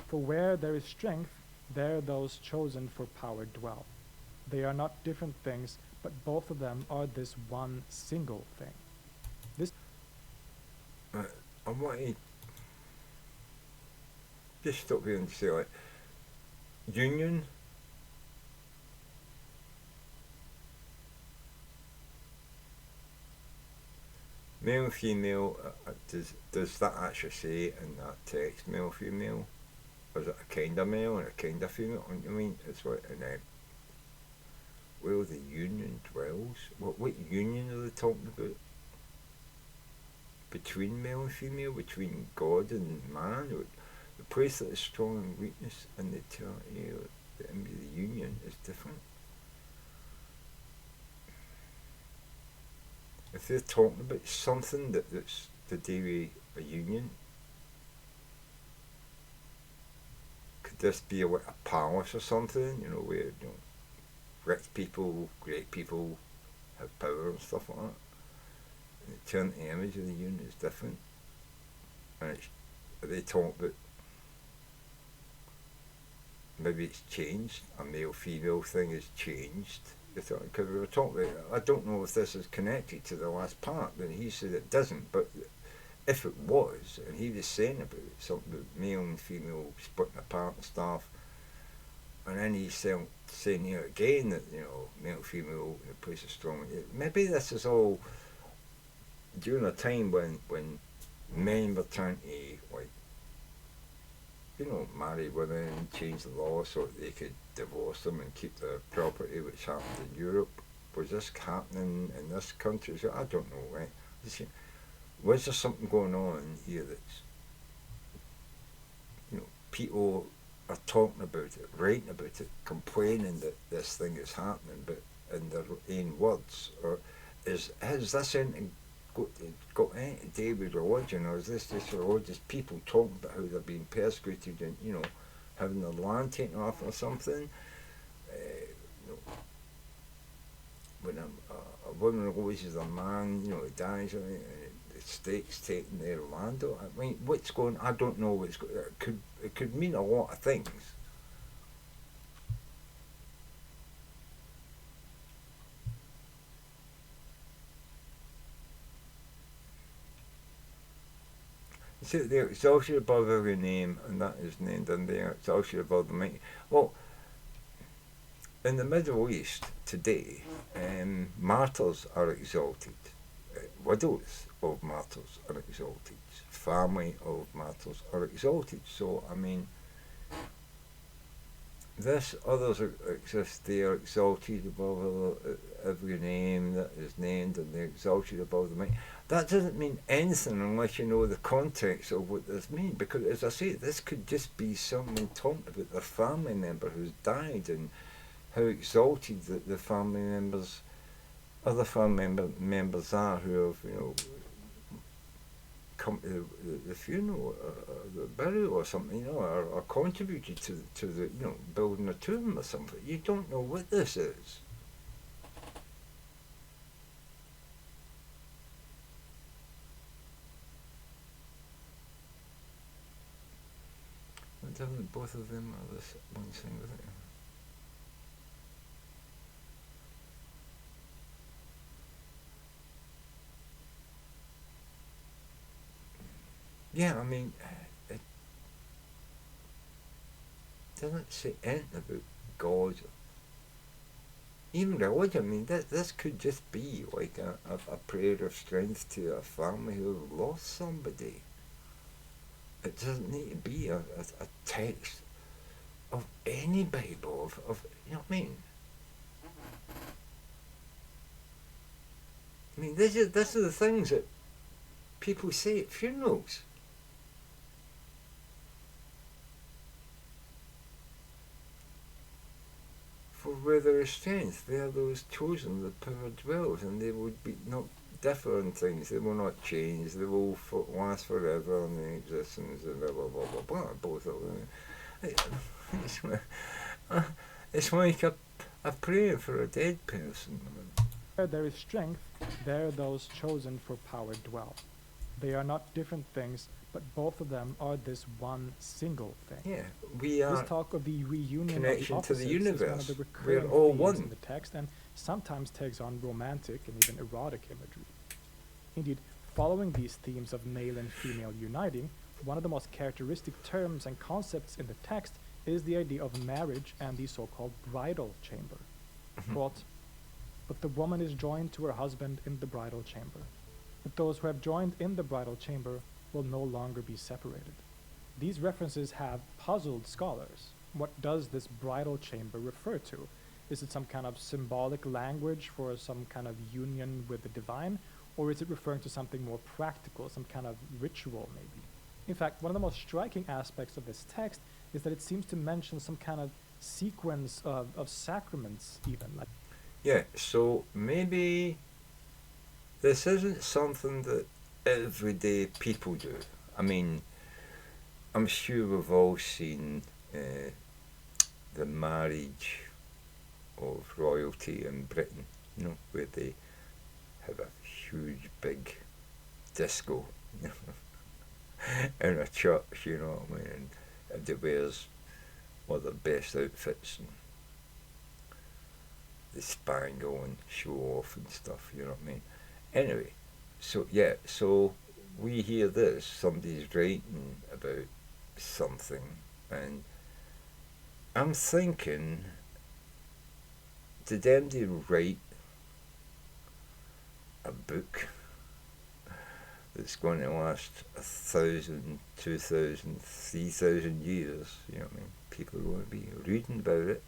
For where there is strength, there those chosen for power dwell. They are not different things, but both of them are this one single thing. This I want to just stop here and say like union. Male, female, does that actually say in that text male, female? Or is it a kind of male and a kind of female? I mean, it's what, and then where the union dwells. What union are they talking about? Between male and female, between God and man, or the place that is strong and weakness and the eternity, or the union is different. If they're talking about something that's to do with a union, could this be a palace or something? You know, where rich people, great people have power and stuff like that. And the eternity image of the union is different, and they talk about maybe it's changed. A male-female thing has changed. Because we were talking about, I don't know if this is connected to the last part, but he said it doesn't. But if it was, and he was saying about it, something about male and female splitting apart and stuff, and then he's saying here again that, you know, male, female, the place is strong. Maybe this is all during a time when men were trying to, like, you know, marry women and change the law so that they could divorce them and keep their property, which happened in Europe. Was this happening in this country? So I don't know, right? Was there something going on here that's, you know, people are talking about it, writing about it, complaining that this thing is happening, but in their own words? Or has this anything got anything to do with religion, or is this just religious people talking about how they're being persecuted and, you know, having their land taken off or something? You know, when a woman loses a man, you know, he dies, and the state's taking their land. I mean, what's going? I don't know what's going. It could mean a lot of things. See, there, exalted above every name, and that is named in there. Exalted above the mighty. Well, in the Middle East today, martyrs are exalted. Widows of martyrs are exalted. Family of martyrs are exalted. So, I mean, this others exist. They are exalted above every name that is named, and they're exalted above the mighty. That doesn't mean anything unless you know the context of what this means. Because, as I say, this could just be someone talking about their family member who's died and how exalted the family members, other family members are who have, you know, come to the funeral or the burial or something, you know, or contributed to the, you know, building a tomb or something. You don't know what this is. Both of them are this one single thing. Yeah, I mean, doesn't say anything about God. Even religion, I mean, this could just be like a prayer of strength to a family who have lost somebody. It doesn't need to be a text of any Bible, of you know what I mean? I mean, this are the things that people say at funerals. For where there is strength, there those chosen, the power dwells, and they would be not differ in things. They will not change. They will last forever in the existence and blah blah blah blah blah. Both of them. It's like a prayer for a dead person. Where there is strength, there those chosen for power dwell. They are not different things, but both of them are this one single thing. Yeah, we are. This talk of the reunion Connection of the to the opposites is one universe. of the We're recurring all themes one. in the text, and sometimes takes on romantic and even erotic imagery. Indeed, following these themes of male and female uniting, one of the most characteristic terms and concepts in the text is the idea of marriage and the so-called bridal chamber. Quote, "But the woman is joined to her husband in the bridal chamber. But those who have joined in the bridal chamber will no longer be separated." These references have puzzled scholars. What does this bridal chamber refer to? Is it some kind of symbolic language for some kind of union with the divine? Or is it referring to something more practical, some kind of ritual maybe? In fact, one of the most striking aspects of this text is that it seems to mention some kind of sequence of sacraments even. Like Yeah, so maybe this isn't something that everyday people do. I mean, I'm sure we've all seen the marriage of royalty in Britain, you know, where they have a huge big disco, you know, in a church, you know what I mean, and everybody wears one of the best outfits and the spangle and show off and stuff, you know what I mean. Anyway, so yeah, so we hear this, somebody's writing about something, and I'm thinking, did anybody write a book that's going to last 1,000, 2,000, 3,000 years? You know what I mean? People are going to be reading about it,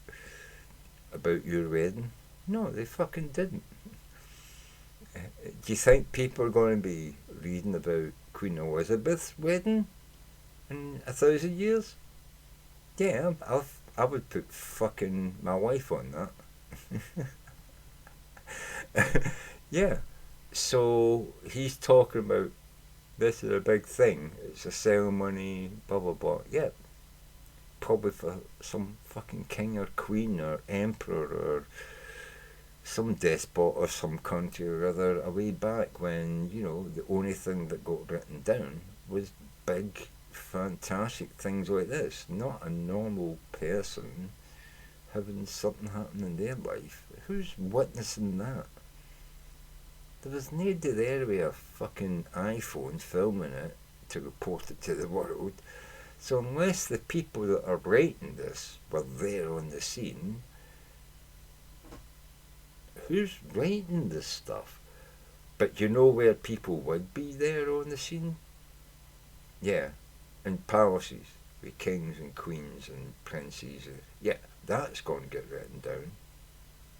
about your wedding. No, they fucking didn't. Do you think people are going to be reading about Queen Elizabeth's wedding in 1,000 years? Yeah, I would put fucking my wife on that. Yeah. So he's talking about this is a big thing. It's a ceremony, blah blah blah. Yeah. Probably for some fucking king or queen or emperor or some despot of some country or other a way back when, you know, the only thing that got written down was big, fantastic things like this. Not a normal person having something happen in their life. Who's witnessing that? There was nobody there with a fucking iPhone filming it to report it to the world. So unless the people that are writing this were there on the scene, who's writing this stuff? But you know where people would be there on the scene? Yeah, in palaces with kings and queens and princes. Yeah, that's going to get written down.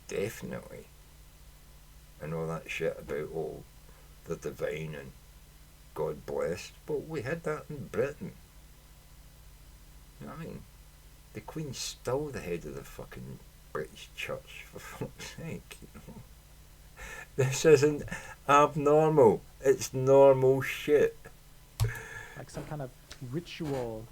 Definitely. And all that shit about, oh, the divine and God bless. But we had that in Britain. You know what I mean? The Queen's still the head of the fucking British church, for fuck's sake, you know. This isn't abnormal. It's normal shit. like some kind of ritual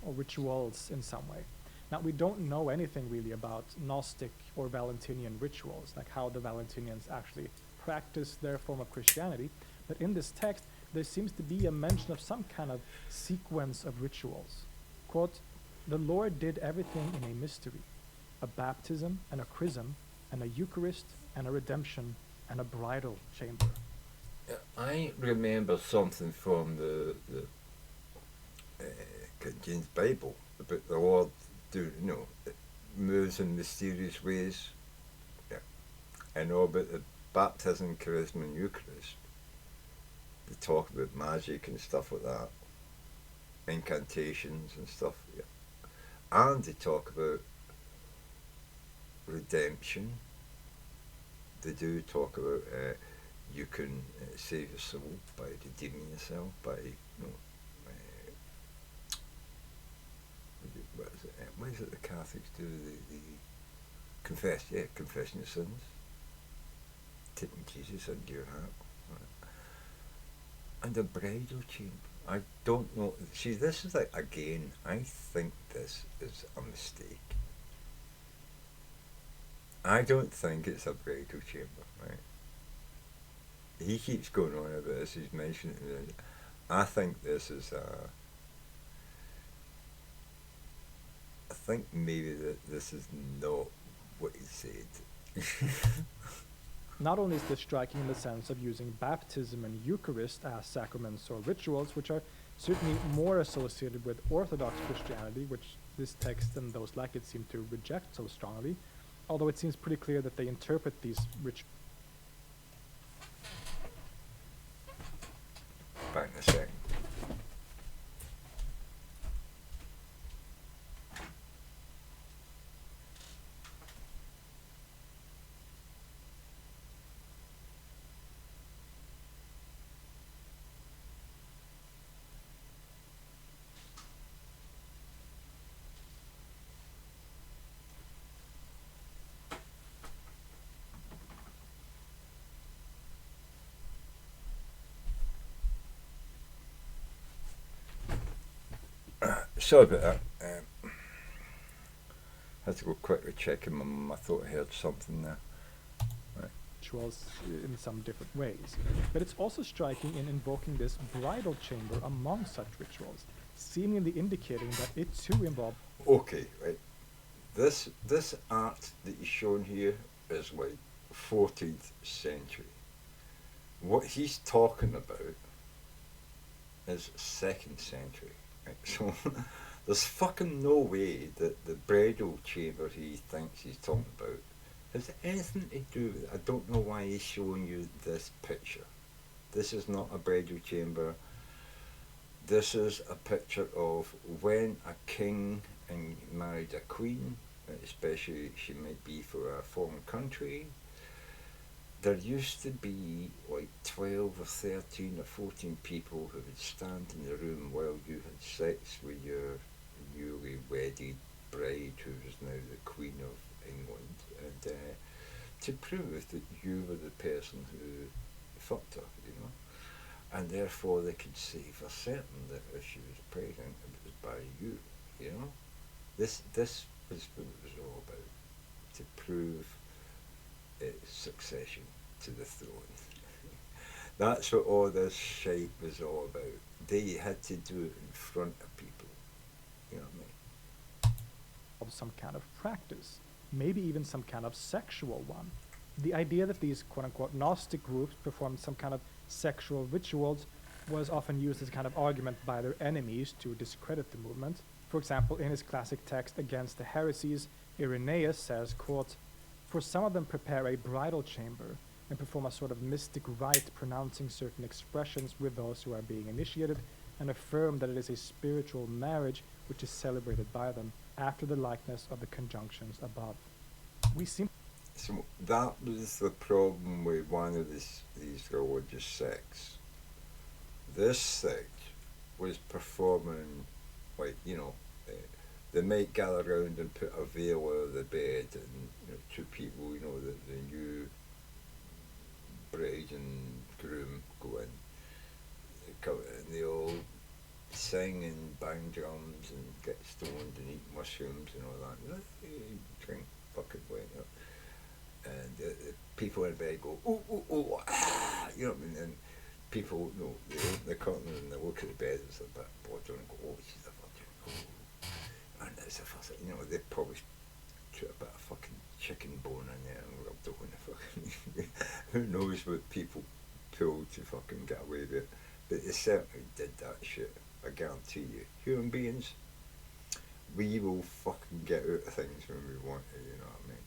or rituals in some way. Now, we don't know anything really about Gnostic or Valentinian rituals, like how the Valentinians actually practiced their form of Christianity, but in this text, there seems to be a mention of some kind of sequence of rituals. Quote, "The Lord did everything in a mystery, a baptism and a chrism, and a Eucharist and a redemption and a bridal chamber." I remember something from the King James Bible about the Lord do, moves in mysterious ways. Yeah. And all about the baptism, charisma, and Eucharist. They talk about magic and stuff like that, incantations and stuff. Yeah. And they talk about redemption. They do talk about you can save your soul by redeeming yourself by what is it the Catholics do? The confessing your sins, taking Jesus into your heart, right? And a bridal chamber. I don't know. See, this is like again. I think this is a mistake. I don't think it's a bridal chamber, right? He keeps going on about this. He's mentioning it. I think this is a. I think maybe that this is not what he said. Not only is this striking in the sense of using baptism and Eucharist as sacraments or rituals, which are certainly more associated with Orthodox Christianity, which this text and those like it seem to reject so strongly, although it seems pretty clear that they interpret these rituals. Back in a second. Sorry about that. Had to go quickly checking my mum. I thought I heard something there. Right. Rituals in some different ways. But it's also striking in invoking this bridal chamber among such rituals, seemingly indicating that it too involved. Okay, right. This art that you're showing here is like 14th century. What he's talking about is 2nd century. Right? So there's fucking no way that the bridal chamber he thinks he's talking about has anything to do with it. I don't know why he's showing you this picture. This is not a bridal chamber. This is a picture of when a king and married a queen, especially she might be for a foreign country. There used to be like 12 or 13 or 14 people who would stand in the room while you had sex with your newly wedded bride, who was now the Queen of England, and to prove that you were the person who fucked her, and therefore they could say for certain that if she was pregnant, it was by you, This was what it was all about, to prove its succession to the throne. That's what all this shite was all about. They had to do it in front of people, you know what I mean? Of some kind of practice, maybe even some kind of sexual one. The idea that these quote-unquote Gnostic groups performed some kind of sexual rituals was often used as a kind of argument by their enemies to discredit the movement. For example, in his classic text Against the Heresies, Irenaeus says, quote, "For some of them prepare a bridal chamber and perform a sort of mystic rite pronouncing certain expressions with those who are being initiated, and affirm that it is a spiritual marriage which is celebrated by them after the likeness of the conjunctions above." We seem. So that was the problem with one of these religious sects. This sect was performing, like, they might gather around and put a veil over the bed, and two people, the new bride and groom go in, and they all sing and bang drums and get stoned and eat mushrooms and all that. Drink fucking wine, and the people in bed go, ooh, ooh, ooh, ah, you know what I mean? And people, they open the curtain and they look at the bed, it's a bit blood and go, oh, she's a virgin, oh. And it's the first thing, they probably put a bit of fucking chicken bone in there and rubbed it on the fucking, who knows what people pulled to fucking get away with it. But they certainly did that shit, I guarantee you. Human beings, we will fucking get out of things when we want to, you know what I mean?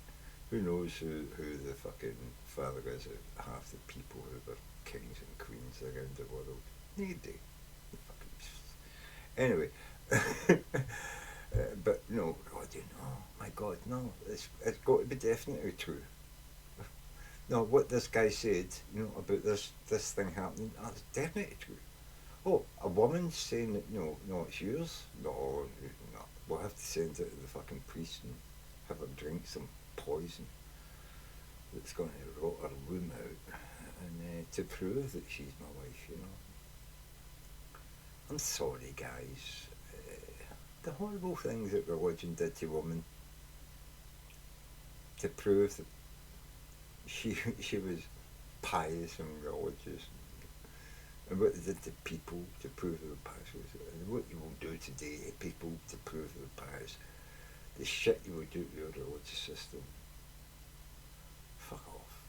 Who knows who the fucking father is of half the people who were kings and queens around the world? Nobody. Anyway, but no, God, you know, my God, no, it's got to be definitely true. No, what this guy said, you know, about this thing happening, that's definitely true. Oh, a woman saying that no, it's yours. No, no, we'll have to send it to the fucking priest and have her drink some poison that's going to rot her womb out, and to prove that she's my wife, you know. I'm sorry, guys. The horrible things that religion did to women to prove that she was pious and religious, and what they did to people to prove they were pious, and what you will do today to people to prove they were pious, the shit you will do to your religious system. Fuck off.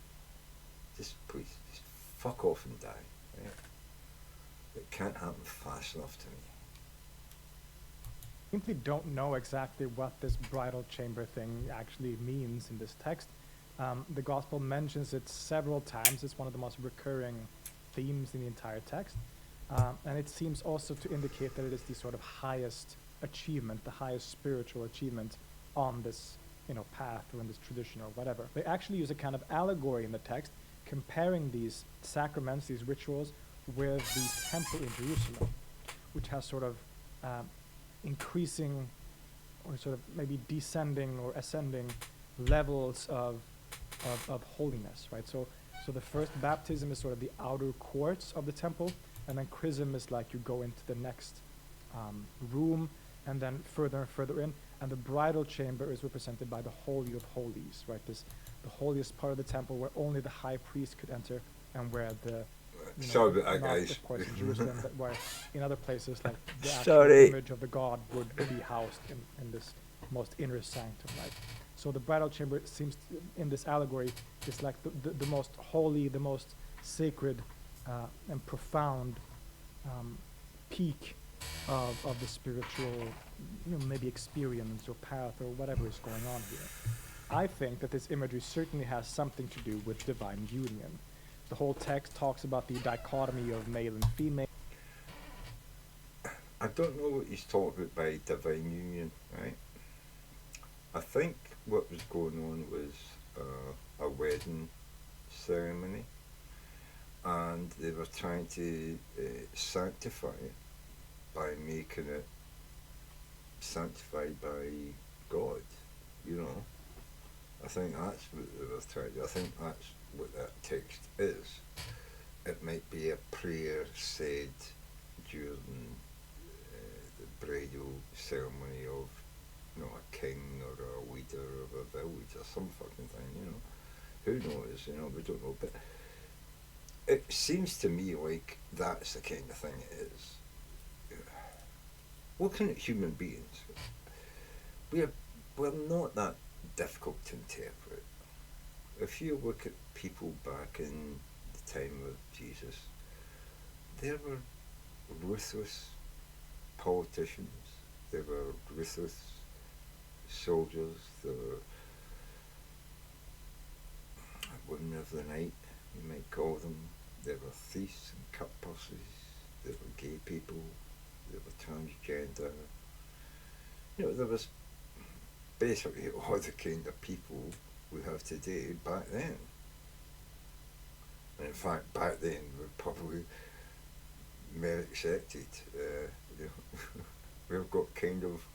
Just please, just fuck off and die. Right? It can't happen fast enough to me. Simply don't know exactly what this bridal chamber thing actually means in this text. The gospel mentions it several times. It's one of the most recurring themes in the entire text. And it seems also to indicate that it is the sort of highest achievement, the highest spiritual achievement on this, path or in this tradition or whatever. They actually use a kind of allegory in the text, comparing these sacraments, these rituals, with the temple in Jerusalem, which has sort of increasing or sort of maybe descending or ascending levels of holiness, right? So the first baptism is sort of the outer courts of the temple, and then chrism is like you go into the next room, and then further and further in, and the bridal chamber is represented by the Holy of Holies, right? The holiest part of the temple where only the high priest could enter, and where the sorry about that, not, guys. of course, in Jerusalem, but where in other places, like the actual Sorry. image of the god would be housed in this most inner sanctum, right? So the bridal chamber seems, in this allegory, is like the most holy, the most sacred and profound peak of the spiritual, maybe experience or path or whatever is going on here. I think that this imagery certainly has something to do with divine union. The whole text talks about the dichotomy of male and female. I don't know what he's talking about by divine union, right? I think what was going on was a wedding ceremony, and they were trying to sanctify it by making it sanctified by God, you know. I think that's what they were trying to do. I think that's what that text is. It might be a prayer said during the bridal ceremony of, a king or a leader of a village or some fucking thing, Who knows, we don't know. But it seems to me like that's the kind of thing it is. Looking at human beings, we're not that difficult to interpret. If you look at people back in the time of Jesus, there were ruthless politicians, there were ruthless soldiers, there were women of the night, you might call them, there were thieves and cut purses, there were gay people, there were transgender, there was basically all the kind of people we have today back then. And in fact, back then we were probably more accepted. We've got kind of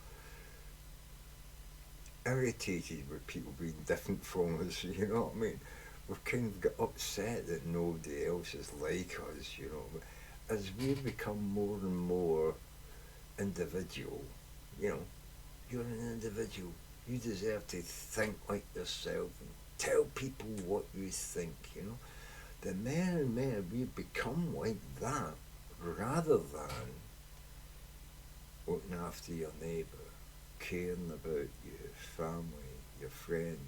irritated with people being different from us, you know what I mean? We've kind of got upset that nobody else is like us, But as we become more and more individual, you're an individual. You deserve to think like yourself and tell people what you think, The more and more we become like that, rather than looking after your neighbour, caring about your family, your friends,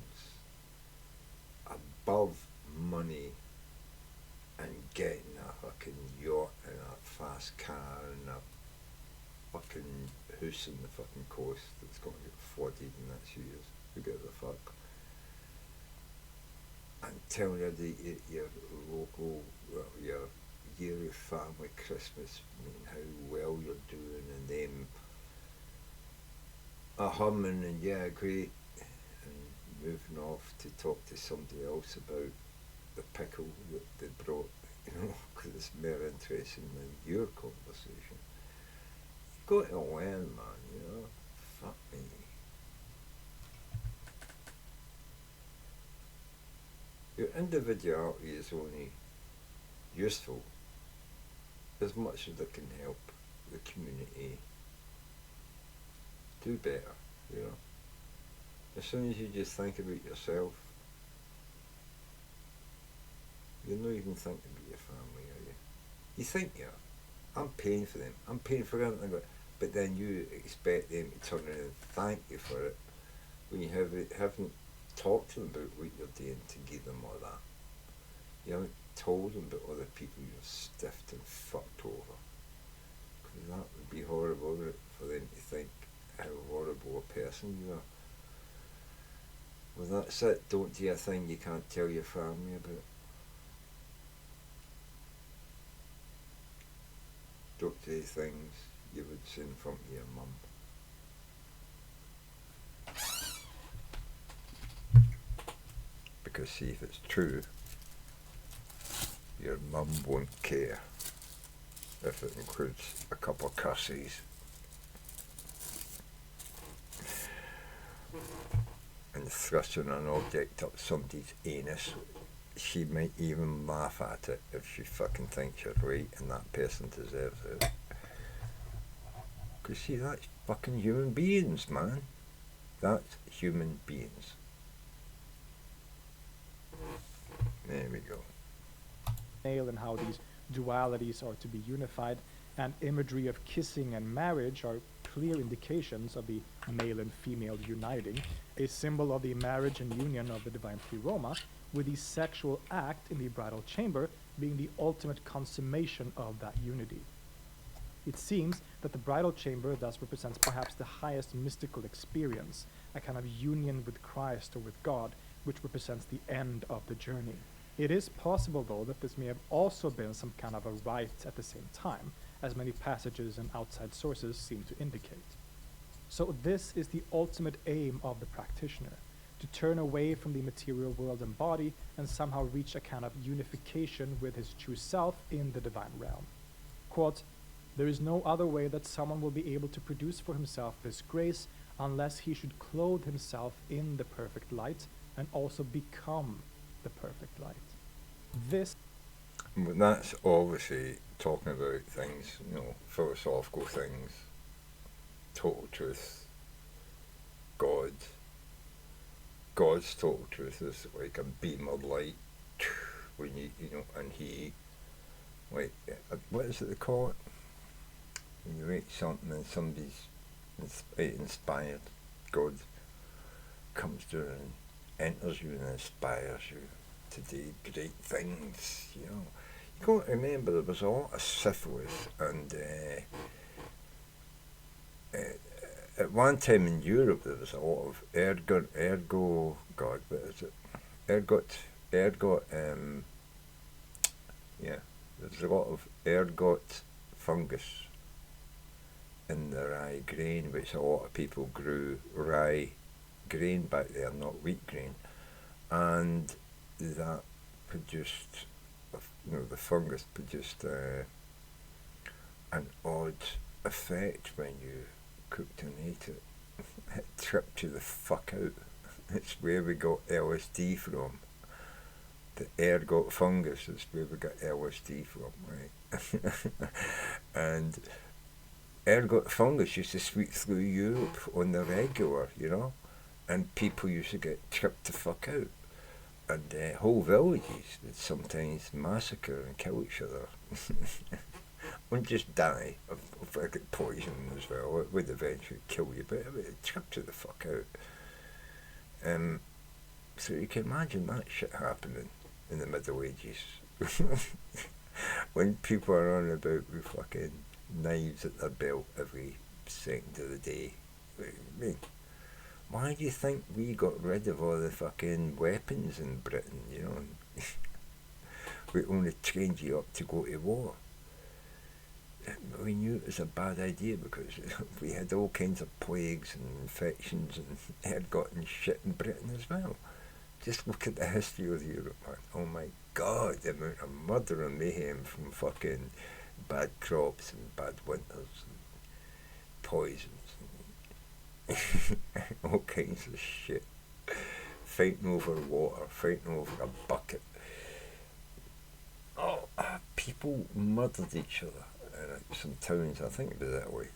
above money and getting a fucking yacht and a fast car and a fucking fucking house on the fucking coast that's going to get flooded in the next few years. Who gives a fuck? And telling her that your local, well, your yearly family Christmas, I mean, how well you're doing, and them a humming and yeah, great, and moving off to talk to somebody else about the pickle that they brought, because it's more interesting than your conversation. You've got to learn, man, Fuck me. Your individuality is only useful as much as it can help the community do better. As soon as you just think about yourself, you're not even thinking about your family, are you? You think you are. I'm paying for them. I'm paying for everything. But then you expect them to turn around and thank you for it when you haven't talked to them about what you're doing to give them all that. You haven't told them about other people you've stiffed and fucked over. Because that would be horrible, wouldn't it, for them to think how horrible a person you are. Well, that's it. Don't do a thing you can't tell your family about. Don't do things you would say in front of your mum. Because see, if it's true, your mum won't care if it includes a couple of curses. And thrusting an object up somebody's anus, she might even laugh at it if she fucking thinks you're right and that person deserves it. Because see, that's fucking human beings, man. That's human beings. There we go. And how these dualities are to be unified, and imagery of kissing and marriage are clear indications of the male and female uniting, a symbol of the marriage and union of the divine pleroma, with the sexual act in the bridal chamber being the ultimate consummation of that unity. It seems that the bridal chamber thus represents perhaps the highest mystical experience, a kind of union with Christ or with God, which represents the end of the journey. It is possible, though, that this may have also been some kind of a rite at the same time, as many passages and outside sources seem to indicate. So this is the ultimate aim of the practitioner, to turn away from the material world and body and somehow reach a kind of unification with his true self in the divine realm. Quote, "There is no other way that someone will be able to produce for himself this grace unless he should clothe himself in the perfect light and also become the perfect light." This... But that's obviously talking about things, philosophical things, total truth, God. God's total truth is like a beam of light when and he, like, what is it they call it? When you write something and somebody's inspired, God comes down and enters you and inspires you to do great things, You got to remember there was a lot of syphilis and at one time in Europe there was a lot of ergot, there's a lot of ergot fungus in the rye grain, which a lot of people grew rye grain back there, not wheat grain, and that produced, the fungus produced an odd effect when you cooked and ate it. It tripped you the fuck out. It's where we got LSD from. The ergot fungus is where we got LSD from, right? And ergot fungus used to sweep through Europe on the regular, and people used to get tripped the fuck out. And whole villages would sometimes massacre and kill each other. Wouldn't just die of like poison as well. It would eventually kill you, but it would trip you the fuck out. So you can imagine that shit happening in the Middle Ages. When people are on about with fucking knives at their belt every second of the day. I mean, why do you think we got rid of all the fucking weapons in Britain, you know? We only trained you up to go to war. We knew it was a bad idea because we had all kinds of plagues and infections and ergot shit in Britain as well. Just look at the history of Europe, man. Oh my God, the amount of murder and mayhem from fucking bad crops and bad winters and poisons and all kinds of shit. Fighting over water, fighting over a bucket. Oh, people murdered each other in some towns, I think it was that way.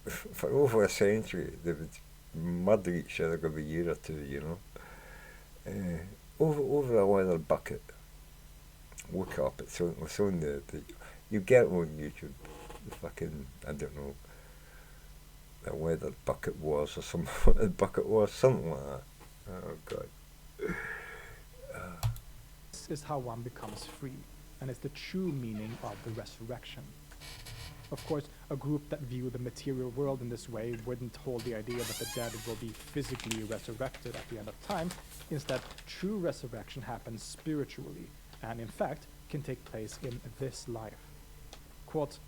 For over a century, they would murder each other every year or two, you know. Over a leather bucket. Look up, it's on the you get on YouTube, the fucking, I don't know, the leather bucket wars or something, the bucket wars, something like that. Oh God. This is how one becomes free, and is the true meaning of the resurrection. Of course, a group that view the material world in this way wouldn't hold the idea that the dead will be physically resurrected at the end of time. Instead, true resurrection happens spiritually, and in fact, can take place in this life. Quote,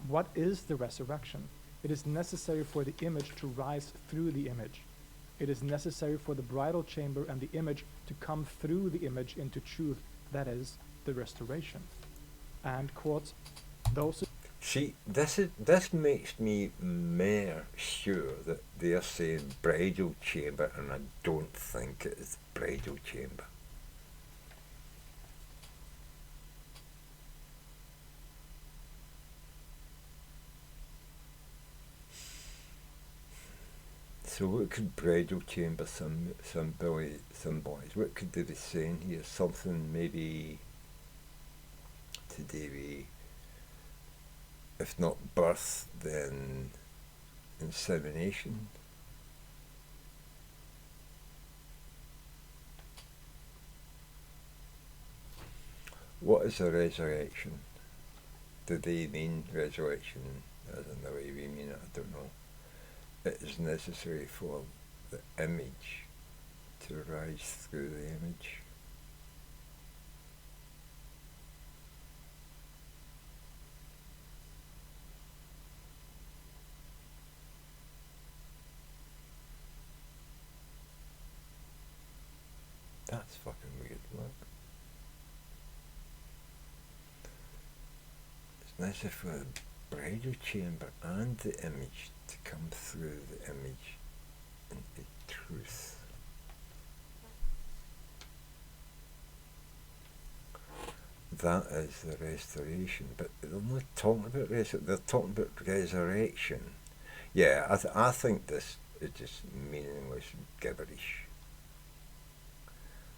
"What is the resurrection? It is necessary for the image to rise through the image. It is necessary for the bridal chamber and the image to come through the image into truth, that is, the restoration." And quote, "Those who..." See, this makes me more sure that they're saying bridal chamber, and I don't think it is bridal chamber. So what could bridal chamber symbolize? What could they be saying here? Something maybe to do with, if not birth, then insemination. What is a resurrection? Do they mean resurrection as in the way we mean it? I don't know. It is necessary for the image to rise through the image. That's fucking weird, look. It's necessary for the bridal chamber and the image to come through the image into truth. That is the restoration, but they're not talking about they're talking about resurrection. Yeah, I think this is just meaningless gibberish.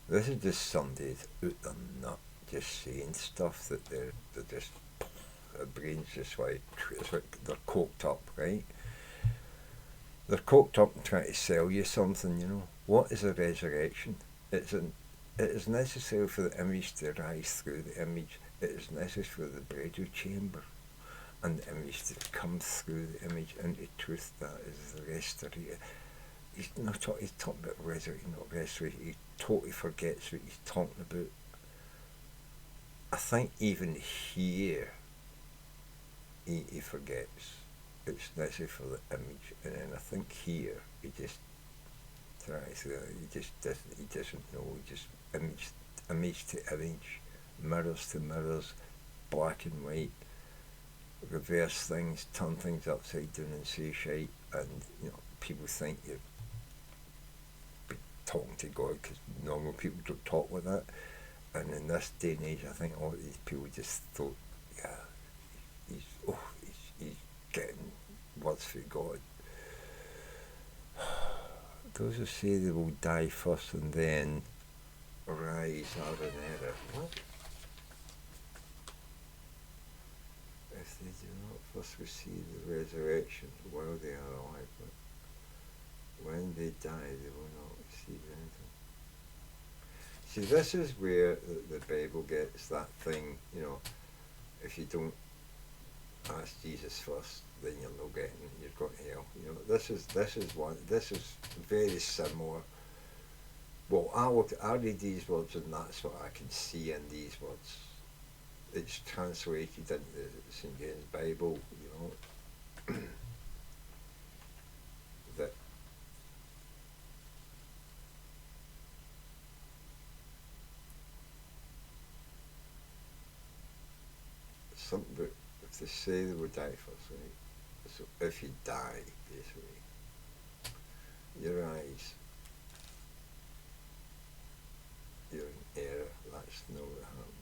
This is just somebody out their nut just saying stuff that they're just, their brain's just like, it's like they're coked up, right? They're coked up and trying to sell you something, you know. What is a resurrection? It is necessary for the image to rise through the image. It is necessary for the bridal chamber and the image to come through the image into truth. That is the restoration. He's talking about resurrection, not restoration. He totally forgets what he's talking about. I think even here he forgets it's necessary for the image, and then I think here he just tries to, he doesn't know, he just image to image, mirrors to mirrors, black and white, reverse things, turn things upside down and say shite, and you know, people think you're talking to God because normal people don't talk like that. And in this day and age, I think all these people just thought, yeah, he's getting words for God. Those who say they will die first and then rise are in error. What? If they do not first receive the resurrection while they are alive, but when they die, they will not receive anything. See, this is where the Bible gets that thing, you know, if you don't ask Jesus first, then you're not getting, you're going to hell. You know, this is very similar. Well, I read these words, and that's what I can see in these words. It's translated into the St. James Bible, you know, that something that if they say they would die first, right? So if you die, basically, your eyes, you're in error. That's not what happens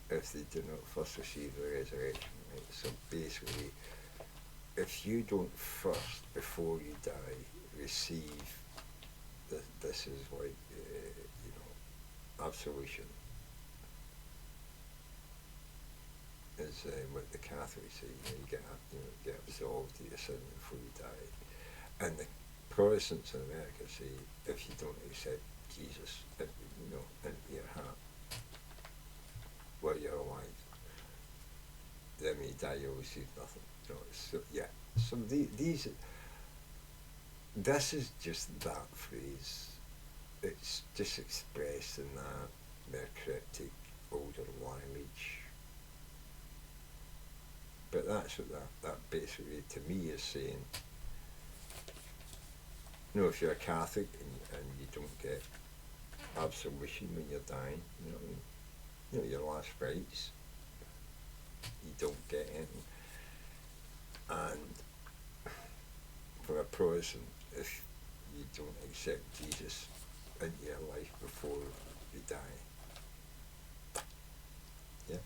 if they do not first receive the resurrection, right? So basically, if you don't first, before you die, receive this is like, you know, absolution is what the Catholics say. You know, get absolved of your sin before you die, and the Protestants in America say if you don't accept Jesus, you know, into your heart while you're alive, then when you die you'll receive nothing. You know, so yeah. So these, this is just that phrase. It's just expressed in that more cryptic, older language. But that's what that basically to me is saying. You know, if you're a Catholic and you don't get absolution when you're dying, you know what I mean? You know, your last rites, you don't get anything. And for a Protestant, if you don't accept Jesus into your life before you die, yeah,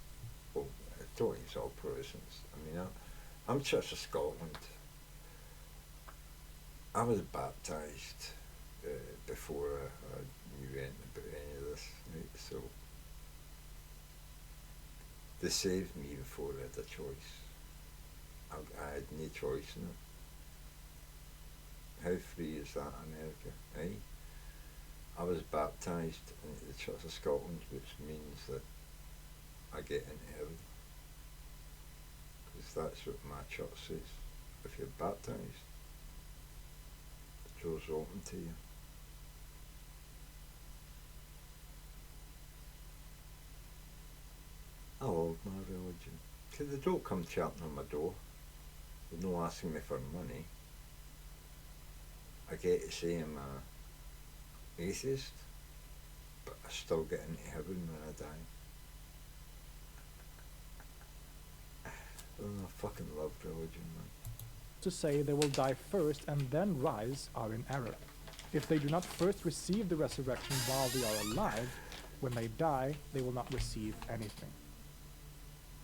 well, I don't think it's all Protestants. I mean, I'm Church of Scotland. I was baptised before I knew anything about any of this, right? So they saved me before I had a choice. I had no choice in it. How free is that in America, right? I was baptised into the Church of Scotland, which means that I get into heaven. Because that's what my church says. If you're baptised, the door's open to you. I love my religion. Because they don't come chatting on my door. They're not asking me for money. I get to say I'm an atheist, but I still get into heaven when I die. Oh, I fucking love religion, man. To say they will die first and then rise are in error. If they do not first receive the resurrection while they are alive, when they die, they will not receive anything.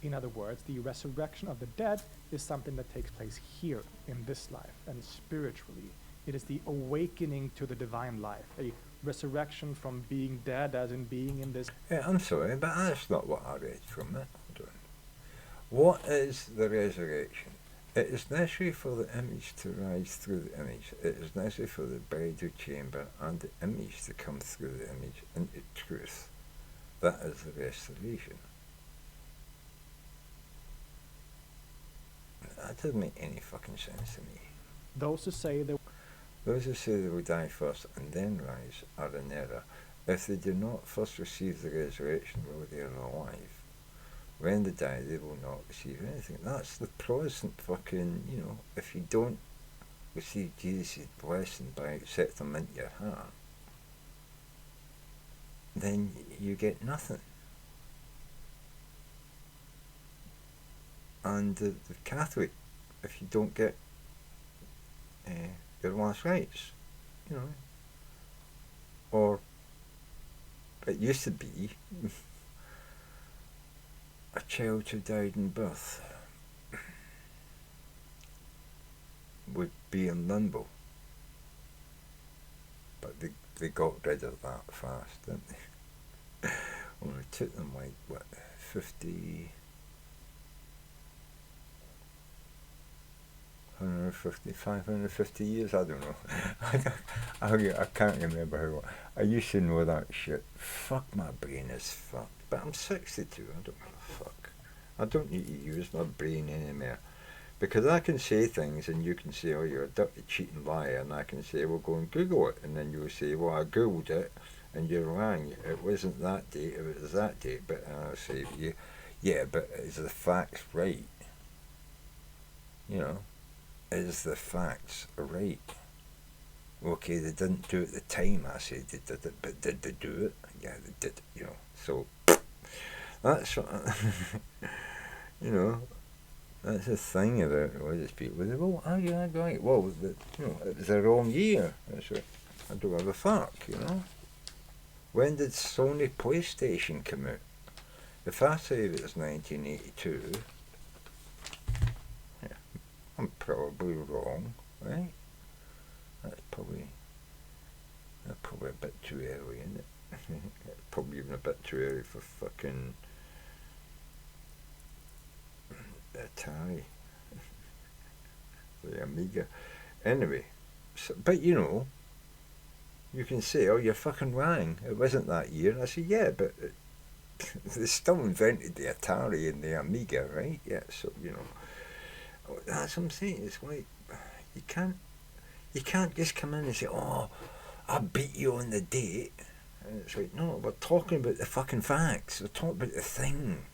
In other words, the resurrection of the dead is something that takes place here in this life, and spiritually, it is the awakening to the divine life, a resurrection from being dead as in being in this. Yeah, I'm sorry, but that's not what I read from it. Hold on. What is the resurrection? It is necessary for the image to rise through the image. It is necessary for the bridal chamber and the image to come through the image into truth. That is the restoration. That doesn't make any fucking sense to me. Those who say they will die first and then rise are in error. If they do not first receive the resurrection while they are alive, when they die they will not receive anything. That's the Protestant fucking, you know, if you don't receive Jesus' blessing by accepting him into your heart, then you get nothing. And the Catholic, if you don't get your last rites, you know, or it used to be a child who died in birth would be in limbo, but they got rid of that fast, didn't they? Well, it took them like, what, 50... 150, 550 years, I don't know. I can't remember how long. I used to know that shit. Fuck, my brain is fucked. But I'm 62, I don't give a fuck. I don't need to use my brain anymore. Because I can say things and you can say, oh, you're a dirty cheating liar, and I can say, well, go and Google it. And then you'll say, well, I Googled it and you're wrong. It wasn't that date, it was that date. But I'll say to you, yeah, but is the facts right? You know, is the facts right? Okay, they didn't do it at the time, I said they did it, but did they do it? Yeah, they did, you know. So, that's, you know, that's the thing about religious people. They go, oh yeah, right. Well, it was the wrong year. That's right. I don't give a fuck, you know. When did Sony PlayStation come out? If I say that it's 1982, yeah, I'm probably wrong, right? That's probably a bit too early, isn't it? It's probably even a bit too early for fucking Atari, the Amiga. Anyway, so, but you know, you can say, oh, you're fucking wrong. It wasn't that year. And I say, yeah, but they still invented the Atari and the Amiga, right? Yeah, so, you know, that's what I'm saying. It's like, you can't just come in and say, oh, I beat you on the date. And it's like, no, we're talking about the fucking facts. We're talking about the thing.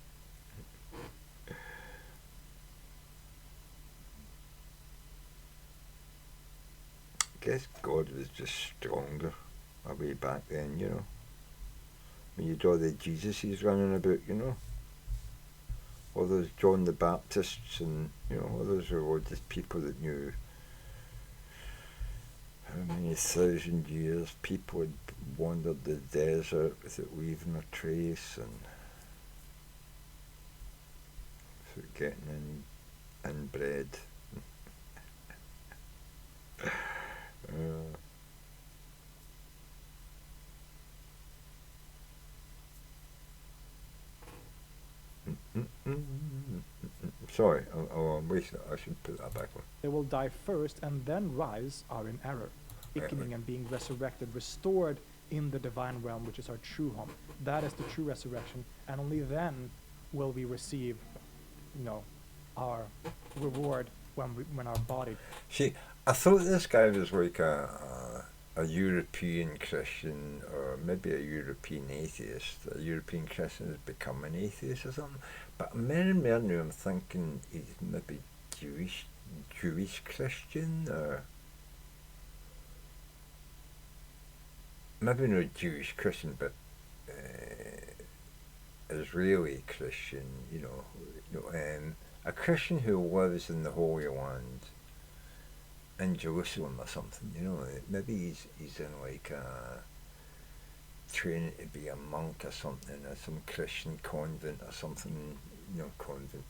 I guess God was just stronger way back then, you know. When you draw the Jesus he's running about, you know. All those John the Baptists and, you know, all those religious people that knew how many thousand years people had wandered the desert without leaving a trace and without getting inbred. Sorry, I should put that back on. They will die first and then rise are in error, awakening and being resurrected, restored in the divine realm, which is our true home. That is the true resurrection, and only then will we receive, you know, our reward when our body. See, I thought this guy was like a European Christian or maybe a European atheist. A European Christian has become an atheist or something. But more and more now I'm thinking he's maybe Jewish Christian or maybe not Jewish Christian, but Israeli Christian. A Christian who lives in the Holy Land in Jerusalem or something, you know. Maybe he's in like a training to be a monk or something, or some Christian convent or something, you know, convent,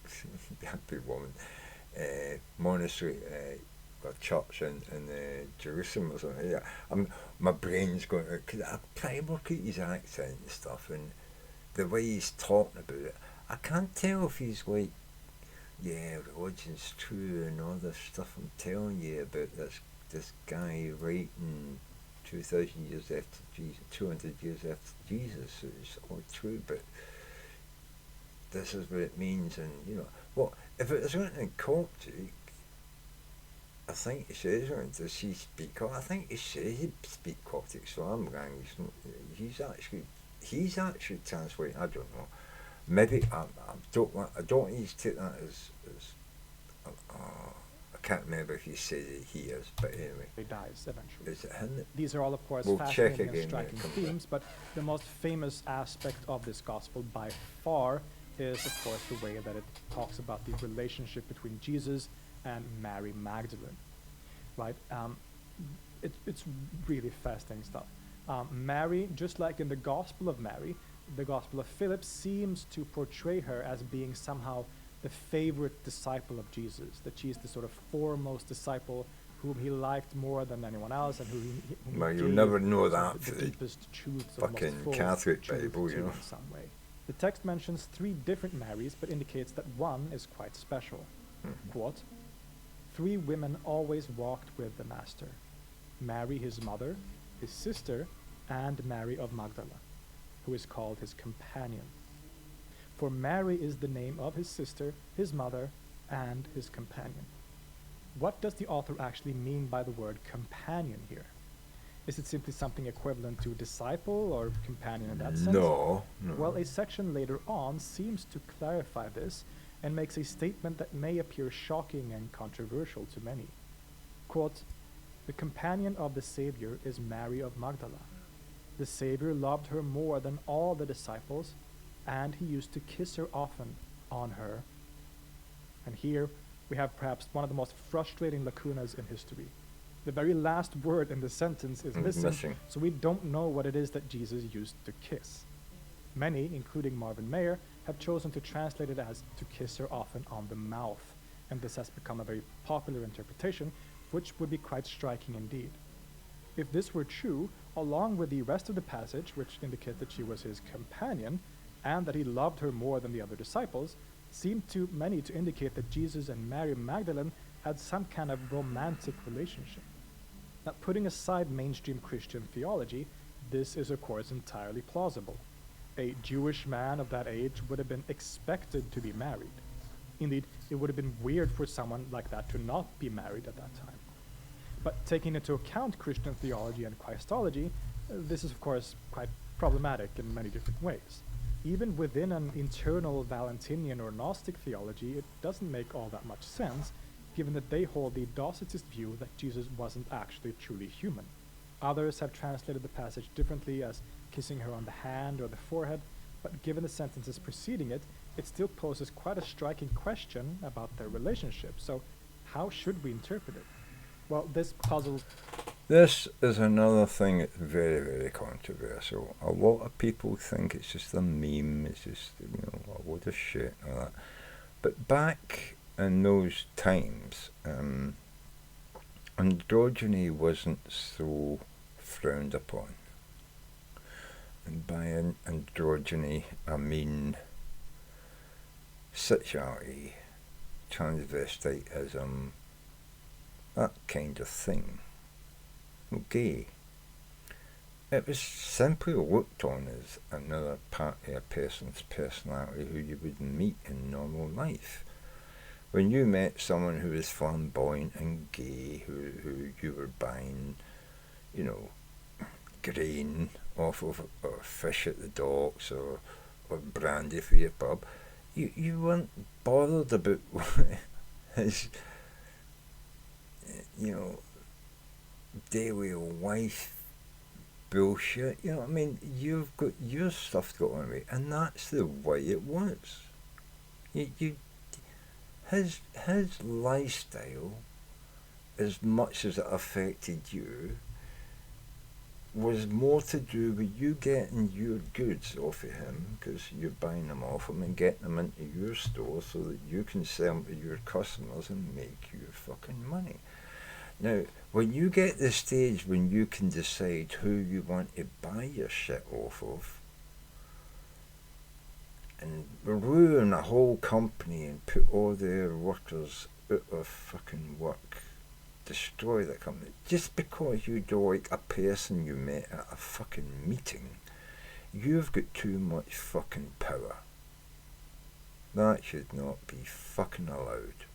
happy woman, monastery, or church in Jerusalem or something. Yeah, my brain's going, because I try to look at his accent and stuff, and the way he's talking about it, I can't tell if he's like, yeah, religion's true and all this stuff I'm telling you about this guy writing 2,000 years after Jesus, 200 years after Jesus, so it's all true, but this is what it means, and you know, well, if it was written in Coptic, I think he says, does he speak? I think he says he speak Coptic, so I'm wrong. He's actually translating. I don't know. Maybe I don't want you to take that as I can't remember if he said he is, but anyway. He dies eventually. Is it him? These are all, of course, We'll fascinating and striking themes, but the most famous aspect of this gospel by far is, of course, the way that it talks about the relationship between Jesus and Mary Magdalene, right? It's really fascinating stuff. Mary, just like in the Gospel of Mary, the Gospel of Philip seems to portray her as being somehow the favorite disciple of Jesus, that she's the sort of foremost disciple whom he liked more than anyone else, and whom well, you'll never know that the deepest truths of fucking most Catholic Bible, you know. In some way. The text mentions 3 different Marys, but indicates that one is quite special. Mm-hmm. Quote, 3 women always walked with the Master, Mary his mother, his sister, and Mary of Magdala, who is called his companion. for Mary is the name of his sister, his mother, and his companion. What does the author actually mean by the word companion here? Is it simply something equivalent to disciple or companion in that sense? No, Well, no. a section later on seems to clarify this and makes a statement that may appear shocking and controversial to many. Quote, "The companion of the Savior is Mary of Magdala. The Savior loved her more than all the disciples, and he used to kiss her often on her." And here we have perhaps one of the most frustrating lacunas in history. The very last word in the sentence is missing, so we don't know what it is that Jesus used to kiss. Many, including Marvin Mayer, have chosen to translate it as to kiss her often on the mouth, and this has become a very popular interpretation, which would be quite striking indeed. If this were true, along with the rest of the passage, which indicates that she was his companion, and that he loved her more than the other disciples, seemed to many to indicate that Jesus and Mary Magdalene had some kind of romantic relationship. Now, putting aside mainstream Christian theology, this is of course entirely plausible. A Jewish man of that age would have been expected to be married. Indeed, it would have been weird for someone like that to not be married at that time. But taking into account Christian theology and Christology, this is of course quite problematic in many different ways. Even within an internal Valentinian or Gnostic theology, it doesn't make all that much sense, given that they hold the Docetist view that Jesus wasn't actually truly human. Others have translated the passage differently as kissing her on the hand or the forehead, but given the sentences preceding it, it still poses quite a striking question about their relationship. So how should we interpret it? Well, this puzzles. This is another thing that's very, very controversial. A lot of people think it's just a meme, it's just, a load of shit and all that. But back in those times, androgyny wasn't so frowned upon. And by androgyny, I mean sexuality, transvestitism, that kind of thing. Okay. It was simply looked on as another part of a person's personality who you would meet in normal life. When you met someone who was flamboyant and gay, who you were buying, grain off of, or fish at the docks, or brandy for your pub, you weren't bothered about his, daily life bullshit. You've got your stuff to go on with, and that's the way it was. His lifestyle, as much as it affected you, was more to do with you getting your goods off of him, because you're buying them off him and getting them into your store so that you can sell them to your customers and make your fucking money. Now, when you get the stage when you can decide who you want to buy your shit off of, and ruin a whole company and put all their workers out of fucking work, destroy the company, just because you don't like a person you met at a fucking meeting, you've got too much fucking power. That should not be fucking allowed.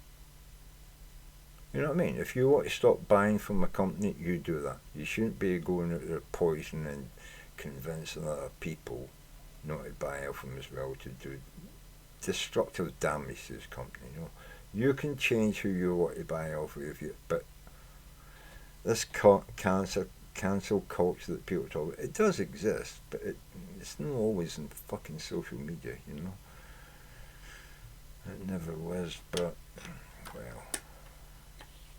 You know what I mean? If you want to stop buying from a company, you do that. You shouldn't be going out there poisoning and convincing other people not to buy off them as well, to do destructive damage to this company. You can change who you want to buy off of, but this cancel culture that people talk about, it does exist, but it's not always in fucking social media, It never was, but, well,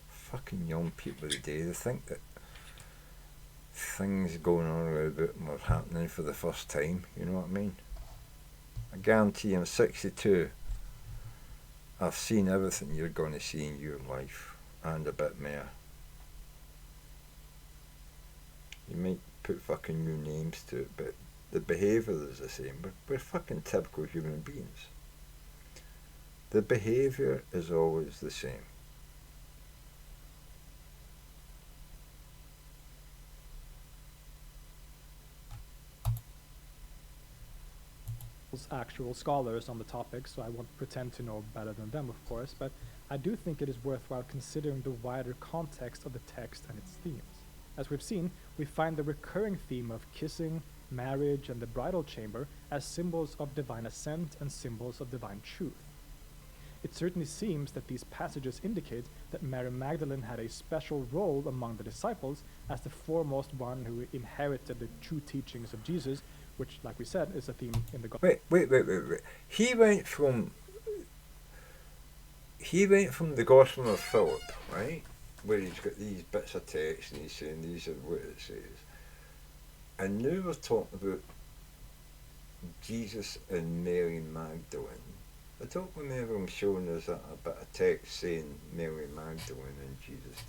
fucking young people today, they think that things going on around about them are happening for the first time, you know what I mean? I guarantee I'm 62. I've seen everything you're going to see in your life, and a bit more. You might put fucking new names to it, but the behaviour is the same. We're fucking typical human beings. The behaviour is always the same. actual scholars on the topic, so I won't pretend to know better than them, of course, but I do think it is worthwhile considering the wider context of the text and its themes. As we've seen, we find the recurring theme of kissing, marriage, and the bridal chamber as symbols of divine ascent and symbols of divine truth. It certainly seems that these passages indicate that Mary Magdalene had a special role among the disciples as the foremost one who inherited the true teachings of Jesus, which, like we said, is a theme in the Gospel. Wait. He went from the Gospel of Philip, right, where he's got these bits of text and he's saying these are what it says, and now we're talking about Jesus and Mary Magdalene. I don't remember him showing us a bit of text saying Mary Magdalene and Jesus.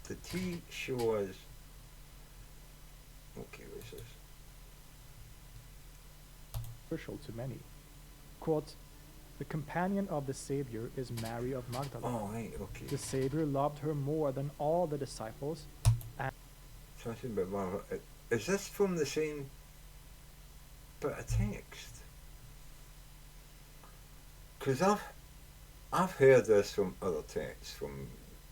Did he show us? Okay, what's this? Crucial to many. Quote, "The companion of the Savior is Mary of Magdalene. Oh, right, okay. The Savior loved her more than all the disciples." Something about Marvel. Is this from the same bit of text? Because I've heard this from other texts,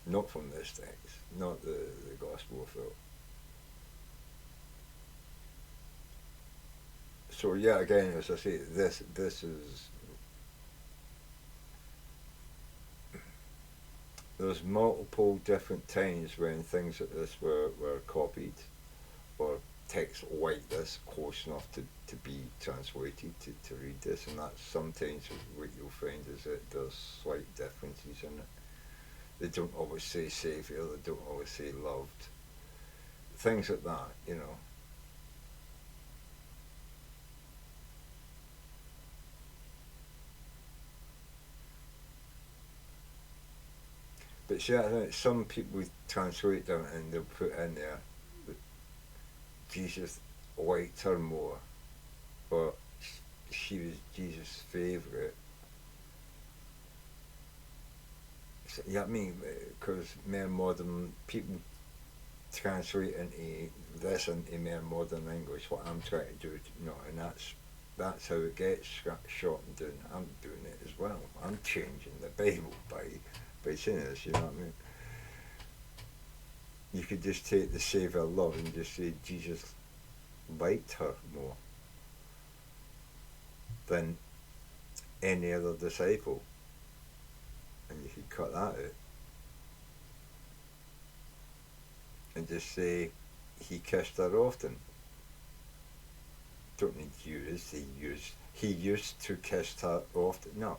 not from this text, not the Gospel of Philip. So yeah, again, as I say, this is, there's multiple different times when things like this were copied, or text like this close enough to be translated to read this, and that's sometimes what you'll find is that there's slight differences in it. They don't always say Saviour, they don't always say loved, things like that, you know. But see, I think some people translate them and they'll put in there that Jesus liked her more, or she was Jesus' favourite. So, yeah, I mean, because more modern people translate into this into more modern English. What I'm trying to do, you know, and that's how it gets shortened down. I'm doing it as well. I'm changing the Bible by saying this, you know what I mean? You could just take the Saviour love and just say Jesus liked her more than any other disciple, and you could cut that out and just say he kissed her often. Don't need he used to kiss her often. No,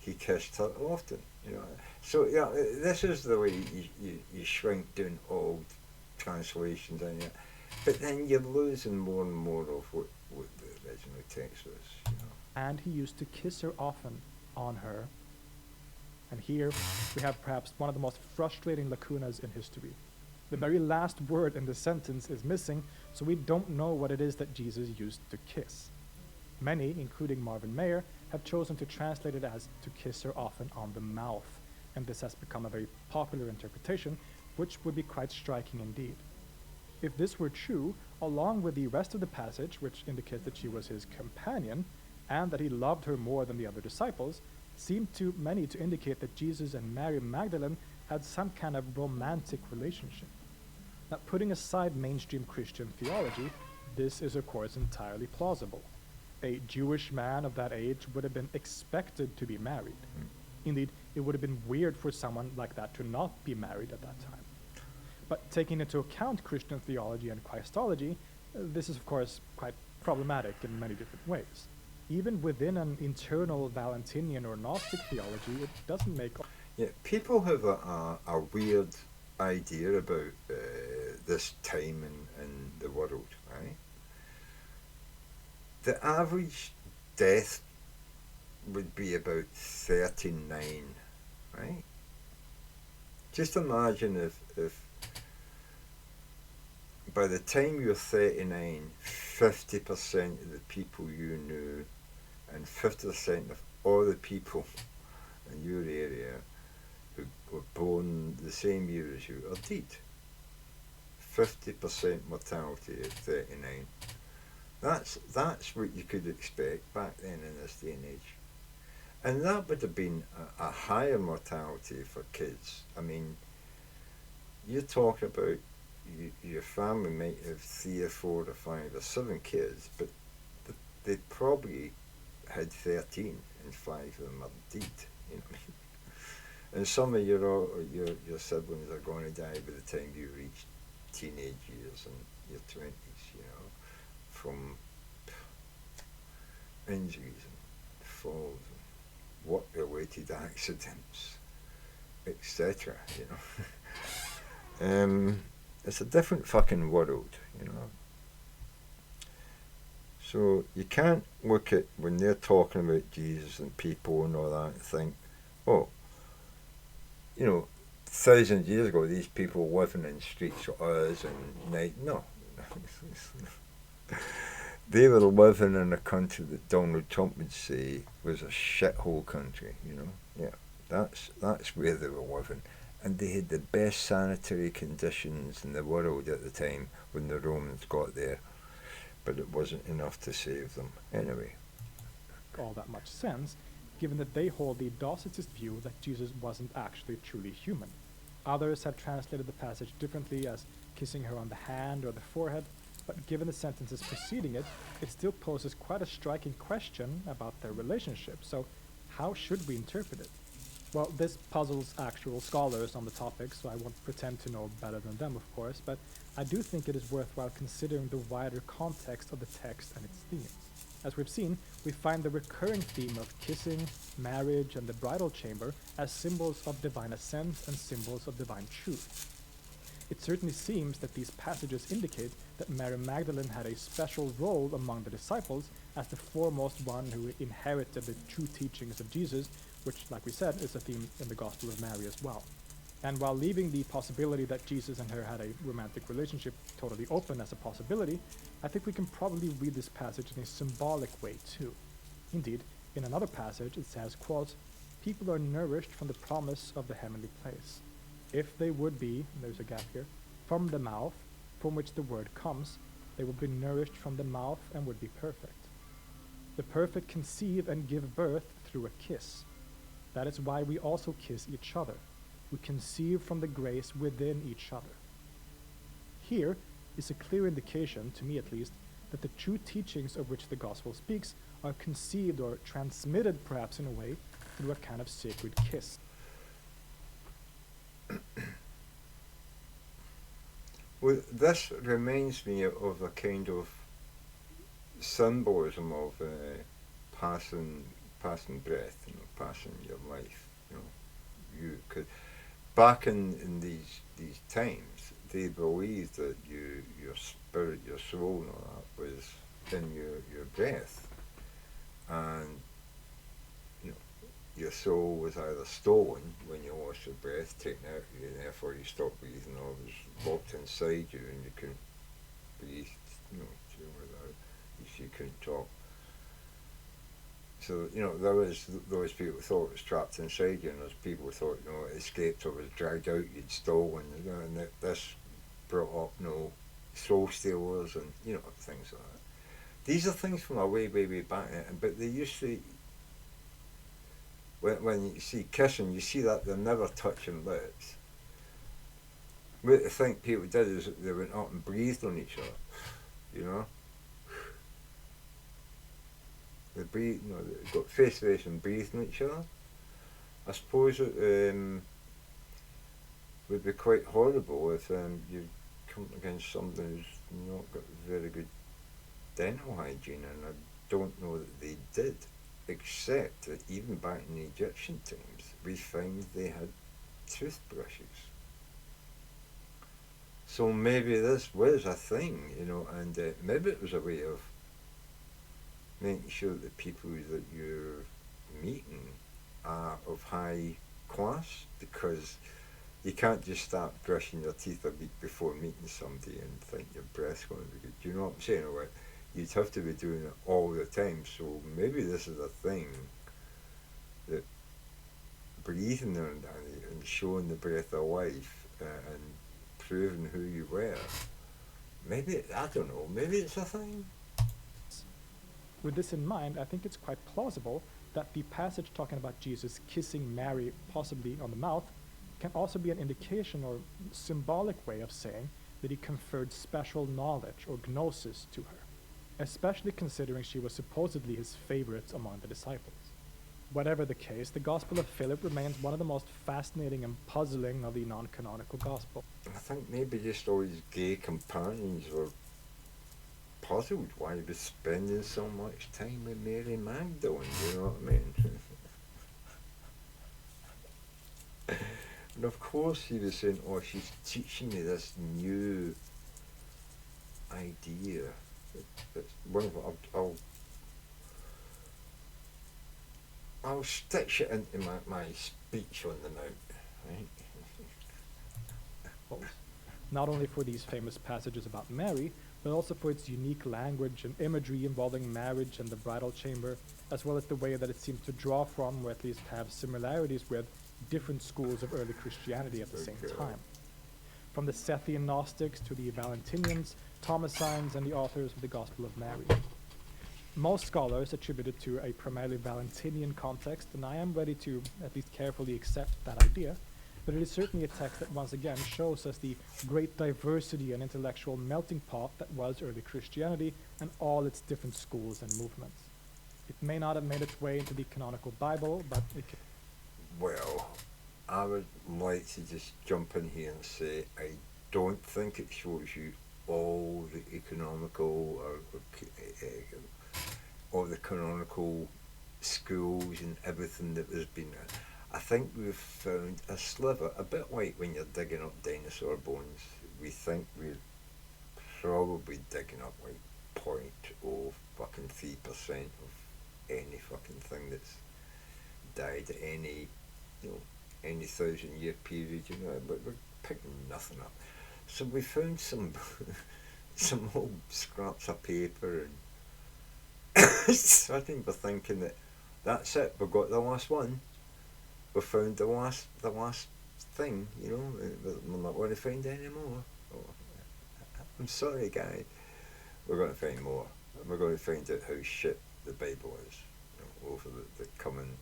he kissed her often, you know. So yeah, this is the way you shrink down old translations, and but then you're losing more and more of what the original text was, you know. And he used to kiss her often on her. And here we have perhaps one of the most frustrating lacunas in history. The very last word in the sentence is missing, so we don't know what it is that Jesus used to kiss. Many, including Marvin Mayer, have chosen to translate it as to kiss her often on the mouth, and this has become a very popular interpretation, which would be quite striking indeed. If this were true, along with the rest of the passage, which indicates that she was his companion, and that he loved her more than the other disciples, seemed to many to indicate that Jesus and Mary Magdalene had some kind of romantic relationship. Now, putting aside mainstream Christian theology, this is of course entirely plausible. A Jewish man of that age would have been expected to be married. Indeed, it would have been weird for someone like that to not be married at that time. But taking into account Christian theology and Christology, this is of course quite problematic in many different ways. Even within an internal Valentinian or Gnostic theology, it doesn't make... Yeah, people have a weird idea about this time in the world, right? The average death would be about 39, right? Just imagine if by the time you're 39, 50% of the people you knew and 50% of all the people in your area who were born the same year as you are dead. 50% mortality at 39. That's what you could expect back then in this day and age. And that would have been a higher mortality for kids. I mean, you talk about your family might have 3 or 4 or 5 or 7 kids, but they probably had 13 and 5 of them are dead. You know what I mean? And some of your siblings are going to die by the time you reach teenage years and your 20s. You know, from injuries and falls and work-related accidents, etc. You know, it's a different fucking world. You know, so you can't look at when they're talking about Jesus and people and all that and think, oh, you know, thousands of years ago, these people living in streets of us and night. No. They were living in a country that Donald Trump would say was a shithole country, you know. Yeah, that's where they were living. And they had the best sanitary conditions in the world at the time when the Romans got there. But it wasn't enough to save them. Anyway. All that much sense, given that they hold the Docetist view that Jesus wasn't actually truly human. Others have translated the passage differently as kissing her on the hand or the forehead, but given the sentences preceding it, it still poses quite a striking question about their relationship. So, how should we interpret it? Well, this puzzles actual scholars on the topic, so I won't pretend to know better than them, of course, but I do think it is worthwhile considering the wider context of the text and its themes. As we've seen, we find the recurring theme of kissing, marriage, and the bridal chamber as symbols of divine ascent and symbols of divine truth. It certainly seems that these passages indicate that Mary Magdalene had a special role among the disciples as the foremost one who inherited the true teachings of Jesus, which, like we said, is a theme in the Gospel of Mary as well. And while leaving the possibility that Jesus and her had a romantic relationship totally open as a possibility, I think we can probably read this passage in a symbolic way too. Indeed, in another passage it says, quote, "People are nourished from the promise of the heavenly place. If they would be," there's a gap here, "from the mouth, from which the word comes, they would be nourished from the mouth and would be perfect. The perfect conceive and give birth through a kiss. That is why we also kiss each other. We conceive from the grace within each other." Here is a clear indication, to me at least, that the true teachings of which the Gospel speaks are conceived or transmitted perhaps in a way through a kind of sacred kiss. Well, this reminds me of a kind of symbolism of passing breath, you know, passing your life. You know, you could back in these times, they believed that your spirit, your soul, and all that was in your breath, and you know your soul was either stolen when you lost your breath, taken out of you, and therefore you stopped breathing, or it was locked inside you and you couldn't breathe, you know, without, you couldn't talk. So, you know, there was those people who thought it was trapped inside you, and those people who thought, you know, it escaped or was dragged out, you'd stolen, you know, and this brought up, you know, soul stealers and, you know, things like that. These are things from a way, way, way back, but they used to, when you see kissing, you see that they're never touching lips. What I think people did is they went up and breathed on each other, you know. They breathe, you know, they got face to face and breathed on each other. I suppose it would be quite horrible if you come against somebody who's not got very good dental hygiene, and I don't know that they did, except that even back in the Egyptian times, we find they had toothbrushes. So maybe this was a thing, you know, and maybe it was a way of making sure that the people that you're meeting are of high class, because you can't just start brushing your teeth a week before meeting somebody and think your breath's going to be good. Do you know what I'm saying? Or what? You'd have to be doing it all the time. So maybe this is a thing that breathing and showing the breath of life and proving who you were. Maybe, I don't know, maybe it's a thing. With this in mind, I think it's quite plausible that the passage talking about Jesus kissing Mary, possibly on the mouth, can also be an indication or symbolic way of saying that he conferred special knowledge or gnosis to her, especially considering she was supposedly his favorite among the disciples. Whatever the case, the Gospel of Philip remains one of the most fascinating and puzzling of the non-canonical Gospels. I think maybe just all his gay companions were puzzled why he was spending so much time with Mary Magdalene, you know what I mean? And of course he was saying, oh, she's teaching me this new idea. It's one of I'll stitch it into my speech on the mount, right? Not only for these famous passages about Mary, but also for its unique language and imagery involving marriage and the bridal chamber, as well as the way that it seems to draw from, or at least have similarities with, different schools of early Christianity at the same time. From the Sethian Gnostics to the Valentinians, Thomasines, and the authors of the Gospel of Mary. Most scholars attribute it to a primarily Valentinian context, and I am ready to at least carefully accept that idea, but it is certainly a text that once again shows us the great diversity and intellectual melting pot that was early Christianity and all its different schools and movements. It may not have made its way into the canonical Bible, but it can. Well, I would like to just jump in here and say I don't think it shows you all the economical or the canonical schools and everything that there's been. I think we've found a sliver, a bit like when you're digging up dinosaur bones. We think we're probably digging up like 0.03% of any fucking thing that's died at any, any 1,000-year period, but we're picking nothing up. So we found some some old scraps of paper, and suddenly we're thinking that that's it, we've got the last one. We found the last thing, we're not going to find any more. Oh, I'm sorry, guy. We're going to find more. We're going to find out how shit the Bible is over the coming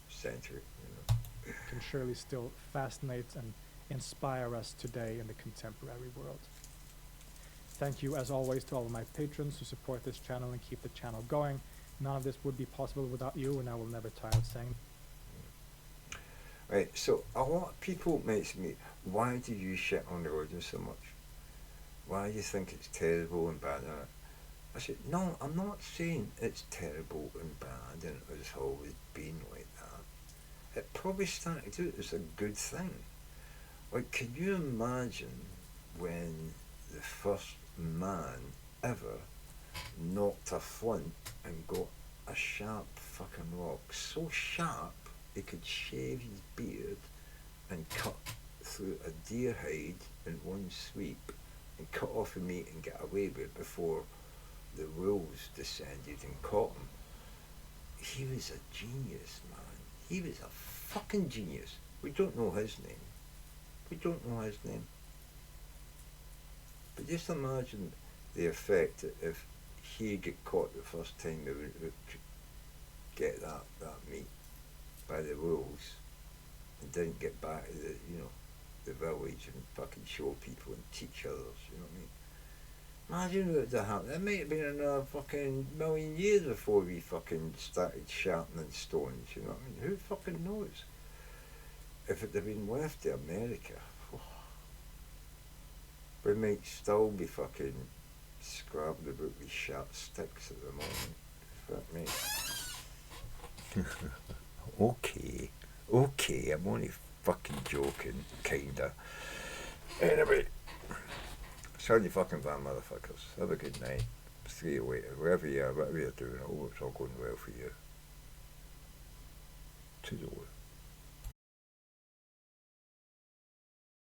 century. Can surely still fascinate and inspire us today in the contemporary world. Thank you, as always, to all of my patrons who support this channel and keep the channel going. None of this would be possible without you, and I will never tire of saying. Right, so a lot of people ask me, why do you shit on religion so much? Why do you think it's terrible and bad? I said, no, I'm not saying it's terrible and bad and it has always been like that. It probably started out as a good thing. Like, can you imagine when the first man ever knocked a flint and got a sharp fucking rock, so sharp he could shave his beard and cut through a deer hide in one sweep and cut off the meat and get away with it before the wolves descended and caught him? He was a genius, man. He was a fucking genius. We don't know his name. But just imagine the effect that if he get caught the first time he would get that meat by the wolves and didn't get back to the village and fucking show people and teach others, you know what I mean? Imagine what would have happened. It might have been another fucking million years before we fucking started sharpening stones, you know what I mean? Who fucking knows? If it had been left to America, we might still be fucking scrabbling about with sharp sticks at the moment. Fuck me. Okay, I'm only fucking joking, kinda. Anyway, sorry you fucking van motherfuckers. Have a good night. See you later. Wherever you are, whatever you're doing, I hope it's all going well for you. Toodaloo.